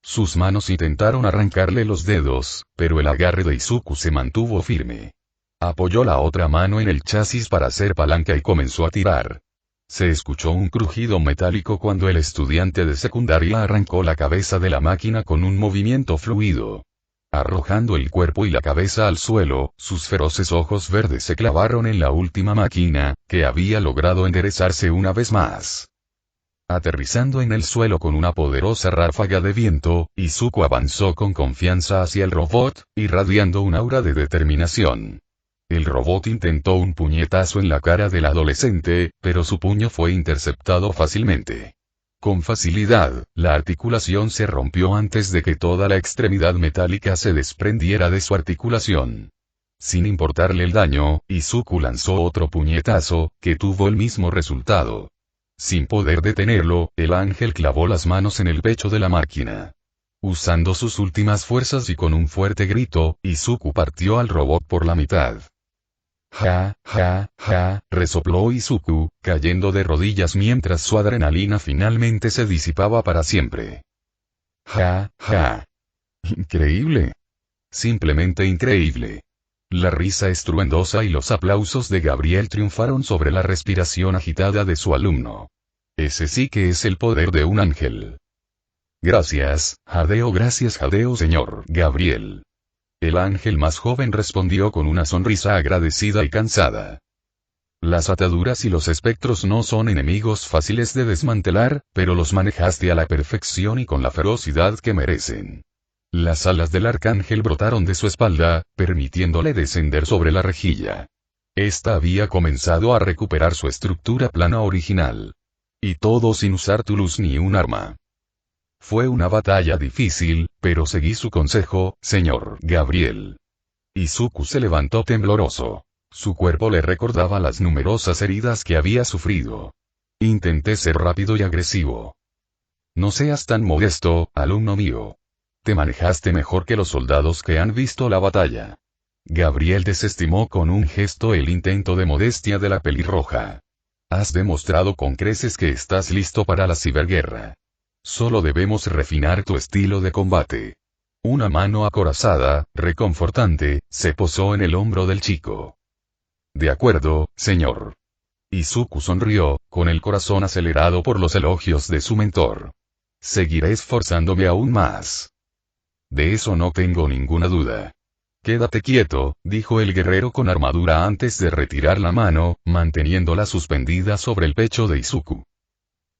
Sus manos intentaron arrancarle los dedos, pero el agarre de Izuku se mantuvo firme. Apoyó la otra mano en el chasis para hacer palanca y comenzó a tirar. Se escuchó un crujido metálico cuando el estudiante de secundaria arrancó la cabeza de la máquina con un movimiento fluido. Arrojando el cuerpo y la cabeza al suelo, sus feroces ojos verdes se clavaron en la última máquina, que había logrado enderezarse una vez más. Aterrizando en el suelo con una poderosa ráfaga de viento, Izuku avanzó con confianza hacia el robot, irradiando un aura de determinación. El robot intentó un puñetazo en la cara del adolescente, pero su puño fue interceptado fácilmente. Con facilidad, la articulación se rompió antes de que toda la extremidad metálica se desprendiera de su articulación. Sin importarle el daño, Izuku lanzó otro puñetazo, que tuvo el mismo resultado. Sin poder detenerlo, el ángel clavó las manos en el pecho de la máquina. Usando sus últimas fuerzas y con un fuerte grito, Izuku partió al robot por la mitad. Ja, ja, ja, resopló Izuku, cayendo de rodillas mientras su adrenalina finalmente se disipaba para siempre. Ja, ja. Increíble. Simplemente increíble. La risa estruendosa y los aplausos de Gabriel triunfaron sobre la respiración agitada de su alumno. Ese sí que es el poder de un ángel. Gracias, Jadeo señor Gabriel. El ángel más joven respondió con una sonrisa agradecida y cansada. Las ataduras y los espectros no son enemigos fáciles de desmantelar, pero los manejaste a la perfección y con la ferocidad que merecen. Las alas del arcángel brotaron de su espalda, permitiéndole descender sobre la rejilla. Esta había comenzado a recuperar su estructura plana original. Y todo sin usar tu luz ni un arma. Fue una batalla difícil, pero seguí su consejo, señor Gabriel. Izuku se levantó tembloroso. Su cuerpo le recordaba las numerosas heridas que había sufrido. Intenté ser rápido y agresivo. No seas tan modesto, alumno mío. Te manejaste mejor que los soldados que han visto la batalla. Gabriel desestimó con un gesto el intento de modestia de la pelirroja. Has demostrado con creces que estás listo para la ciberguerra. Solo debemos refinar tu estilo de combate. Una mano acorazada, reconfortante, se posó en el hombro del chico. De acuerdo, señor. Izuku sonrió, con el corazón acelerado por los elogios de su mentor. Seguiré esforzándome aún más. De eso no tengo ninguna duda. Quédate quieto, dijo el guerrero con armadura antes de retirar la mano, manteniéndola suspendida sobre el pecho de Izuku.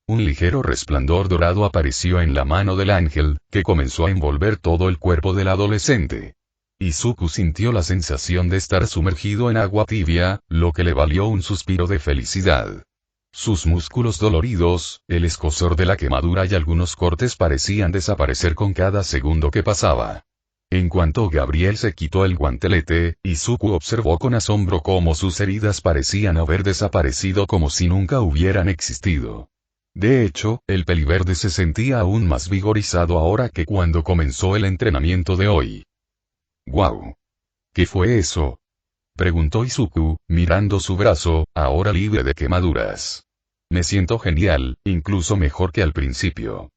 Un ligero resplandor dorado apareció en la mano del ángel, que comenzó a envolver todo el cuerpo del adolescente. Izuku sintió la sensación de estar sumergido en agua tibia, lo que le valió un suspiro de felicidad. Sus músculos doloridos, el escozor de la quemadura y algunos cortes parecían desaparecer con cada segundo que pasaba. En cuanto Gabriel se quitó el guantelete, Izuku observó con asombro cómo sus heridas parecían haber desaparecido como si nunca hubieran existido. De hecho, el peliverde se sentía aún más vigorizado ahora que cuando comenzó el entrenamiento de hoy. ¡Guau! ¿Qué fue eso?, preguntó Izuku, mirando su brazo, ahora libre de quemaduras. Me siento genial, incluso mejor que al principio.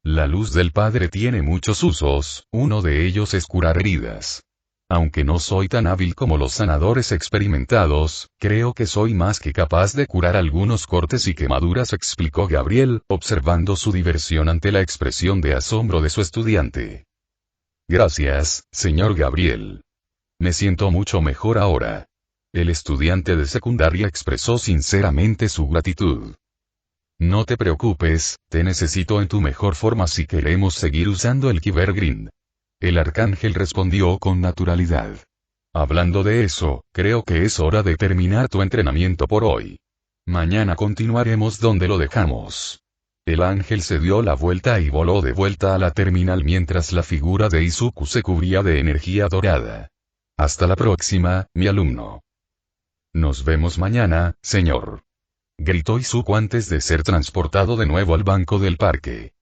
La luz del Padre tiene muchos usos, uno de ellos es curar heridas. Aunque no soy tan hábil como los sanadores experimentados, creo que soy más que capaz de curar algunos cortes y quemaduras, explicó Gabriel, observando su diversión ante la expresión de asombro de su estudiante. Gracias, señor Gabriel. Me siento mucho mejor ahora. El estudiante de secundaria expresó sinceramente su gratitud. No te preocupes, te necesito en tu mejor forma si queremos seguir usando el Kyber-Grind. El arcángel respondió con naturalidad. Hablando de eso, creo que es hora de terminar tu entrenamiento por hoy. Mañana continuaremos donde lo dejamos. El ángel se dio la vuelta y voló de vuelta a la terminal mientras la figura de Izuku se cubría de energía dorada. Hasta la próxima, mi alumno. Nos vemos mañana, señor. Gritó Izuku antes de ser transportado de nuevo al banco del parque.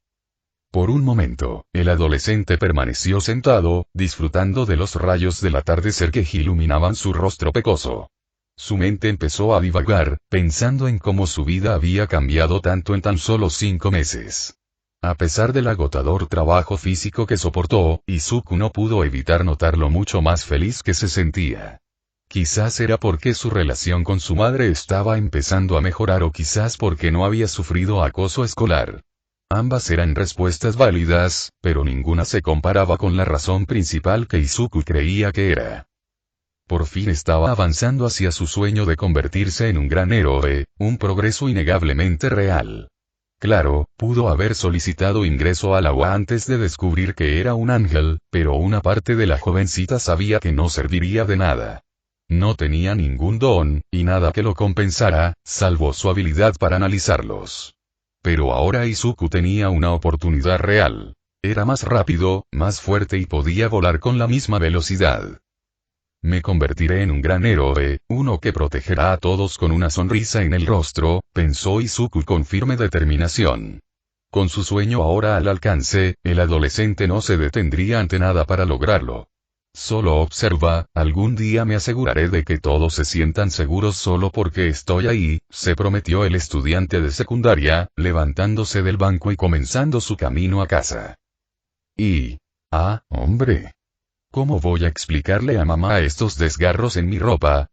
Por un momento, el adolescente permaneció sentado, disfrutando de los rayos del atardecer que iluminaban su rostro pecoso. Su mente empezó a divagar, pensando en cómo su vida había cambiado tanto en tan solo 5 meses. A pesar del agotador trabajo físico que soportó, Izuku no pudo evitar notar lo mucho más feliz que se sentía. Quizás era porque su relación con su madre estaba empezando a mejorar o quizás porque no había sufrido acoso escolar. Ambas eran respuestas válidas, pero ninguna se comparaba con la razón principal que Izuku creía que era. Por fin estaba avanzando hacia su sueño de convertirse en un gran héroe, un progreso innegablemente real. Claro, pudo haber solicitado ingreso al agua antes de descubrir que era un ángel, pero una parte de la jovencita sabía que no serviría de nada. No tenía ningún don, y nada que lo compensara, salvo su habilidad para analizarlos. Pero ahora Izuku tenía una oportunidad real. Era más rápido, más fuerte y podía volar con la misma velocidad. Me convertiré en un gran héroe, uno que protegerá a todos con una sonrisa en el rostro, pensó Izuku con firme determinación. Con su sueño ahora al alcance, el adolescente no se detendría ante nada para lograrlo. Solo observa, algún día me aseguraré de que todos se sientan seguros solo porque estoy ahí, se prometió el estudiante de secundaria, levantándose del banco y comenzando su camino a casa. Hombre. ¿Cómo voy a explicarle a mamá estos desgarros en mi ropa?